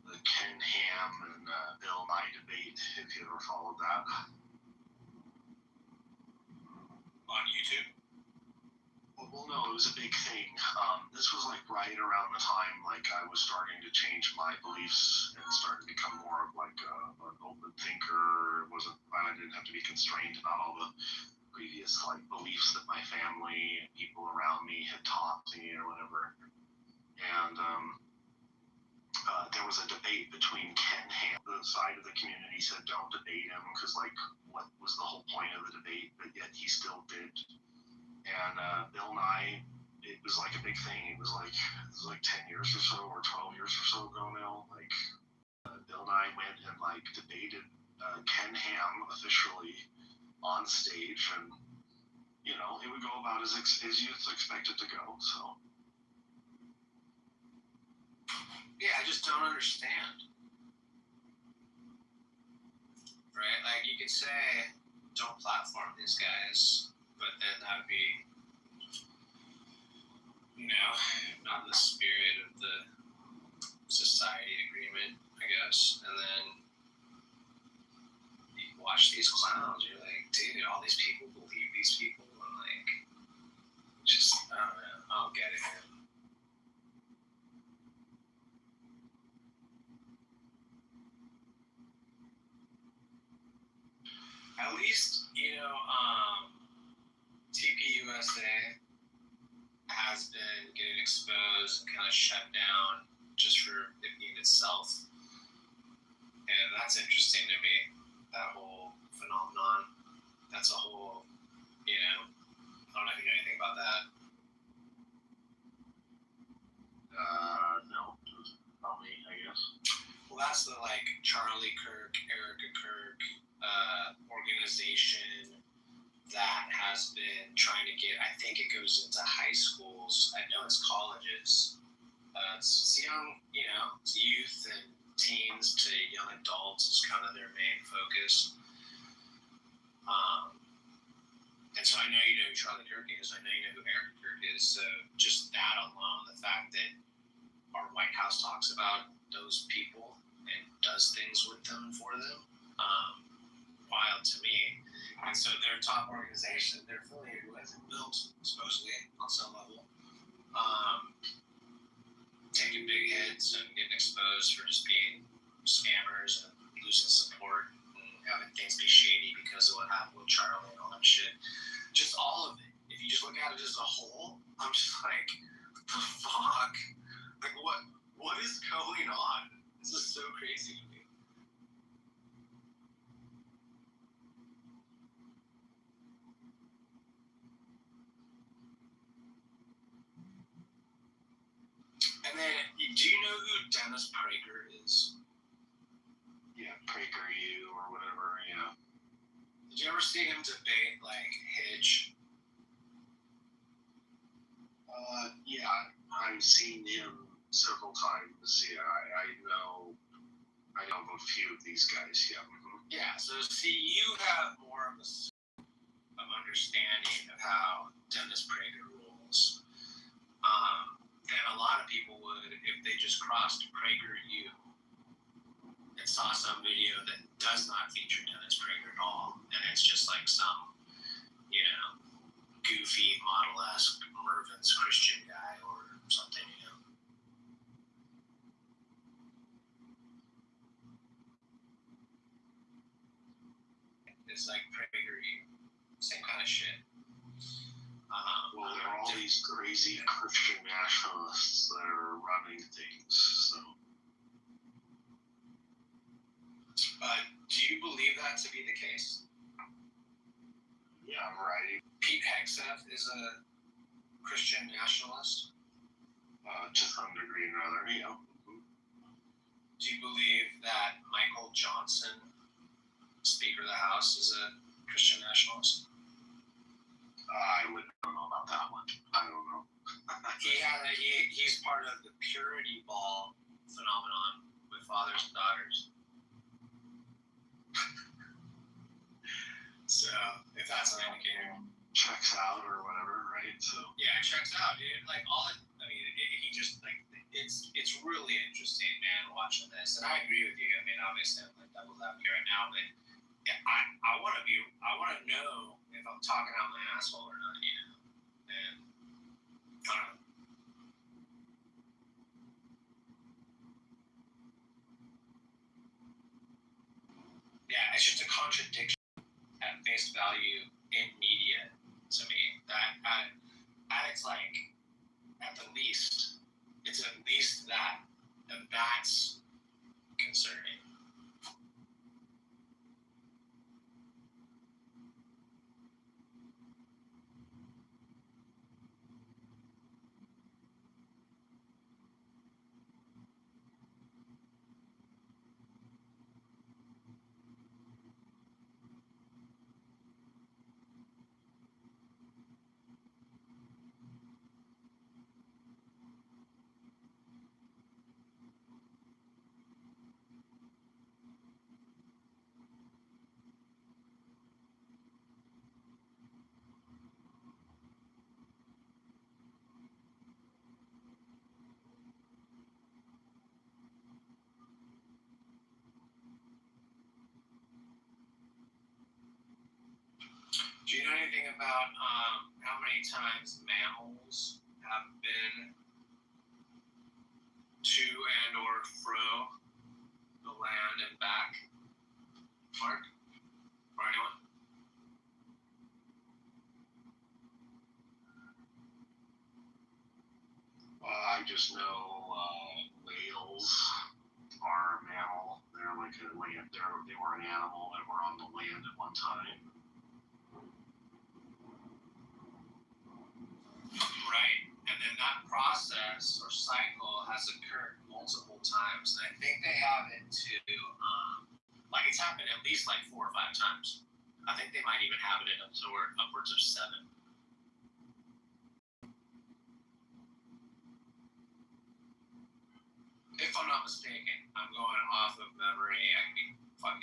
the Ken Ham and Bill Nye debate, if you ever followed that. On YouTube? Well, no, it was a big thing. This was like right around the time like I was starting to change my beliefs and starting to become more of like an open thinker. I didn't have to be constrained about all the previous like beliefs that my family and people around me had taught me or whatever. And there was a debate between Ken Ham. The side of the community said don't debate him because like what was the whole point of the debate? But yet he still did. And Bill Nye, it was like a big thing. It was like 10 years or so or 12 years or so ago now. Like Bill Nye went and like debated Ken Ham officially on stage, and it would go about as youth expected to go. So yeah, I just don't understand. Right? Like, you could say, don't platform these guys, but then that would be, not the spirit of the society agreement, I guess. And then you watch these clowns, you're like, dude, all these people believe these people, and like, just, I don't know, I don't get it, man. At least, TPUSA has been getting exposed and kind of shut down just for it being itself. And that's interesting to me, that whole phenomenon. That's a whole, I don't know if you know anything about that. no, probably, I guess. Well, that's the like Charlie Kirk, Erica Kirk organization that has been trying to get, I think it goes into high schools. I know it's colleges. It's young, it's youth and teens to young adults is kind of their main focus. And so I know you know who Charlie Kirk is. I know you know who Erica Kirk is. So just that alone, the fact that our White House talks about those people and does things with them for them, wild to me. And so their top organization, they're affiliated with and built, supposedly, on some level, taking big hits and getting exposed for just being scammers and losing support and having things be shady because of what happened with Charlie and all that shit. Just all of it. If you just look at it as a whole, I'm just like, what the fuck? Like, what is going on? This is so crazy to me. And then, Do you know who Dennis Prager is? Yeah, PragerU or whatever. Yeah. Did you ever see him debate like Hitch? Yeah, I've seen him several times. Yeah, I know of a few of these guys. Yeah. Yeah. So see, you have more of of understanding of how Dennis Prager rules than a lot of people would if they just crossed PragerU and saw some video that does not feature Dennis Prager at all, and it's just like some, goofy model-esque Mervin's Christian guy or something, It's like PragerU, same kind of shit. Well, there are all these crazy Christian nationalists that are running things, so. Do you believe that to be the case? Yeah, right. Pete Hegseth is a Christian nationalist? To some degree or another, yeah. Do you believe that Michael Johnson, Speaker of the House, is a Christian nationalist? I wouldn't know about that one. I don't know. He's part of the purity ball phenomenon with fathers and daughters. So, if that's an indicator. Checks out or whatever, right? So. Yeah, it checks out, dude. Like, he just, like, it's really interesting, man, watching this. And I agree with you. I mean, obviously, I'm like devil's advocate right now, but I want to know if I'm talking out my asshole or not, And, I don't know. Yeah, it's just a contradiction at face value in media to me. That at its like, at the least, it's at least that, and that's concerning. Do you know anything about how many times mammals have been to and or fro the land and back? Mark? Or anyone? I just know whales are a mammal. They're like a land. They were an animal that were on the land at one time. Right, and then that process or cycle has occurred multiple times, and I think they have it to, like it's happened at least like 4 or 5 times. I think they might even have it in upwards of 7. If I'm not mistaken, I'm going off of memory. I can be fuck.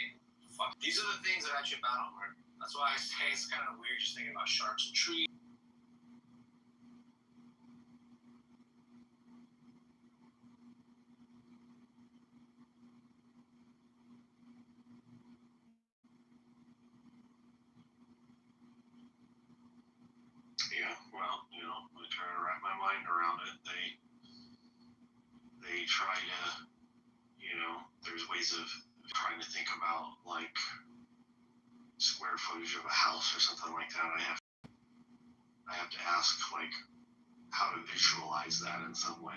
These are the things that I chip out on, Mark. That's why I say it's kind of weird just thinking about sharks and trees. Yeah, well, I try to wrap my mind around it. They try to, there's ways of trying to think about like square footage of a house or something like that. I have to ask like how to visualize that in some way.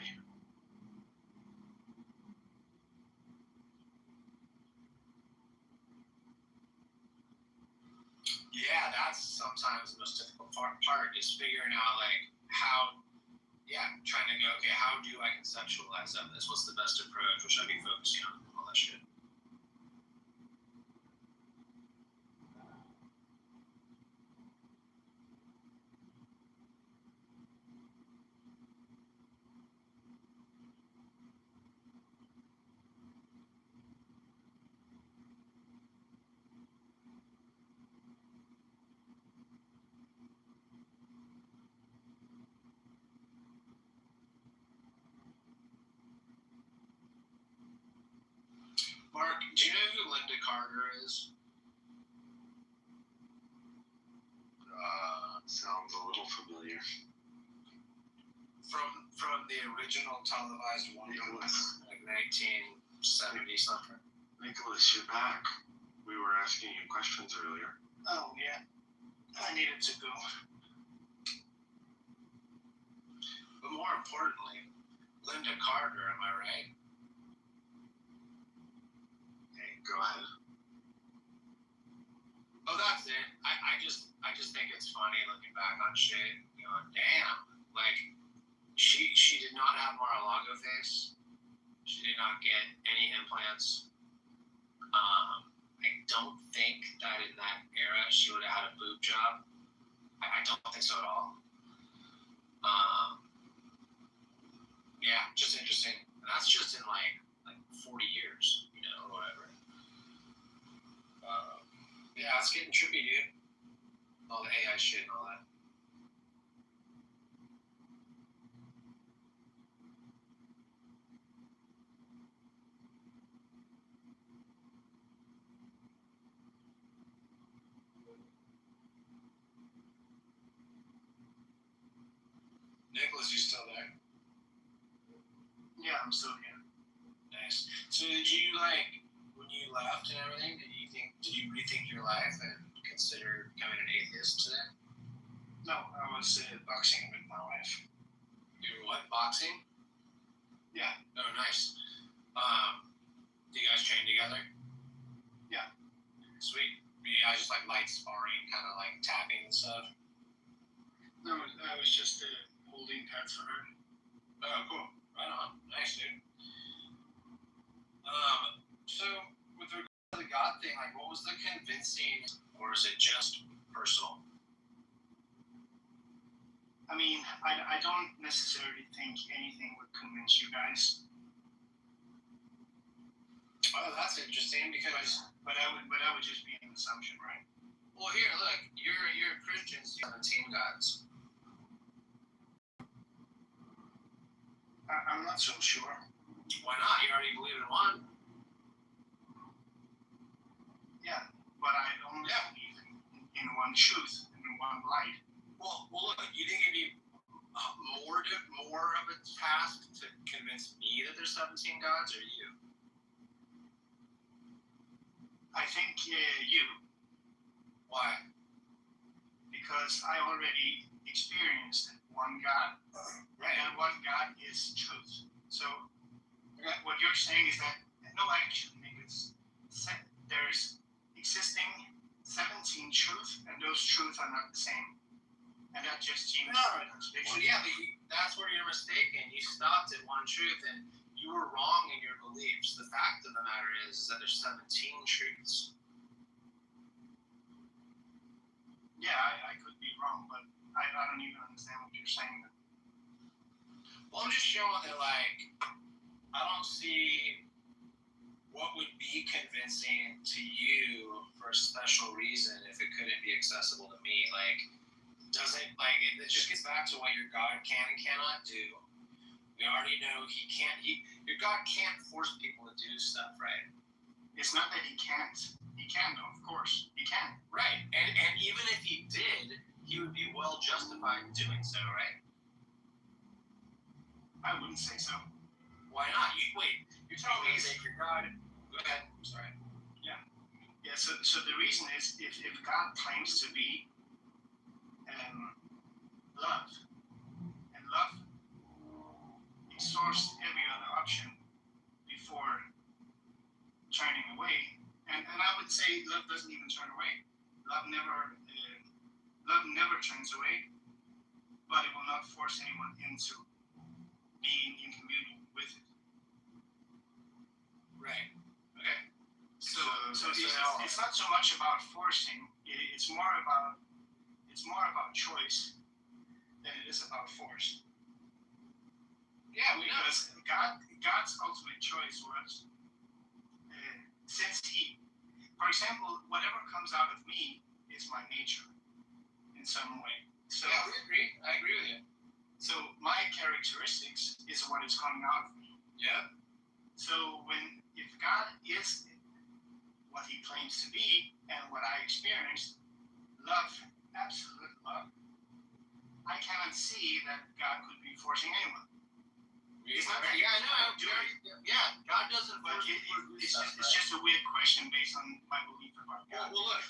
Yeah, that's sometimes the most difficult part is figuring out like how trying to go, okay, how do I conceptualize of this? What's the best approach? What should I be focusing on? All that shit. Mark, do you know who Linda Carter is? Sounds a little familiar. From the original televised Wonder Woman, like 1970 something. Nicholas, you're back. We were asking you questions earlier. Oh, yeah. I needed to go. But more importantly, Linda Carter, am I right? Hey, go ahead. Oh, that's it. I just think it's funny looking back on shit, going, damn, like she did not have Mar-a-Lago face. She did not get any implants. I don't think that in that era she would have had a boob job. I don't think so at all. Yeah, just interesting. And that's just in like 40 years, or whatever. Yeah, it's getting trippy, dude. All the AI shit and all that. Nicholas, you still there? Yeah, I'm still here. Nice. So did you when you left and everything? Did you rethink your life and consider becoming an atheist today? No, I was boxing with my wife. You were what? Boxing? Yeah. Oh, nice. Do you guys train together? Yeah. Sweet. Were you guys just light sparring, kind of tapping and stuff? No, I was just holding pads for her. Oh, cool. Right on. Nice, dude. So with regard to the God thing, what was the convincing, or is it just personal? I mean, I don't necessarily think anything would convince you guys. Oh, that's interesting because. But that would just be an assumption, right? Well, here, look, you're a Christian, so you have 17 gods. I'm not so sure. Why not? You already believe in one. Yeah, but I only believe in one truth, in one light. Well, look, you think it'd be more of a task to convince me that there's 17 gods, or you? I think you. Why? Because I already experienced one God, Right. and one God is truth. So what you're saying is that actually, there's existing 17 truths, and those truths are not the same. And that just seems a contradiction. Well, yeah, but that's where you're mistaken. You stopped at one truth, and you were wrong in your beliefs. The fact of the matter is that there's 17 truths. Yeah, I could be wrong, but I don't even understand what you're saying. Well, I'm just showing that, I don't see what would be convincing to you for a special reason if it couldn't be accessible to me. It just gets back to what your God can and cannot do. We already know your God can't force people to do stuff, right? It's not that he can't. He can, though, of course. He can. Right. And even if he did, he would be well justified in doing so, right? I wouldn't say so. Why not? You're telling me that your God. Go ahead. I'm sorry. Yeah. So the reason is if God claims to be love, and love exhausts every other option before turning away, and I would say love doesn't even turn away. Love never turns away, but it will not force anyone into being in communion with it. Right. Okay. So it's not so much about forcing. It's more about choice than it is about force. Yeah, we know. Because God's ultimate choice was, for example, whatever comes out of me is my nature in some way. So Yeah, we agree. I agree with you. So my characteristics is what is coming out of me. Yeah. So if God is what he claims to be and what I experienced, love, absolute love, I cannot see that God could be forcing anyone. It's not that Yeah, I know. do it. Yeah, God doesn't But force it's just a weird question based on my belief about God. Well, look,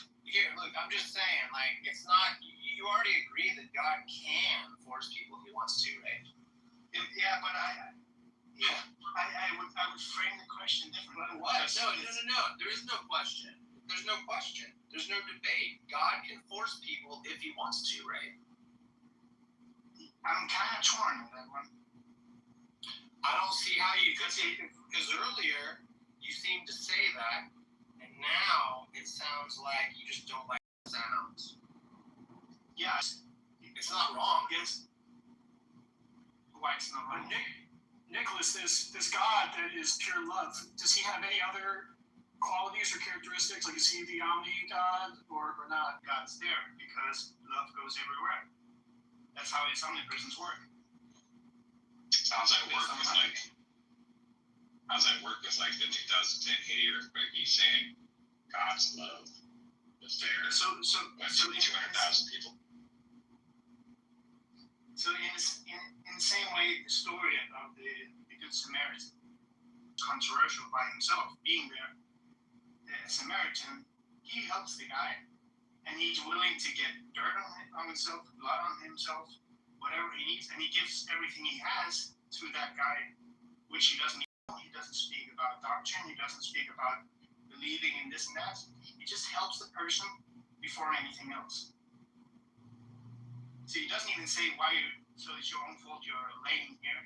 I'm just saying, like, it's not, you already agree that God can force people if he wants to, right? Yeah, but I would frame the question differently. What? No. There is no question. There's no question. There's no debate. God can force people if he wants to, right? I'm kind of torn on that one. I don't see how you could say, because earlier you seemed to say that, and now it sounds like you just don't like the sounds. Yes. It's not wrong. Yes. Why it's not wrong? Nicholas, this God that is pure love, does he have any other qualities or characteristics? Like, is he the omni God or not? God's there because love goes everywhere. That's how his omnipresence work. How's that work with like the 2010 Haiti earthquake? He's saying God's love is there. So 200,000 people. So in the same way, the story of the Good Samaritan, controversial by himself, being there, the Samaritan, he helps the guy, and he's willing to get dirt on himself, blood on himself, whatever he needs, and he gives everything he has to that guy, which he doesn't know. He doesn't speak about doctrine. He doesn't speak about believing in this and that. He just helps the person before anything else. So he doesn't even say so it's your own fault you're laying here.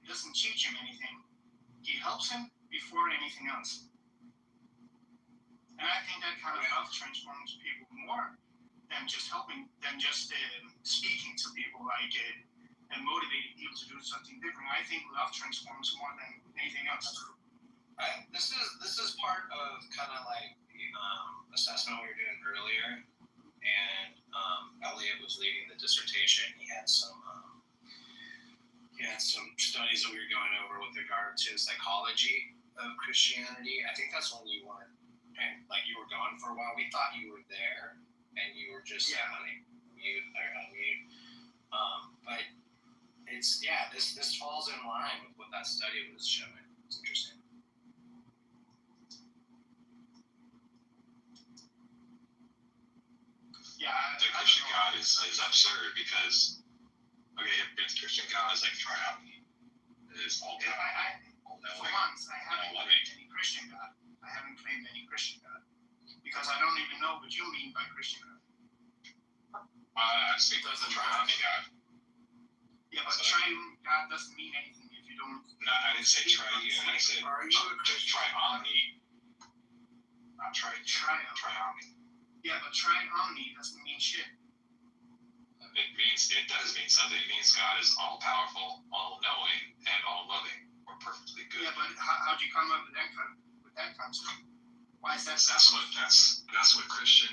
He doesn't teach him anything. He helps him before anything else. And I think that kind of love transforms people more than just helping, than just speaking to people and motivating people to do something different. I think love transforms more than anything else. This is part of kind of like the assessment we were doing earlier, and Elliot was leading the dissertation. He had some studies that we were going over with regard to psychology of Christianity. I think that's when you weren't, and like you were gone for a while. We thought you were there, and you were just unmute. But this falls in line with what that study was showing. It's interesting. Yeah, The Christian God is absurd because, okay, if the Christian God is like triune, it is all powerful, all knowing. For once, I haven't claimed any Christian God. I haven't claimed any Christian God because I don't even know what you mean by Christian God. I speak of the triune God. Yeah, but triune God doesn't mean anything if you don't. No, I didn't say triune. I said just triomni. Not triomni. Yeah, but triomni doesn't mean shit. It does mean something. It means God is all powerful, all knowing, and all loving, or perfectly good. Yeah, but how'd you come up with that concept? Why is that? That's what the Christian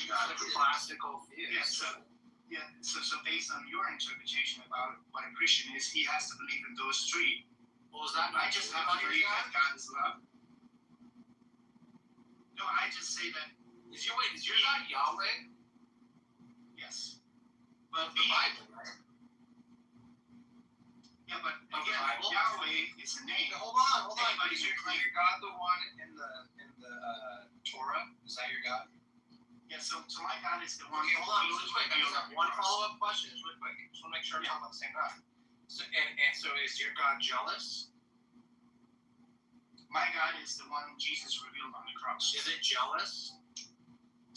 God is. Classical view. Yeah, so based on your interpretation about what a Christian is, he has to believe in those three. Well, is that I just have to believe that God is love. No, I just say that. Is your God Yahweh? Yes. But the Bible, right? Yeah, but again, Yahweh is a name. Hold on. Is your God the one in the Torah? Is that your God? Yeah, so my God is the one. Okay, hold on, really quick. I just have one follow-up question, just really quick. Just want to make sure I'm talking about the same God. So, so is your God jealous? My God is the one Jesus revealed on the cross. Is it jealous?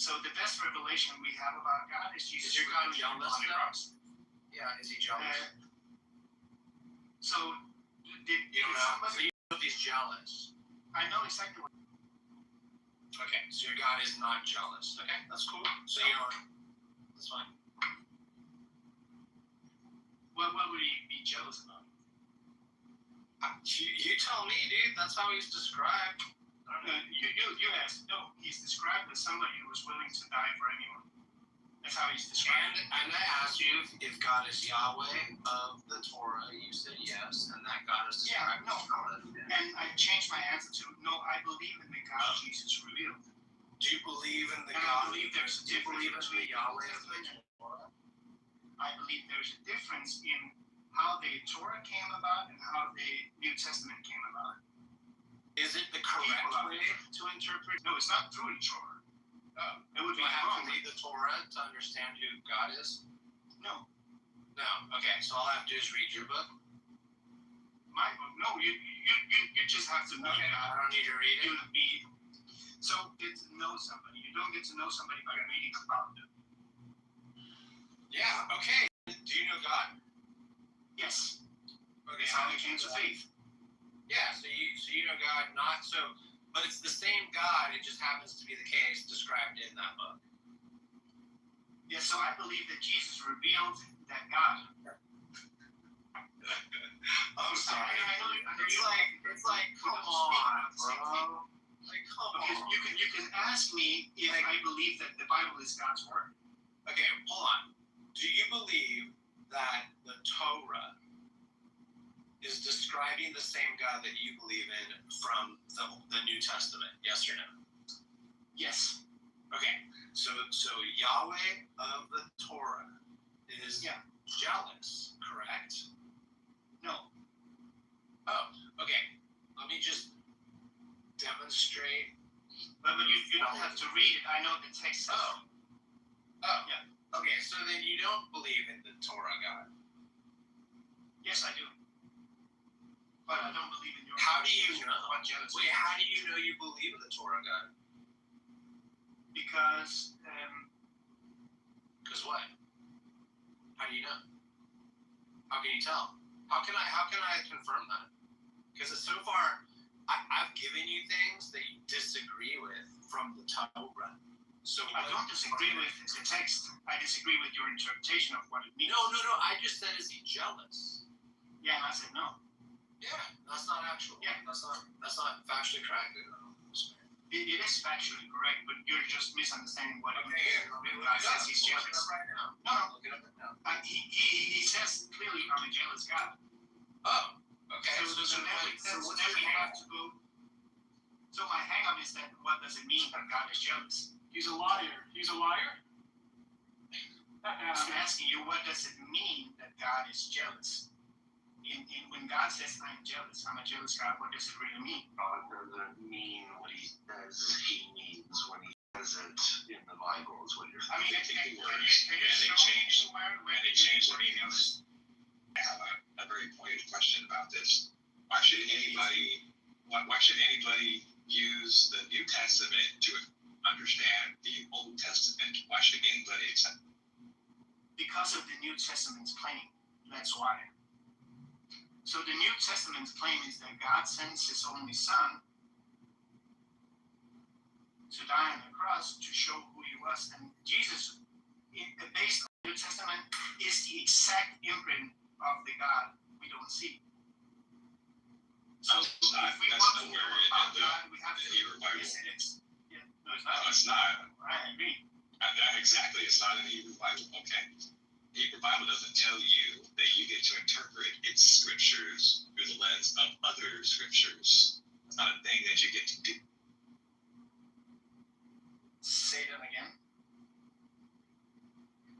So the best revelation we have about God is Jesus. Is your God jealous on the cross? Yeah, is he jealous? So, did You don't know. So somebody? you know if he's jealous. I know exactly what. Okay, so your God is not jealous. Okay, that's cool. So you don't. That's fine. What would he be jealous about? You tell me, dude. That's how he's described. I don't know. You asked. No, he's described as somebody who was willing to die for anyone. That's how he's described. And I asked you if God is Yahweh of the Torah. You said yes, and that God is described. And I changed my answer to no. I believe in the God Jesus revealed. Do you believe in the And God? I believe there's a Do you believe in difference the between Yahweh of the Torah? I believe there's a difference in how the Torah came about and how the New Testament came about. Is it the correct way to interpret? No, it's not through the Torah. Oh, It would do be I have wrong. to read the Torah to understand who God is? No, No. Okay, so all I have to do is read your book. my book. No, you just have to know Okay, I God. don't need to read You it. to be so get to know somebody. You don't get to know somebody by reading about them. Yeah. Okay. Do you know God? Yes, Okay. it's how they came to faith. Yeah. So you know God, not so, but it's the same God. It just happens to be the case described in that book. Yeah, so I believe that Jesus revealed that God. I'm sorry. I know. It's like, come on, bro. Like, come Okay, on. you can ask me if I believe that the Bible is God's word. Okay, hold on. Do you believe that the Torah is describing the same God that you believe in from the New Testament? Yes or no? Yes. Okay, so Yahweh of the Torah is jealous, correct? No. Oh, okay. Let me just demonstrate. But you don't have to read it. I know the text says. Oh, yeah. Okay, so then you don't believe in the Torah God. Yes, I do. But I don't believe in your. How do you know? What jealousy? Wait, how do you know you believe in the Torah God? Because Because what? How do you know? How can you tell? How can I confirm that? Because so far, I've given you things that you disagree with from the Torah. So I don't disagree with the text. I disagree with your interpretation of what it means. No. I just said, is he jealous? Yeah, and I said no. Yeah, that's not actual. Yeah. That's not factually correct. It is factually correct, but you're just misunderstanding what it Okay, means. here. Let me God look it up. says he's We'll look it jealous. up right now. No. Look it up right now. He says clearly, I'm a jealous God. Oh, okay. So then we have to go. So my hang-up is that what does it mean that God is jealous? He's a liar. He's a liar? I'm asking you, what does it mean that God is jealous? When God says, I'm jealous, I'm a jealous God, what does it really mean? God doesn't mean what he says he means when he says it in the Bible, is what you're I mean, saying. can you show where they changed the the meanings. I have a very pointed question about this. Why should anybody use the New Testament to understand the Old Testament? Why should anybody accept it? Because of the New Testament's claim. That's why. So the New Testament's claim is that God sends his only son to die on the cross to show who he was. And Jesus, based on the New Testament, is the exact imprint of the God we don't see. So if we want to know about God, we have to. Hebrew Bible. Yes, it is. Yeah, no, it's No, not. it's not. Right, I agree. Exactly, it's not in the Hebrew Bible. Okay. The Hebrew Bible doesn't tell you that you get to interpret its scriptures through the lens of other scriptures. It's not a thing that you get to do. Say that again.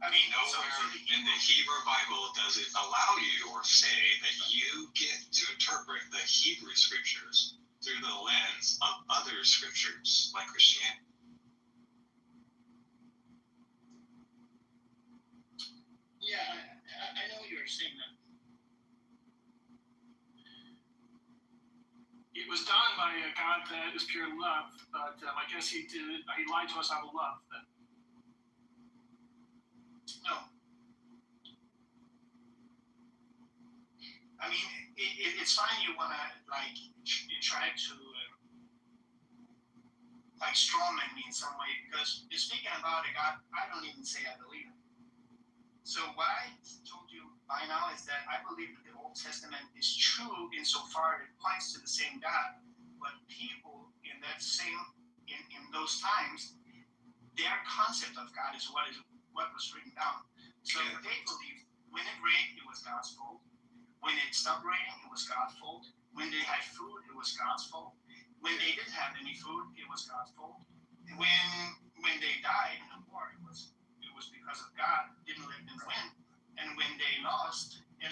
I mean, Nowhere in the Hebrew Bible does it allow you or say that you get to interpret the Hebrew scriptures through the lens of other scriptures like Christianity. Yeah, I know you're saying that. It was done by a God that is pure love, but I guess he lied to us out of love. Then. No. I mean, like you try to like strawman me in some way, because you're speaking about a God I don't even say I believe in. So what I told you by now is that I believe that the Old Testament is true insofar it points to the same God, but people in that same in those times, their concept of God is what was written down. So they believed when it rained, it was God's fault. When it stopped raining, it was God's fault. When they had food, it was God's fault. When they didn't have any food, it was God's fault. When they died in the war, it was because of God didn't let them win. And when they lost, and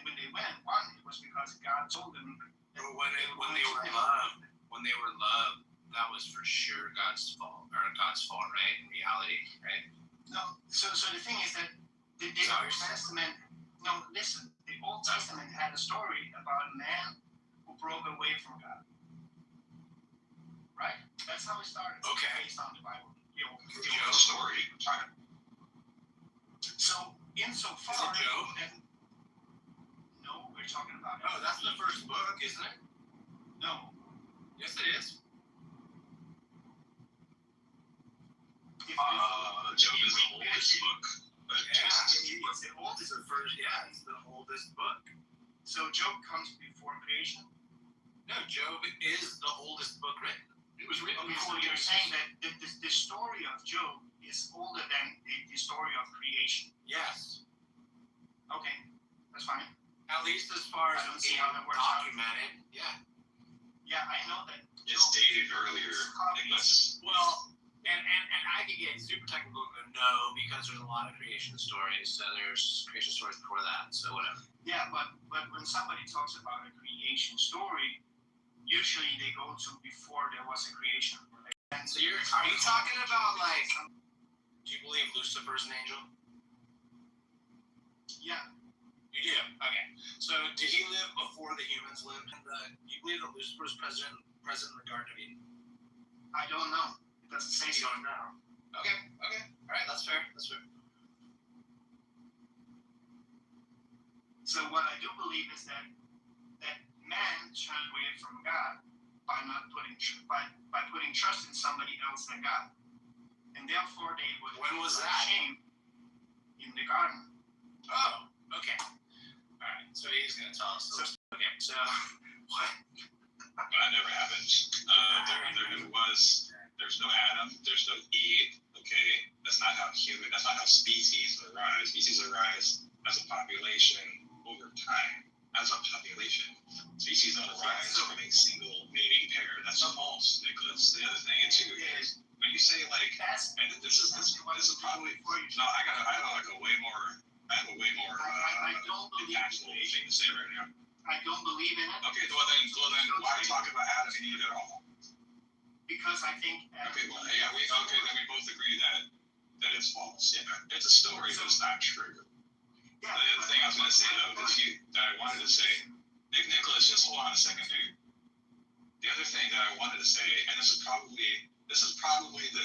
when they won, it was because God told them. But when they were loved, that was for sure God's fault, right? In reality, right? No. So the thing is that the Old Testament. No, listen. The Old Testament had a story about a man who broke away from God. Right? That's how it started. Okay. Based on the Bible. The story. So insofar. Is it Job? No, we're talking about. Oh, that's the first book, isn't it? No. Yes, it is. Job is the oldest book. It's the oldest. It's the oldest book. So Job comes before creation. No, Job is the oldest book written. It was written Okay, before so you're Genesis. saying that the story of Job is older than the story of creation. Yes. Okay, that's fine. At least as far as I don't see being how that works documented. Yeah. Yeah, I know that. It's dated earlier, Nicholas. Well, and I could get super technical and go, no, because there's a lot of creation stories. So there's creation stories before that. So whatever. Yeah, but when somebody talks about a creation story, usually they go to before there was a creation. And So are you talking about like? Do you believe Lucifer's an angel? Yeah. You do. Okay. So did he live before the humans lived? And do you believe that Lucifer's present in the Garden of Eden? I don't know. It doesn't say You so. don't know. Okay. All right. That's fair. So what I do believe is that man turned away from God by not putting trust in somebody else than God, and therefore they would. When was that? Shame in the garden. Oh. Okay. All right. So he's gonna tell us. Okay. So what? That never happened. There's no Adam, there's no Eve, okay? That's not how species arise. Species arise as a population over time. As a population. Species don't arise from a single mating pair. That's false, Nicholas. The other thing too is when you say like, and this is probably, no, I have a way more impactful thing to say right now. I don't believe in it. Okay, well then why talk about Adam and Eve at all? Because I think. Okay, well, yeah, then we both agree that it's false. Yeah, it's a story, but it's not true. Yeah, the other thing I was going to say though, that I wanted to say, Nicholas, just hold on a second, dude. The other thing that I wanted to say, and this is probably the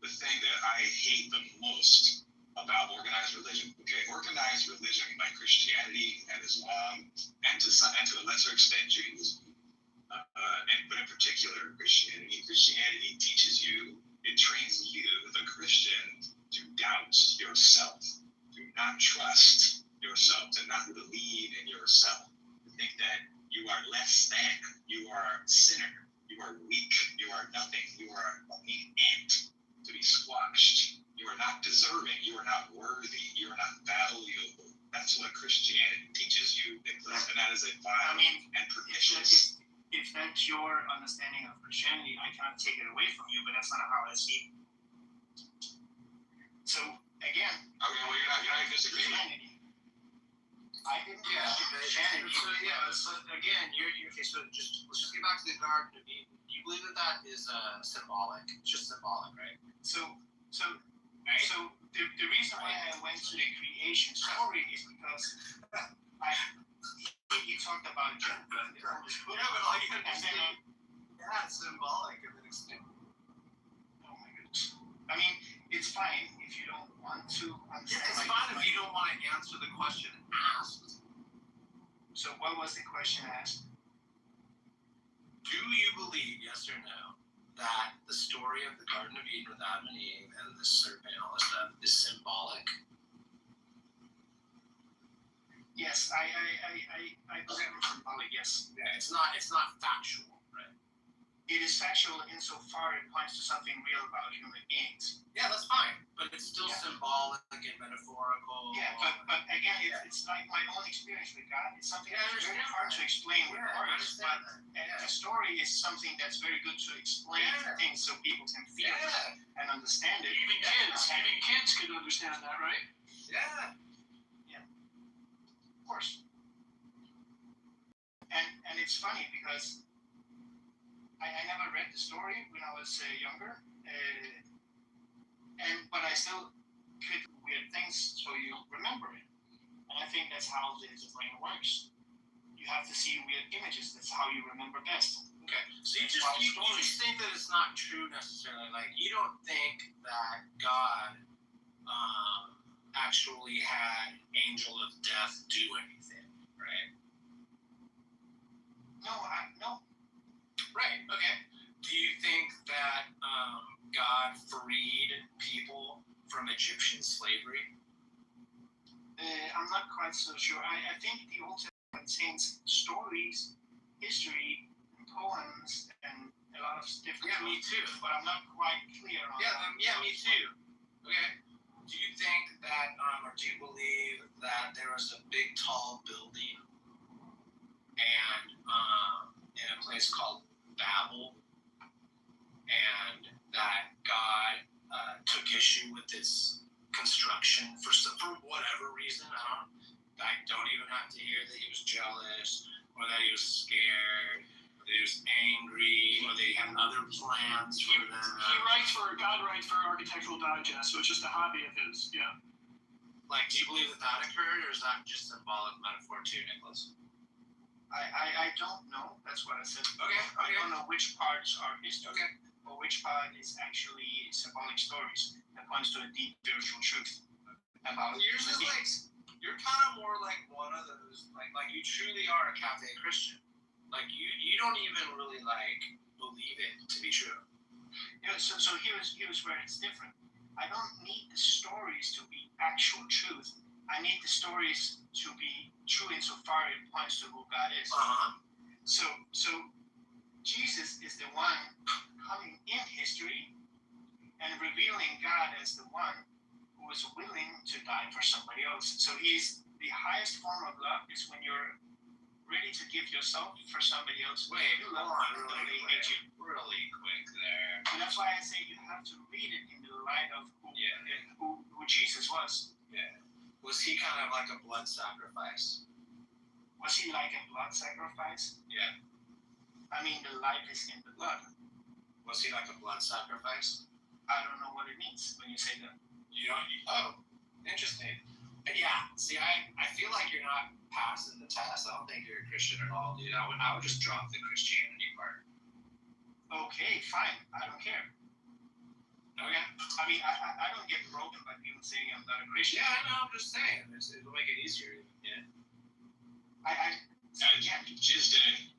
thing that I hate the most about organized religion. Okay, organized religion like Christianity and Islam, and to a lesser extent Judaism, but in particular Christianity. Christianity teaches you, it trains you, the Christian, to doubt yourself, to not trust yourself, to not believe in yourself, to think that you are less than, you are a sinner, you are weak, you are nothing, you are a fucking ant to be squashed. You are not deserving. You are not worthy. You are not valuable. That's what Christianity teaches you, Nicholas, and that is a vile and pernicious. If that's your understanding of Christianity, I cannot take it away from you, but that's not how I see it. So again, okay, well you're not disagreeing. I didn't Christianity. So again, okay. So let's just get back to the Garden of Eden. Do you believe that is symbolic? It's just symbolic, right? So the reason why I went to the creation story is because you talked about Job and the oldest book. Yeah, but all you have to say, it's symbolic of an extent. Oh my goodness. I mean, it's fine if you don't want to understand. Yeah, it's fine if you don't want to answer the question asked. So what was the question asked? believe, yes or no, that the story of the Garden of Eden with Adam and Eve and the serpent and all this stuff is symbolic? Yes, I believe in symbolic, yes. Yeah, it's not factual, right? It is factual insofar it points to something real about human beings. Yeah, that's fine, but it's still Yeah. symbolic and metaphorical. Yeah, but again, it's like my own experience with God. It's something that's very hard to explain with words, but a story is something that's very good to explain things so people can feel it and understand it. Even kids can understand that, right? Yeah. Of course. And it's funny because I never read the story when I was younger, but I still could weird things so you remember it. And I think that's how the brain works. You have to see weird images. That's how you remember best. Okay, so you just think that it's not true necessarily. Like, you don't think that God actually had Angel of Death do anything, right? No. Right, okay. Do you think that God freed people from Egyptian slavery? I'm not quite so sure. I think the Old Testament contains stories, history, poems, and a lot of different. Yeah, me too. But I'm not quite clear on that. Yeah, me too. Okay. Do you think that, or do you believe that there was a big, tall building and in a place called Babel, and that God took issue with its construction for whatever reason? I don't even have to hear that he was jealous, or that he was scared, or that he was angry, or that he had other plans for them. God writes for Architectural Digest, so it's just a hobby of his, yeah. Like, do you believe that occurred, or is that just symbolic metaphor too, Nicholas? I don't know. That's what I said. Okay. I don't know which parts are history, Okay. or which part is actually symbolic stories that points to a deep spiritual truth about Yours is human like, beings. you're kind of more like one of those, like you truly are a cafe Christian. Like, you don't even really, like, believe it to be true. Yeah, so here's where it's different. I don't need the stories to be actual truth. I need the stories to be true insofar it points to who God is. So Jesus is the one coming in history and revealing God as the one who is willing to die for somebody else. So he's the highest form of love is when you're ready to give yourself for somebody else. Wait, hold on, really quick there. And that's why I say you have to read it in the light of who Jesus was. Yeah. Was he kind of like a blood sacrifice? Was he like a blood sacrifice? Yeah. I mean, the life is in the blood. Was he like a blood sacrifice? I don't know what it means when you say that. Oh, interesting. Yeah, see, I feel like you're not passing the test. I don't think you're a Christian at all, dude. I would just drop the Christianity part. Okay, fine. I don't care. Okay. I mean, I don't get broken by people saying I'm not a Christian. Yeah, I know. I'm just saying. It'll make it easier. Yeah.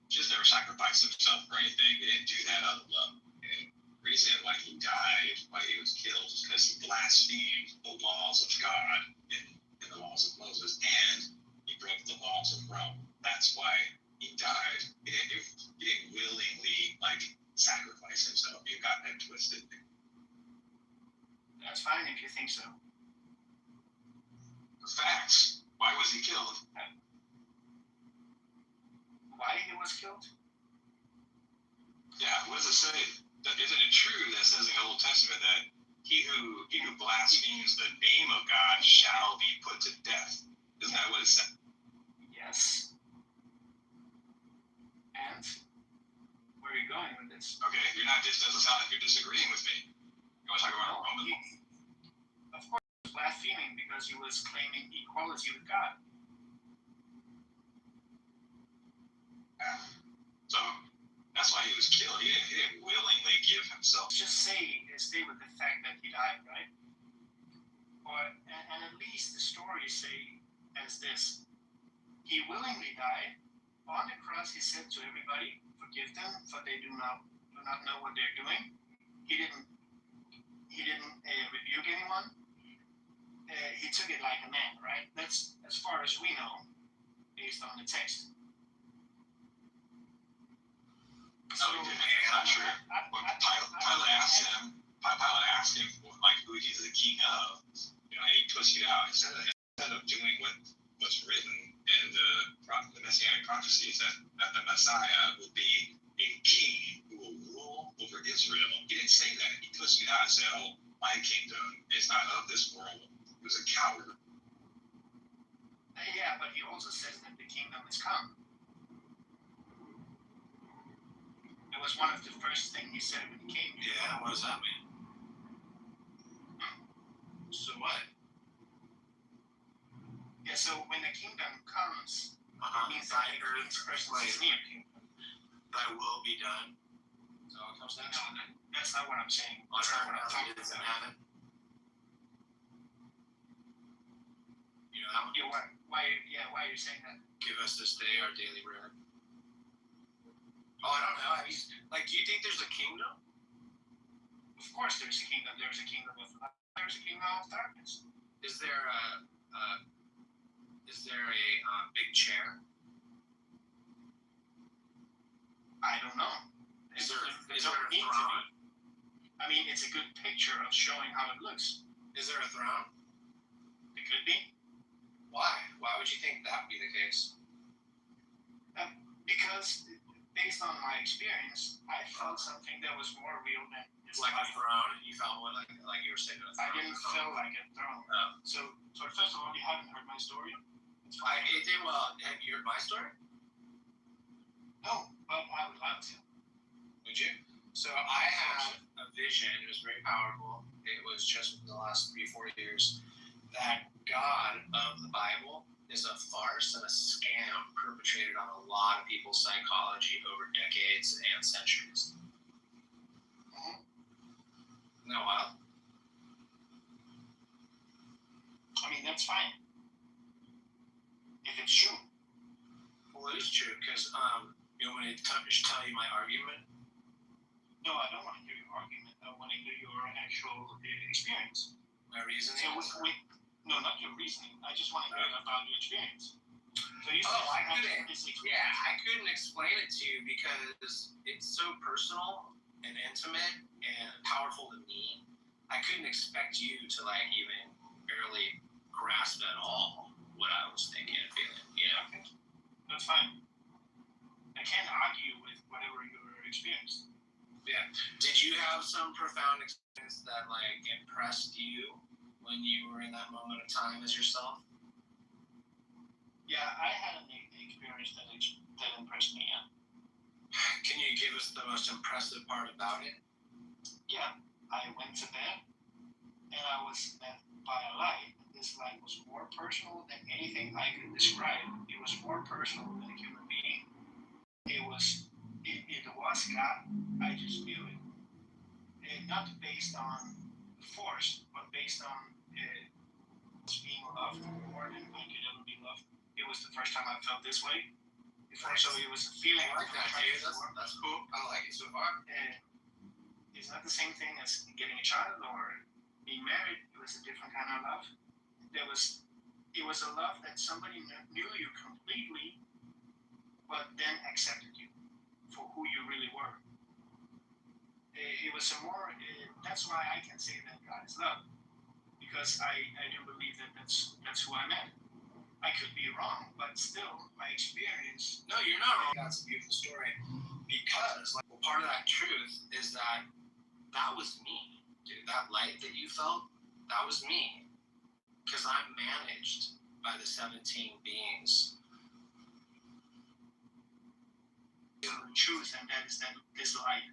Jesus never sacrificed himself for anything. He didn't do that out of love. And the reason why he died, why he was killed, is because he blasphemed the laws of God and the laws of Moses, and he broke the laws of Rome. That's why he died. He didn't willingly sacrifice himself. You got that twisted. That's fine if you think so. Facts. Why was he killed? Why he was killed? Yeah, what does it say? Isn't it true that says in the Old Testament that he who blasphemes the name of God shall be put to death? Isn't that what it said? Yes. And where are you going with this? Okay, doesn't sound like you're disagreeing with me. You want to talk about Roman? Of course, he was blaspheming because he was claiming equality with God. So that's why he was killed. He didn't willingly give himself. Just stay with the fact that he died, right? And at least the stories say as this: he willingly died. On the cross, he said to everybody, "For forgive them, for they do not know what they're doing. He didn't rebuke anyone. He took it like a man, right? That's as far as we know, based on the text. No, he didn't. Not true. Pilate asked him, like, who he's the king of. And he pushed it out. Instead of doing what was written in the Messianic prophecies, that the Messiah would be a king who will rule over Israel. He didn't say that. He pushed it out and said, oh, my kingdom is not of this world. He was a coward. Yeah, but he also says that the kingdom is come. It was one of the first things he said when he came here. Yeah, what does that mean? So what? Yeah, so when the kingdom comes, it means Thy that earth the person is near. Thy will be done. So it comes next. No, that's not what I'm saying. On That's not earth what I'm as talking it is in about. heaven. You know that one? Yeah, why are you saying that? Give us this day our daily bread. Oh, I don't know. I mean, like, do you think there's a kingdom? Of course there's a kingdom. There's a kingdom of light. There's a kingdom of darkness. Is there a big chair? I don't know. Is there a need throne? to be. I mean, it's a good picture of showing how it looks. Is there a throne? It could be. Why? Why would you think that would be the case? Because based on my experience, I felt something that was more real than It's like a throne. You felt what, like you were sitting in a throne. I didn't feel like a throne. Oh. So first of all, you haven't heard my story. Well, have you heard my story? No, but I would love to. Would you? So I had a vision. It was very powerful. It was just in the last 3-4 years that God of the Bible is a farce and a scam perpetrated on a lot of people's psychology over decades and centuries. Mm-hmm. No, wild. I mean, that's fine. If it's true. Well, it is true because you want me to tell you my argument? No, I don't want to hear your argument. I want to hear your actual experience. My reasoning? So no, not your reasoning. I just want to hear about your experience. So you I couldn't explain it to you because it's so personal and intimate and powerful to me. I couldn't expect you to even barely grasp at all what I was thinking and feeling. Yeah. Okay. That's fine. I can't argue with whatever you experienced. Yeah. Did you have some profound experience that impressed you when you were in that moment of time as yourself? Yeah, I had an experience that impressed me. Yeah. Can you give us the most impressive part about it? Yeah, I went to bed and I was met by a light. This light was more personal than anything I could describe. It was more personal than a human being. It was God. I just knew it. Not based on force, but based on being loved more than I could ever be loved. It was the first time I felt this way before, so it was a feeling. I like that, dude. That's cool. I like it so far. It's not the same thing as getting a child or being married. It was a different kind of love. It was a love that somebody knew you completely, but then accepted you for who you really were. It was that's why I can say that God is love, because I do believe that that's who I met. I could be wrong, but still, my experience. No, you're not wrong. That's a beautiful story, because part of that truth is that was me, dude. That light that you felt, that was me, because I'm managed by the 17 beings. Truth, and that is this light.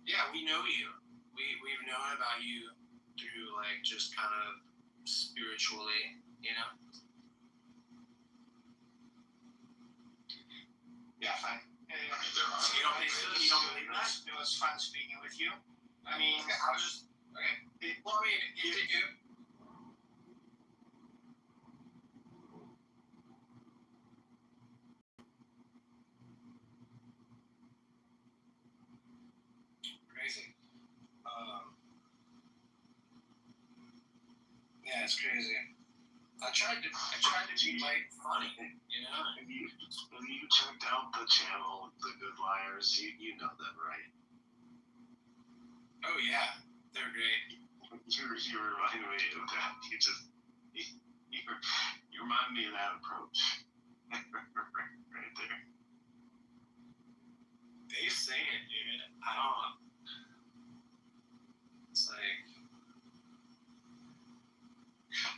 Yeah, we know you. We've known about you through just kind of spiritually, you know. Yeah, fine. So you don't believe that? It was fun speaking with you. I mean, I was just okay. Well, I mean, did you? it's crazy. I tried to be like funny, you know. Have you checked out the channel, The Good Liars? You know them, right? Oh yeah, they're great. You remind me of that. You remind me of that approach. Right there. They say it, dude. I don't. It's like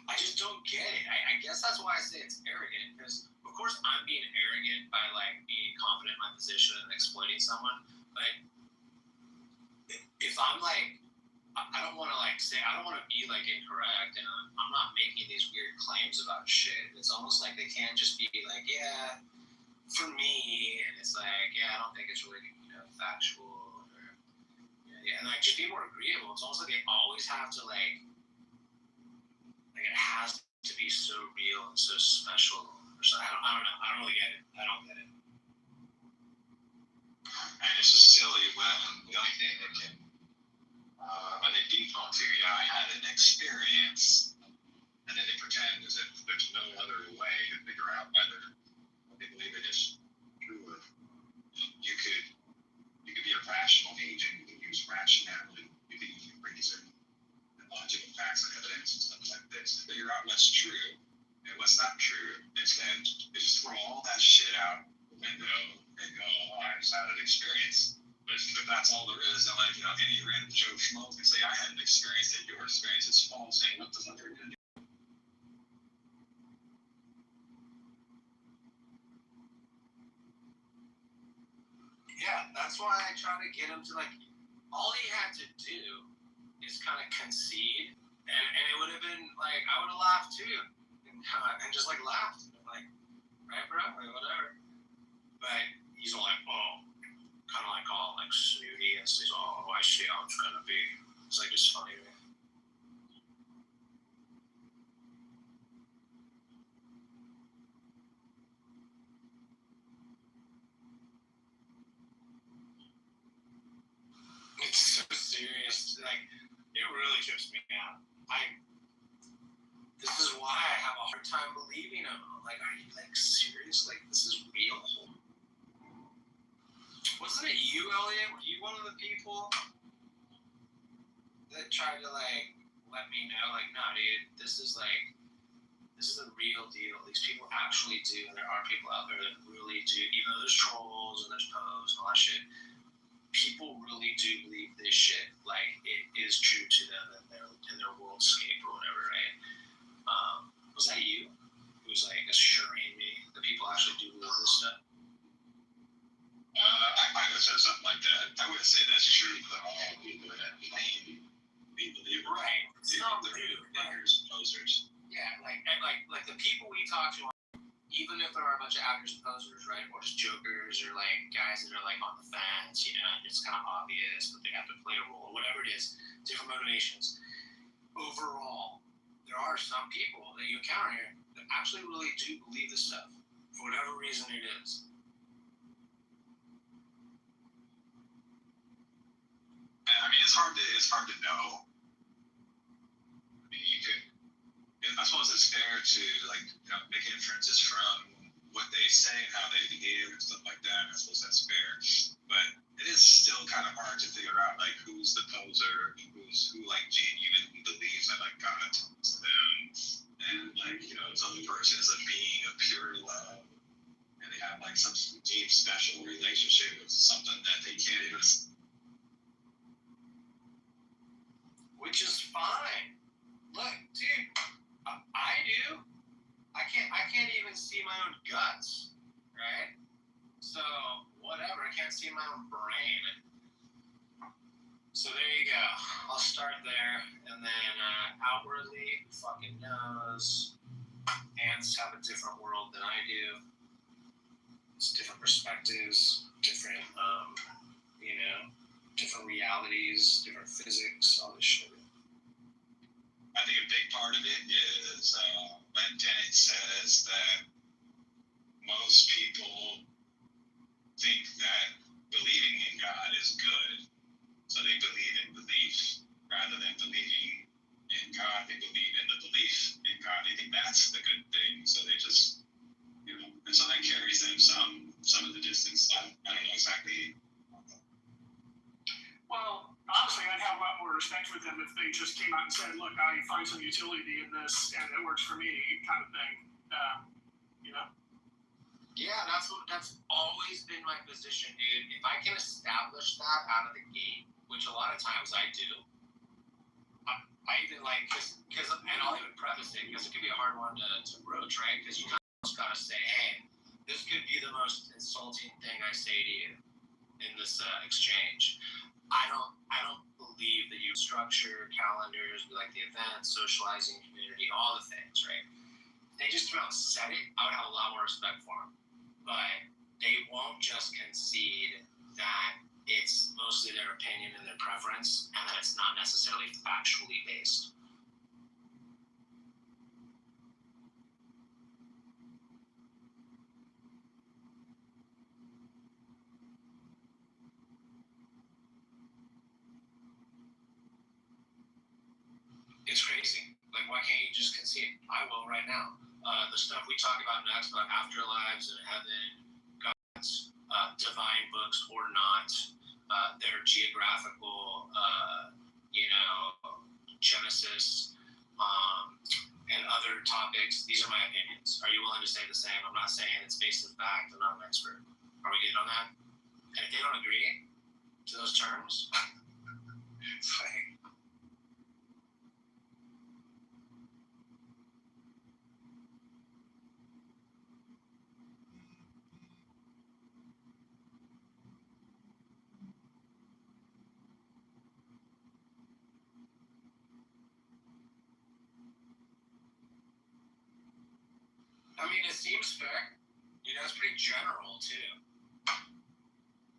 I just don't get it. I guess that's why I say it's arrogant, because of course I'm being arrogant by like being confident in my position and exploiting someone. But if I'm like, I don't want to like say, I don't want to be like incorrect, and I'm not making these weird claims about shit. It's almost like they can't just be like, yeah, for me, and it's like, yeah, I don't think it's really, factual, or and like just be more agreeable. It's almost like they always have to like it has to be so real and so special. Or so, I don't know. I don't really get it. I don't get it. And it's just silly when the only thing they can, when they default to, I had an experience, and then they pretend as if there's no other way to figure out whether what they believe it is true. You could be a rational agent. You can use rationality. You can use reason and logical facts and evidence and stuff like this to figure out what's true and what's not true. Instead, they just throw all that shit out the window and go, oh, I just had an experience. But if that's all there is, then like, any random Joe Schmo can say, I had an experience and your experience is false, and what does that have to do? Yeah, that's why I try to get him to like, all he had to do is kind of concede, and it would have been like, I would have laughed too, and just like laughed, like, right, bro, like, whatever. But he's all like, oh, kind of like all like snooty, and says, oh, I see how it's gonna be. It's like just funny to me. It's so serious. Like, it really trips me out. This is why I have a hard time believing him. I'm like, are you like serious? Like, this is real? Wasn't it you, Elliot? Were you one of the people that tried to like let me know, like, no, dude, this is the real deal. These people actually do, and there are people out there that really do, even though there's trolls and there's posts and all that shit. People really do believe this shit, like it is true to them in their worldscape or whatever, right? Was that you? It was like assuring me that people actually do believe this stuff. I might have said something like that. I wouldn't say that's true for all people that claim to be believers. Right. Some do. Actors, posers. Yeah, like the people we talk to, even if there are a bunch of actors and posers, right, or just jokers, or like guys that are like on the fence, and it's kind of obvious, but they have to play a role, or whatever it is, different motivations. Overall, there are some people that you encounter here that actually really do believe this stuff, for whatever reason it is. I mean, it's hard to know. I mean, you could. I suppose it's fair to like make inferences from what they say and how they behave and stuff like that. I suppose that's fair, but it is still kind of hard to figure out like who's the poser, who like genuinely believes that like God talks to them, and like some person is a being of pure love, and they have like some deep special relationship with something that they can't even. Which is fine. Look, dude, I do. I can't even see my own guts, right? So whatever. I can't see my own brain. So there you go. I'll start there, and then outwardly, fucking knows. Ants have a different world than I do. It's different perspectives, different, different realities, different physics, all this shit. I think a big part of it is when Dennett says that most people think that believing in God is good, so they believe in belief rather than believing in God. They believe in the belief. if they just came out and said, look, I find some utility in this and it works for me, kind of thing. You know? Yeah, that's always been my position, dude. If I can establish that out of the gate, which a lot of times I do, I even like, because, and I'll even preface it, because it can be a hard one to broach, right? Because you kind of gotta say, hey, this could be the most insulting thing I say to you in this exchange. I don't believe that you structure calendars, like the events, socializing community, all the things, right? They just came out and said it, I would have a lot more respect for them. But they won't just concede that it's mostly their opinion and their preference, and that it's not necessarily factually based. It's crazy. Like, why can't you just concede? I will right now. The stuff we talk about next about afterlives and heaven, God's divine books or not, their geographical, Genesis, and other topics. These are my opinions. Are you willing to say the same? I'm not saying it's based in fact. I'm not an expert. Are we good on that? And if they don't agree to those terms, it's like, I mean, it seems fair. It's pretty general too.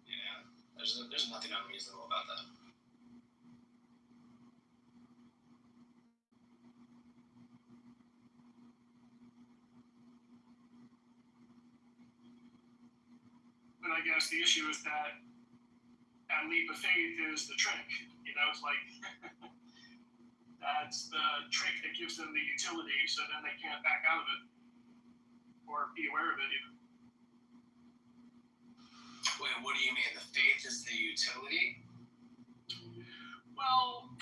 Yeah, there's nothing unreasonable about that. But I guess the issue is that leap of faith is the trick. It's like that's the trick that gives them the utility, so then they can't back out of it or be aware of it even. Wait, what do you mean? The faith is the utility? Well,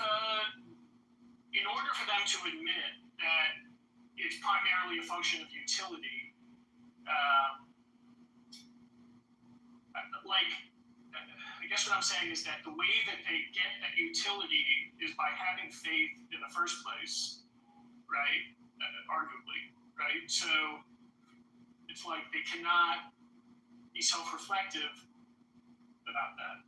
in order for them to admit that it's primarily a function of utility, I guess what I'm saying is that the way that they get that utility is by having faith in the first place, right? Arguably, right? So it's like they cannot be self-reflective about that.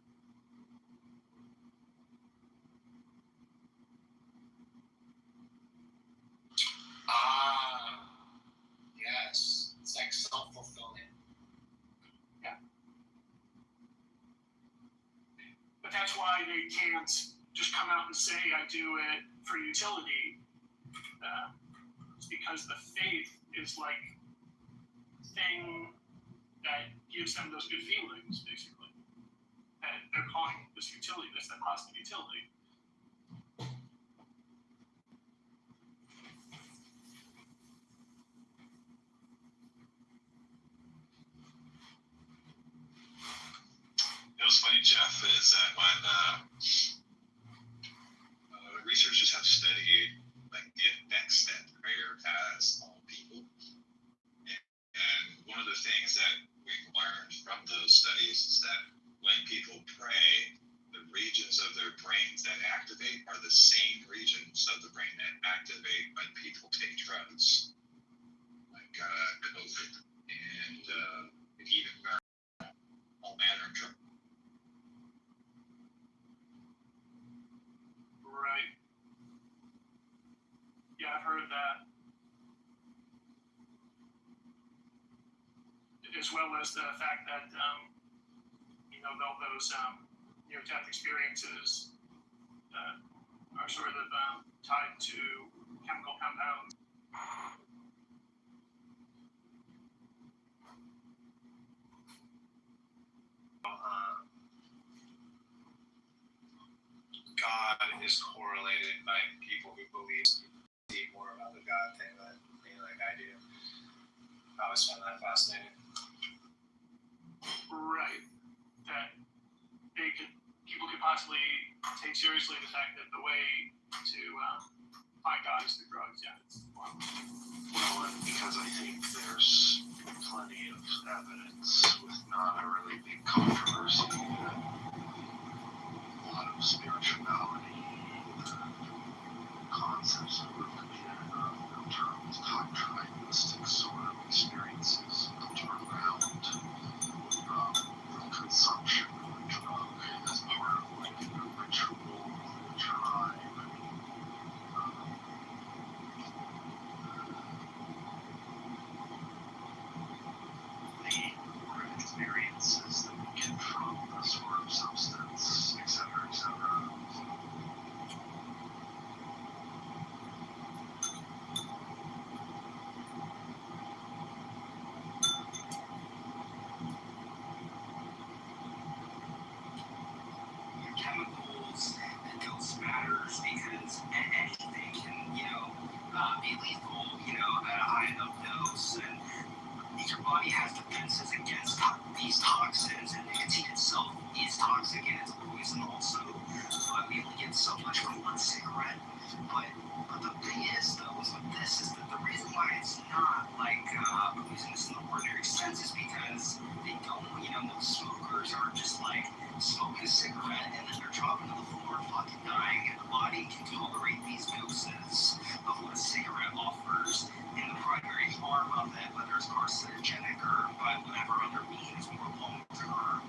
Yes. It's like self-fulfillment. Yeah. But that's why they can't just come out and say, I do it for utility. It's because the faith is like the thing that gives them those good feelings, basically. That they're calling this utility, this that positive utility. What's funny, Jeff, is that when researchers have studied like the effects that prayer has on people, and one of the things that we've learned from those studies is that when people pray, the regions of their brains that activate are the same regions of the brain that activate when people take drugs, like Kitover and even all manner of drugs. Right. Yeah, I've heard that. As well as the fact that, those near-death experiences are sort of tied to chemical compounds. God is correlated by people who believe more about the God thing than like I do. I always find that fascinating. Right. That people could possibly take seriously the fact that the way to find God is through drugs. Yeah, it's Well, and because I think there's plenty of evidence with not a really big controversy that a lot of spirituality, the concepts of terms, tribalistic sort of experiences built around the consumption of a drug as part of like a ritual of the tribe. The experiences that we get from the sort of substance, etc., etc. Chemicals and dose matters because anything can, be lethal, at a high enough dose. And your body has defenses against these toxins, and nicotine itself is toxic and it's poison also. But we only get so much from one cigarette. But the thing is, though, is with this is that the reason why it's not like poisonous in the ordinary sense is because they don't, most smokers are just like smoking a cigarette and then they're dropping to the floor fucking dying, and the body can tolerate these doses of what a cigarette offers. And the primary harm of it, whether it's carcinogenic or by whatever other means, more long term,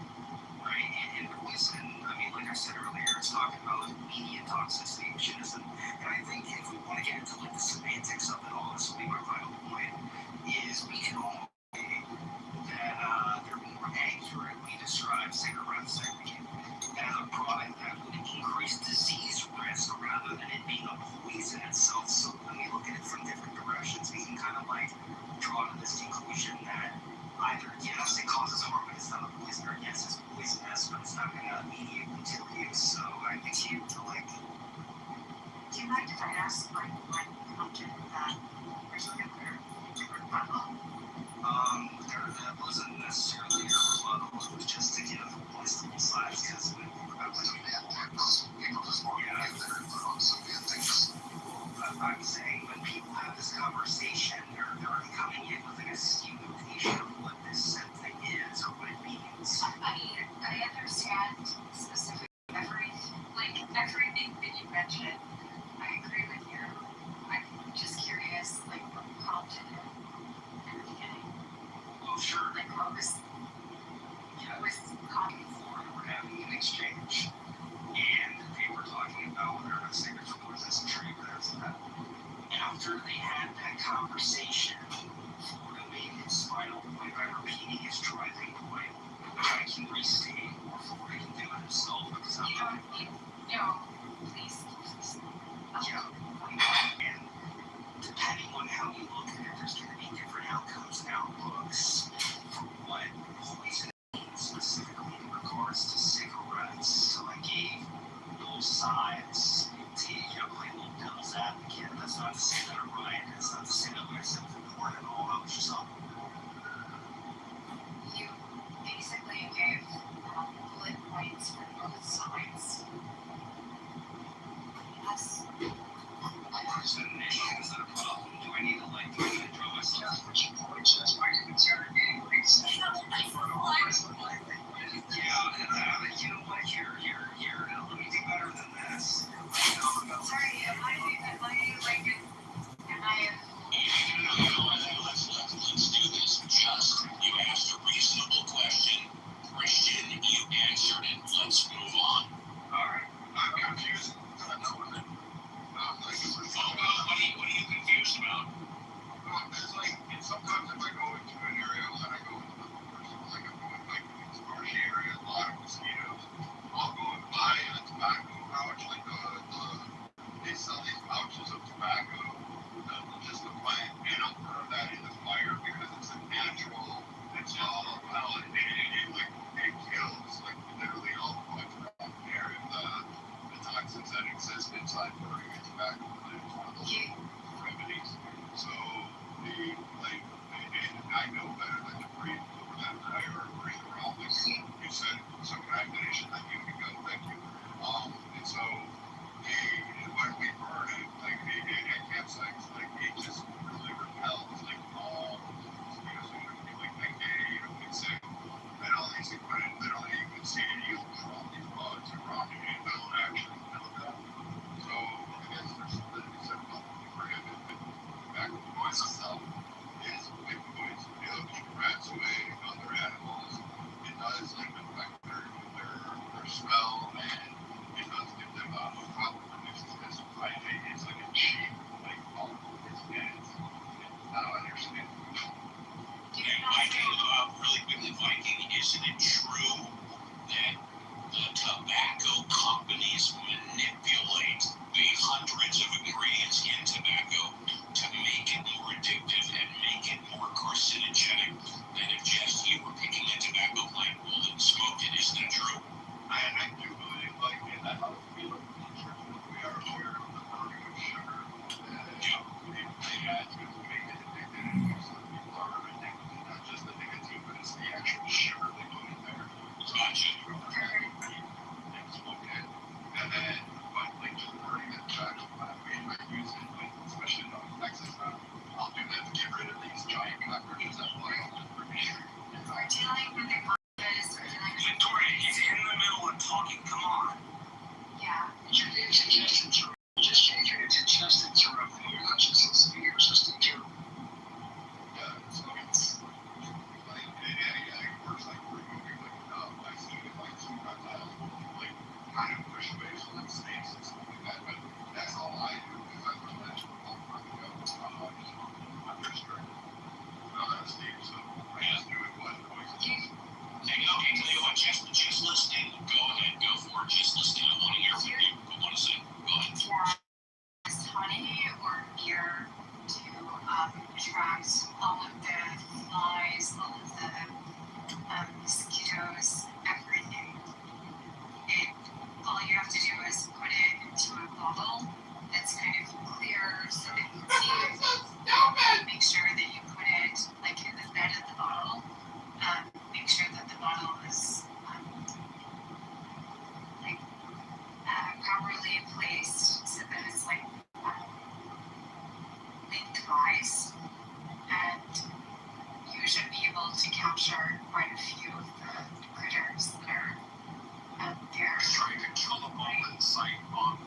right? And poison, like I said earlier, it's talking about immediate toxicity, which it isn't. And I think if we want to get into like the semantics of it all, this will be my final point, is we can all agree that they're more accurately describe cigarettes as a product that would increase disease risk rather than it being a poison itself. So when we look at it from different directions, we can kind of like draw to this conclusion that either yes, it causes harm but it's not a poison, or yes, it's poisonous but it's not going to immediately kill you. So I think you like. Do you mind if I ask what prompted that particular rebuttal? That wasn't necessarily a rebuttal. It was just to give multiple sides because I was People just want to give their input on so many things. I'm saying when people have this conversation, they're already coming in with an astute notation of what this thing is or what it means. I understand specifically everything that you mentioned. I agree with you. I'm just curious, what prompted it in the beginning? Oh, sure. What was Common before we were having an exchange, and they were talking about whether or not cigarettes were poisonous. I'm sure you've heard of that. After they had that conversation, Florida made his final point by repeating his driving point, which I can restate, or Florida can do it himself because I'm not. Please. Yeah. And depending on how you look at it, there's going to be different outcomes and outlooks for what poison means specifically in regards to cigarettes. So I gave both sides to, play a little devil's advocate. That's not to say that I'm right. That's not to say that what I said was important at all. I was just on. You basically gave And then, but like just learning that track, I use it, like, especially on Texas now. I'll do that to get rid of these giant cockroaches that fly on the roof. We're dealing with the cockroaches. We're dealing with Victoria, he's in the middle of talking. Come on. yeah. Just change it to just interrupt. You're not just listening, you're just interrupting. Yeah, so it's like it works like removing like two reptiles, like kind of push away from like snakes and stuff like that. But that's all I do because I learned that from under stress. Steve, so I just knew it was poison. Okay, tell you what, just listening. Go ahead, go for it. Just listening. I want to hear from you. I want to say, go ahead. Yeah. Honey or beer to attract all of the flies, all of the mosquitoes, everything. All you have to do is put it into a bottle that's kind of clear so that you can see it. Make sure that you put it like in the bed of the bottle. Make sure that the bottle is properly placed so that it's like lengthwise, and you should be able to capture quite a few of the critters that are there. Trying to kill them all in sight on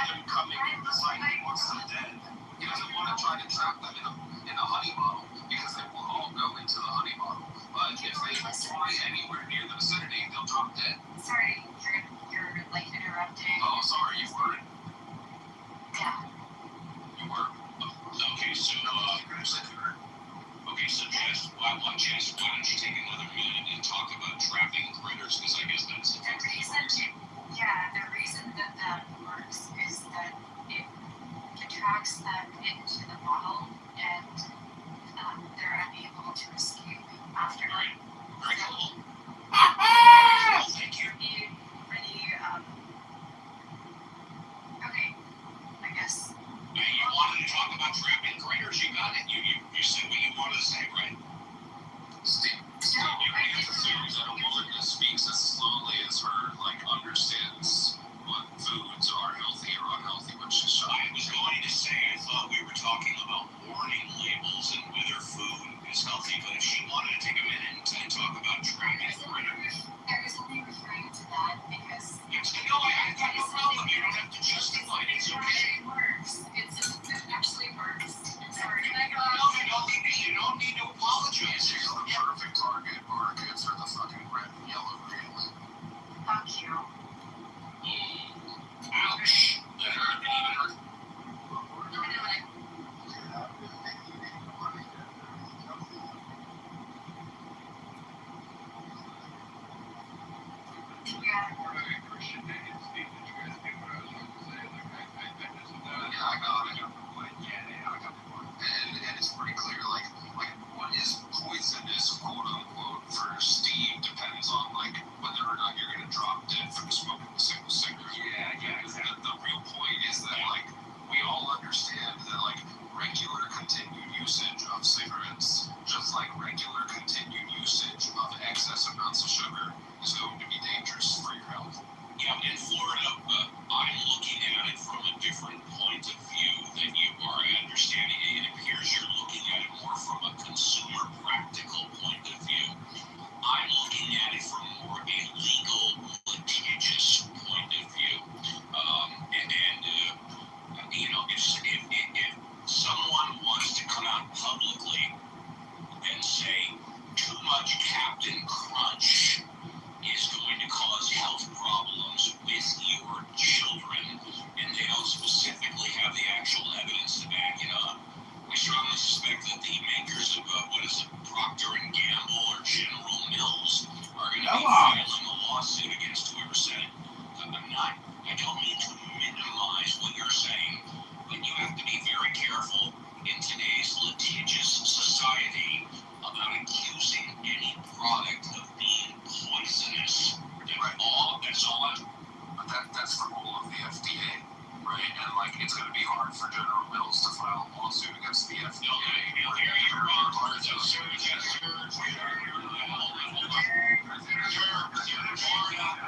them coming in sight once they're dead. He doesn't want to try to trap them in a honey bottle because they will all go into the honey bottle. But if they fly anywhere near the vicinity, they'll drop dead. Sorry, you're like interrupting. Oh, sorry, you weren't. Yeah. You were. Okay, so Jess, why don't you take another minute and talk about trapping critters? Because I guess that's The reason that works is that it attracts them into the bottle, and they're unable to escape after. Right. Very cool. Thank you. Okay, I guess. You wanted to talk about trapping critters. You got it. You said what you wanted to say, right? Steve, you have the theories that a woman that speaks as slowly as her, understands what foods are healthy or unhealthy when she's shopping. I was going to say, I thought we were talking about warning labels and whether food is healthy, but if she wanted to take a minute and talk about trapping critters. I was only referring to that because I've got no problem. You don't have to justify it. It's okay. it works. It actually works. Sorry. You don't need to apologize. You're the perfect target markets for the fucking red and yellow green. Fuck you. Ouch. That hurt. And it's pretty clear, what is poisonous, quote unquote, for Steve depends on, whether or not you're going to drop dead from smoking a single cigarette. Yeah. The real point is that, we all understand that, regular continued usage of cigarettes, just like regular continued usage of excess amounts of sugar, is going to be dangerous for your health. Yeah, in Florida, I'm looking at it from a different point of view than you are understanding it. It appears you're looking at it more from a consumer practical point of view. I'm looking at it from more a legal, litigious point of view. If someone was to come out publicly and say too much Captain Crunch is going to cause health problems with your children, and they don't specifically have the actual evidence to back it up,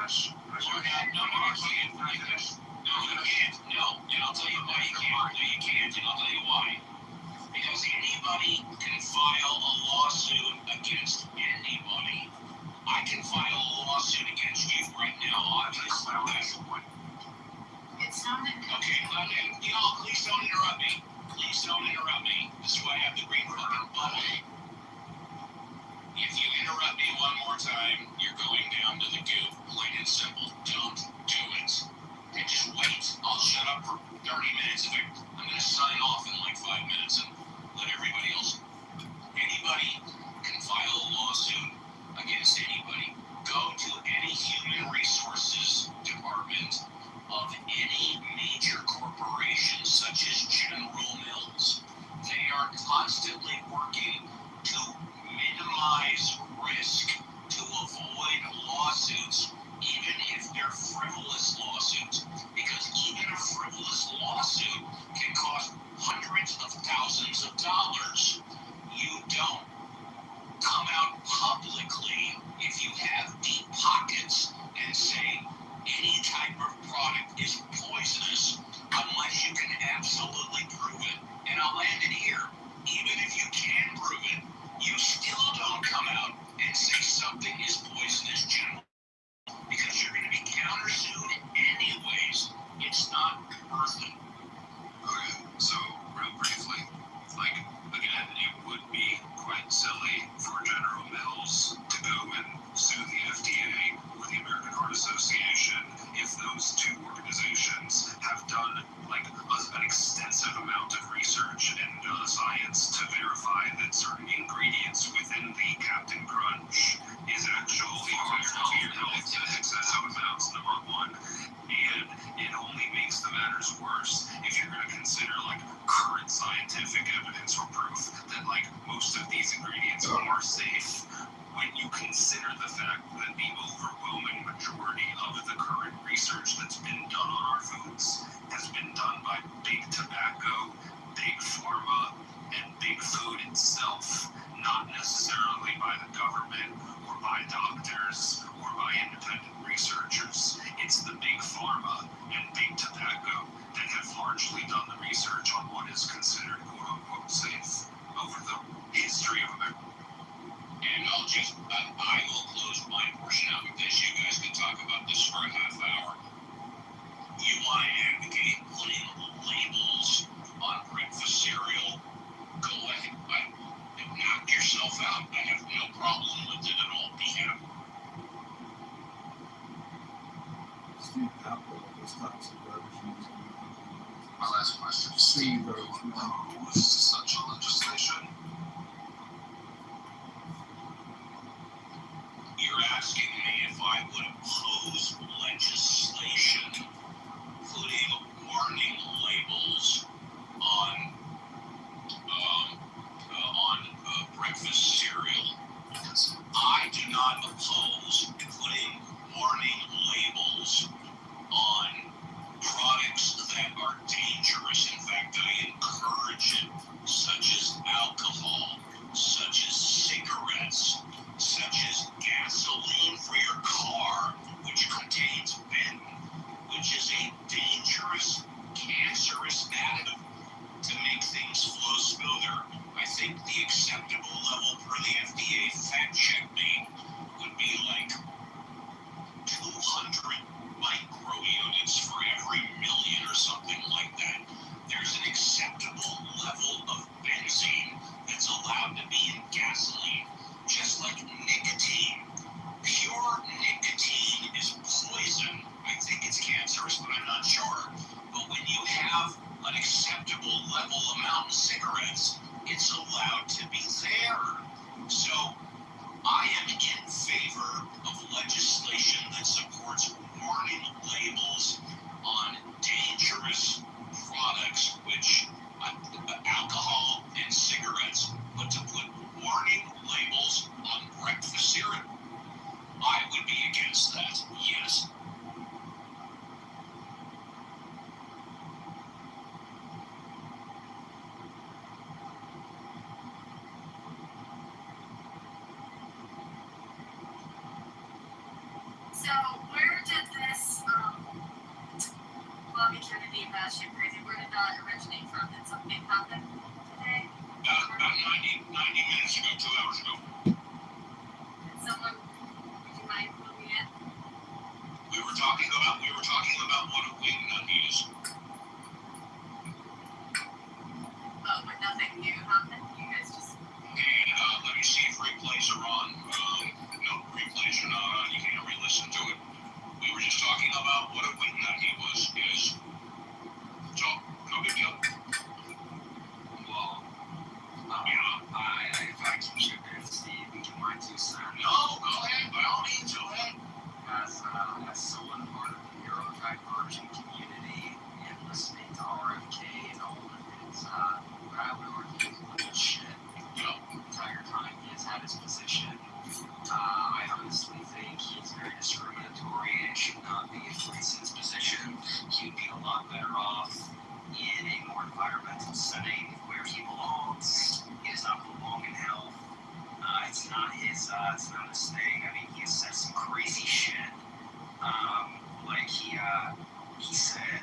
That's No, you can't. No, you can't. No, and I'll tell you why you can't. No, you can't, and I'll tell you why. Because anybody can file a lawsuit against anybody. I can file a lawsuit against you right now, obviously. It sounded. Okay, y'all, please don't interrupt me. Please don't interrupt me. This is why I have the green fucking button. If you interrupt me one more time, you're going down to the goop. Plain and simple. Don't do it. And just wait. I'll shut up for 30 minutes. I'm going to sign off in like 5 minutes and let everybody else. Anybody can file a lawsuit against anybody. Go to any human resources department of any major corporation such as General Mills. They are constantly working to minimize risk, to avoid lawsuits, even if they're frivolous lawsuits, because even a frivolous lawsuit can cost hundreds of thousands of dollars. You don't come out publicly if you have deep pockets and say any type of product is poisonous unless you can absolutely prove it. And I'll land it here. Even if you can prove it, you still don't come out and say something is poisonous, General, because you're going to be countersued anyways. It's not worth it. Okay, so real briefly, like, again, it would be quite silly for General Mills to go and sue the FDA or the American Heart Association if those two organizations have done like an extensive amount of research and science to verify that certain ingredients within the Captain Crunch is actually harmful to your health in excessive amounts, number one. And it only makes the matters worse if you're going to consider like current scientific evidence or proof that like most of these ingredients are safe. When you consider the fact that the overwhelming majority of the current research that's been done on our foods has been done by big tobacco, big pharma, and big food itself, not necessarily by the government or by doctors or by independent researchers. It's the big pharma and big tobacco that have largely done the research on what is considered quote-unquote safe over the history of America. And I will close my portion out with this. You guys can talk about this for a half hour. You want to advocate putting labels on breakfast cereal? Go ahead. Knock yourself out. I have no problem with it at all. Be happy. Steve Apple was toxic garbage. My last question. Steve Who opposed to such a legislation? You're asking me if I would oppose legislation putting warning labels on breakfast cereal. I do not oppose putting warning labels on products that are dangerous. In fact, I encourage it, such as alcohol, such as cigarettes, such as gasoline for your car, which contains benzene, which is a dangerous, cancerous additive to make things flow smoother. I think the acceptable level for the FDA fact check me would be like 200 micro units for every million or something like that. There's an acceptable level of benzene that's allowed to be in gasoline, just like nicotine. Pure nicotine is poison. I think it's cancerous, but I'm not sure. But when you have an acceptable level amount in cigarettes, it's allowed to be there. So I am in favor of legislation that supports warning labels on dangerous products, which alcohol and cigarettes, but to put warning labels on breakfast cereal, I would be against that, yes. So where did this Bobby Kennedy batshit crazy? Where did that originate from? Did something happen today? About 90 minutes ago, 2 hours ago. Did someone, would you mind filling in? We were talking about what a wing nut is. Oh, but nothing new happened? You guys just... And let me see if replays are on. No, replays are not on. You can't re-listen to it. We were just talking about what a wing nut he is. So, no big deal. Well, if I can chip in, Steve, and give my 2 cents. No, go ahead. By all means, go ahead. As someone part of the neurodivergent community and listening to RFK and all of his, what I would argue is bullshit, the entire time he has had his position, I honestly think he's very discriminatory and should not be in his position. He'd be a lot better off in a more environmental setting where he belongs. He does not belong in health. It's not his thing. I mean, he has said some crazy shit. Like he said,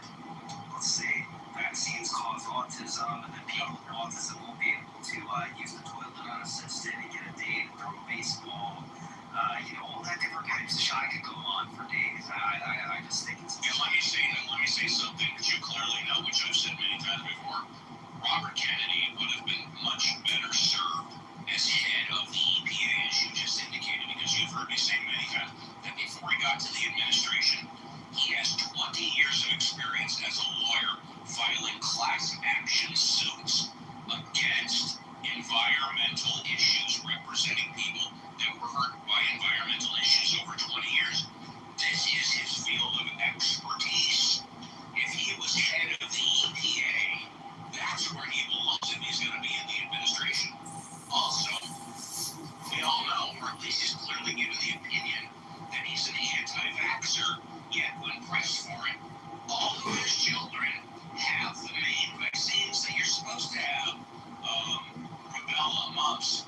let's see, vaccines cause autism, and then people with autism will be able to use the toilet unassisted and get a date and throw a baseball. All that different kinds of shit. I could go on for days. I just think it's. And let me say something that you clearly know, which I've said many times before. Robert Kennedy would have been much better served as head of the EPA, as you just indicated, because you've heard me say many times that before he got to the administration, he has 20 years of experience as a lawyer filing class action suits against environmental issues, representing people that were hurt by environmental issues over 20 years. This is his field of expertise. If he was head of the EPA, that's where he belongs if he's going to be in the administration. Also, we all know, or at least he's clearly given the opinion, that he's an anti-vaxxer, yet when pressed for it, all of his children have the main vaccines that you're supposed to have. Rubella, mumps,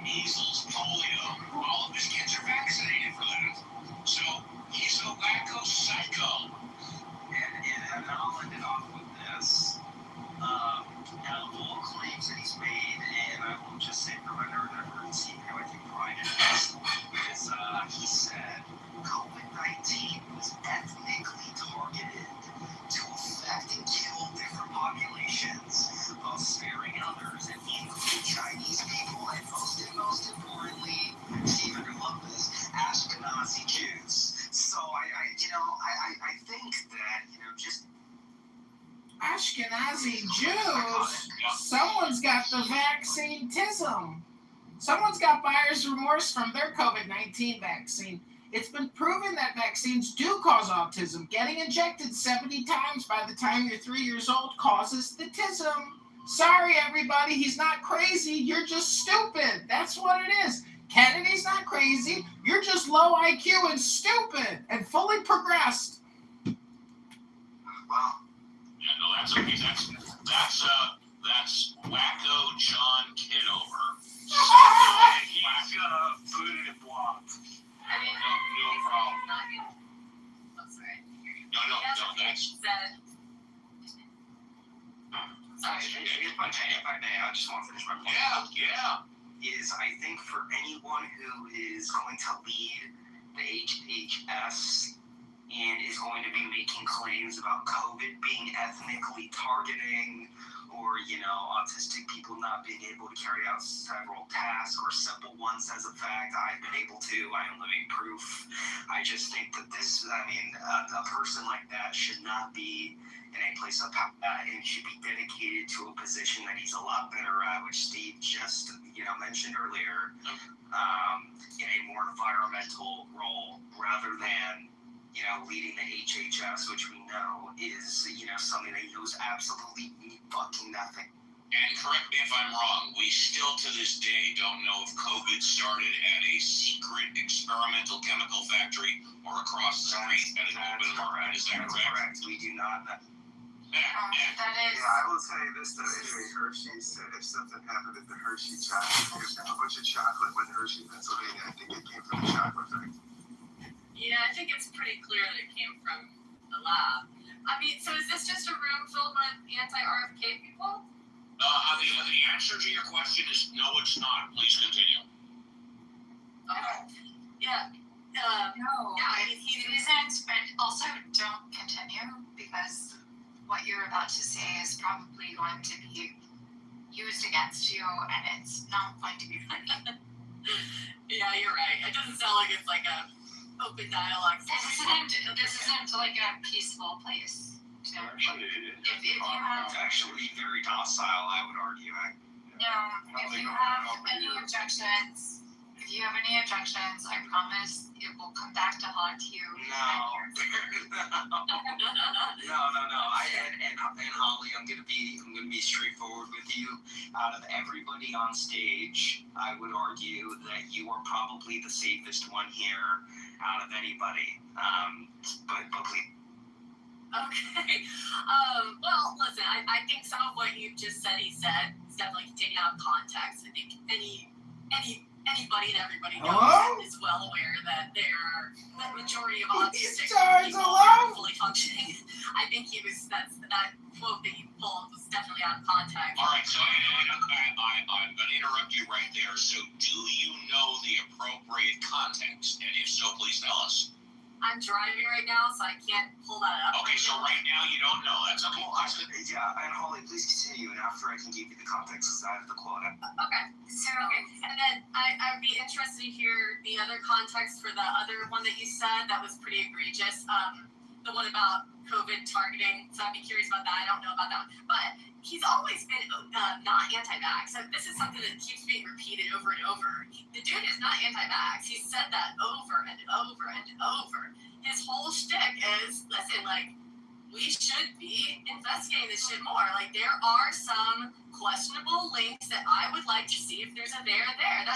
measles, polio, all of his kids are vaccinated for that. So, he's a wacko psycho. And I'll end it off with this. Out of all claims that he's made, and I will just say for my neurodivergency, I take pride in this, is he said COVID-19 was ethnically targeted to affect and kill different populations while sparing others, and he included Chinese people and most importantly, Stephen, you love this, Ashkenazi Jews. So I think that, just Ashkenazi Jews? Someone's got the vaccine-tism. Someone's got buyer's remorse from their COVID-19 vaccine. It's been proven that vaccines do cause autism. Getting injected 70 times by the time you're 3 years old causes the tism. Sorry, everybody, he's not crazy. You're just stupid. That's what it is. Kennedy's not crazy. You're just low IQ and stupid and fully progressed. Wow. Yeah, no, that's okay. That's wacko John Kitover. He's gonna put it in blocked. I mean, No problem. not gonna... Oh, sorry. No, that's... Sorry, if I may, I just want to finish my point. Yeah. Is I think for anyone who is going to lead the HHS and is going to be making claims about COVID being ethnically targeting or, autistic people not being able to carry out several tasks or simple ones as a fact, I've been able to, I am living proof. I just think that a person like that should not be in a place of power and should be dedicated to a position that he's a lot better at, which Steve just, mentioned earlier, in a more environmental role rather than, leading the HHS, which we know is, something that he knows absolutely fucking nothing. And correct me if I'm wrong, we still to this day don't know if COVID started at a secret experimental chemical factory or across the street at an open market. Is that correct? We do not know. That is... Yeah, I will say this though, if Hershey said if something happened at the Hershey chocolate, there's a bunch of chocolate with Hershey, Pennsylvania, I think it came from the chocolate factory. Yeah, I think it's pretty clear that it came from the lab. I mean, so is this just a room filled with anti-RFK people? The answer to your question is no, it's not. Please continue. Okay. Yeah. No, Yeah, I mean, it isn't, but also don't continue because what you're about to say is probably going to be used against you and it's not going to be funny. Yeah, you're right. It doesn't sound like it's like a open dialogue. This isn't like a peaceful place. If you have actually very docile, I would argue. if you have any objections, I promise it will come back to haunt you. No. And Holly, I'm gonna be straightforward with you. Out of everybody on stage, I would argue that you are probably the safest one here out of anybody. But please. Okay. Well, listen, I think some of what you just said, he said, is definitely taken out of context. I think anybody and everybody knows is well aware that the majority of autistic people are fully functioning. I think that quote that you pulled was definitely out of context. All right, so I'm going to interrupt you right there. So do you know the appropriate context? And if so, please tell us. I'm driving right now, so I can't pull that up. Okay, so right now you don't know. That's okay. Yeah, and Holly, please continue, and after I can give you the context, because I have the quote. Okay. And then I'd be interested to hear the other context for the other one that you said that was pretty egregious. The one about COVID targeting. So I'd be curious about that. I don't know about that one. But he's always been not anti-vax. So this is something that keeps being repeated over and over. The dude is not anti-vax. He's said that over and over and over. His whole shtick is, listen, like, we should be investigating this shit more. Like, there are some questionable links that I would like to see if there's a there.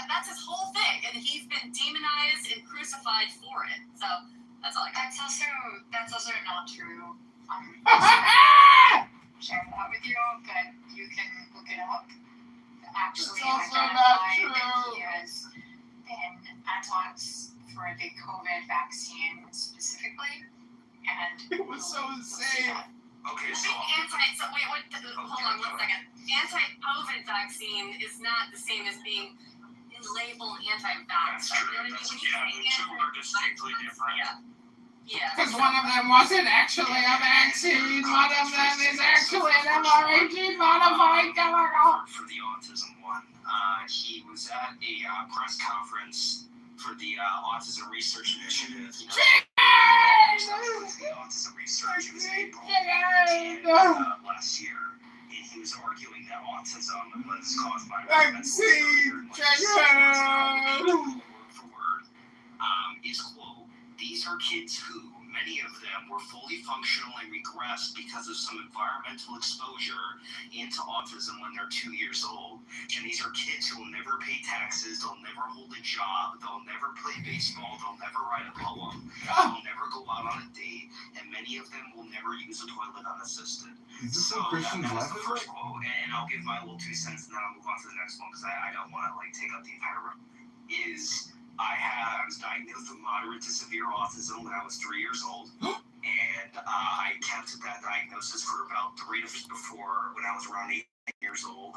That's his whole thing. And he's been demonized and crucified for it. So that's all I got. That's also not true. Share that with you, but you can look it up. Actually, identify that he has been anti-vax for the COVID vaccine specifically, and it was so insane. Okay, so hold on 1 second. Anti-COVID vaccine is not the same as being labeled anti-vax. That's true. The two are distinctly different. Yeah. Because one of them wasn't actually a vaccine, one of them is actually an mRNA modified chemical. For the autism one, he was at a press conference for the Autism Research Initiative. The Autism Research, it was April last year, and he was arguing that autism was caused by vaccine. For word, is quote, these are kids who, many of them, were fully functional and regressed because of some environmental exposure into autism when they're 2 years old. And these are kids who will never pay taxes, they'll never hold a job, they'll never play baseball, they'll never write a poem, they'll never go out on a date, and many of them will never use a toilet unassisted. Is this So what Christians that was life the is first like? quote, and I'll give my little 2 cents and then I'll move on to the next one because I don't want to take up the entire room. I was diagnosed with moderate to severe autism when I was 3 years old, and I kept that diagnosis for about 3 to 4 when I was around 8 years old.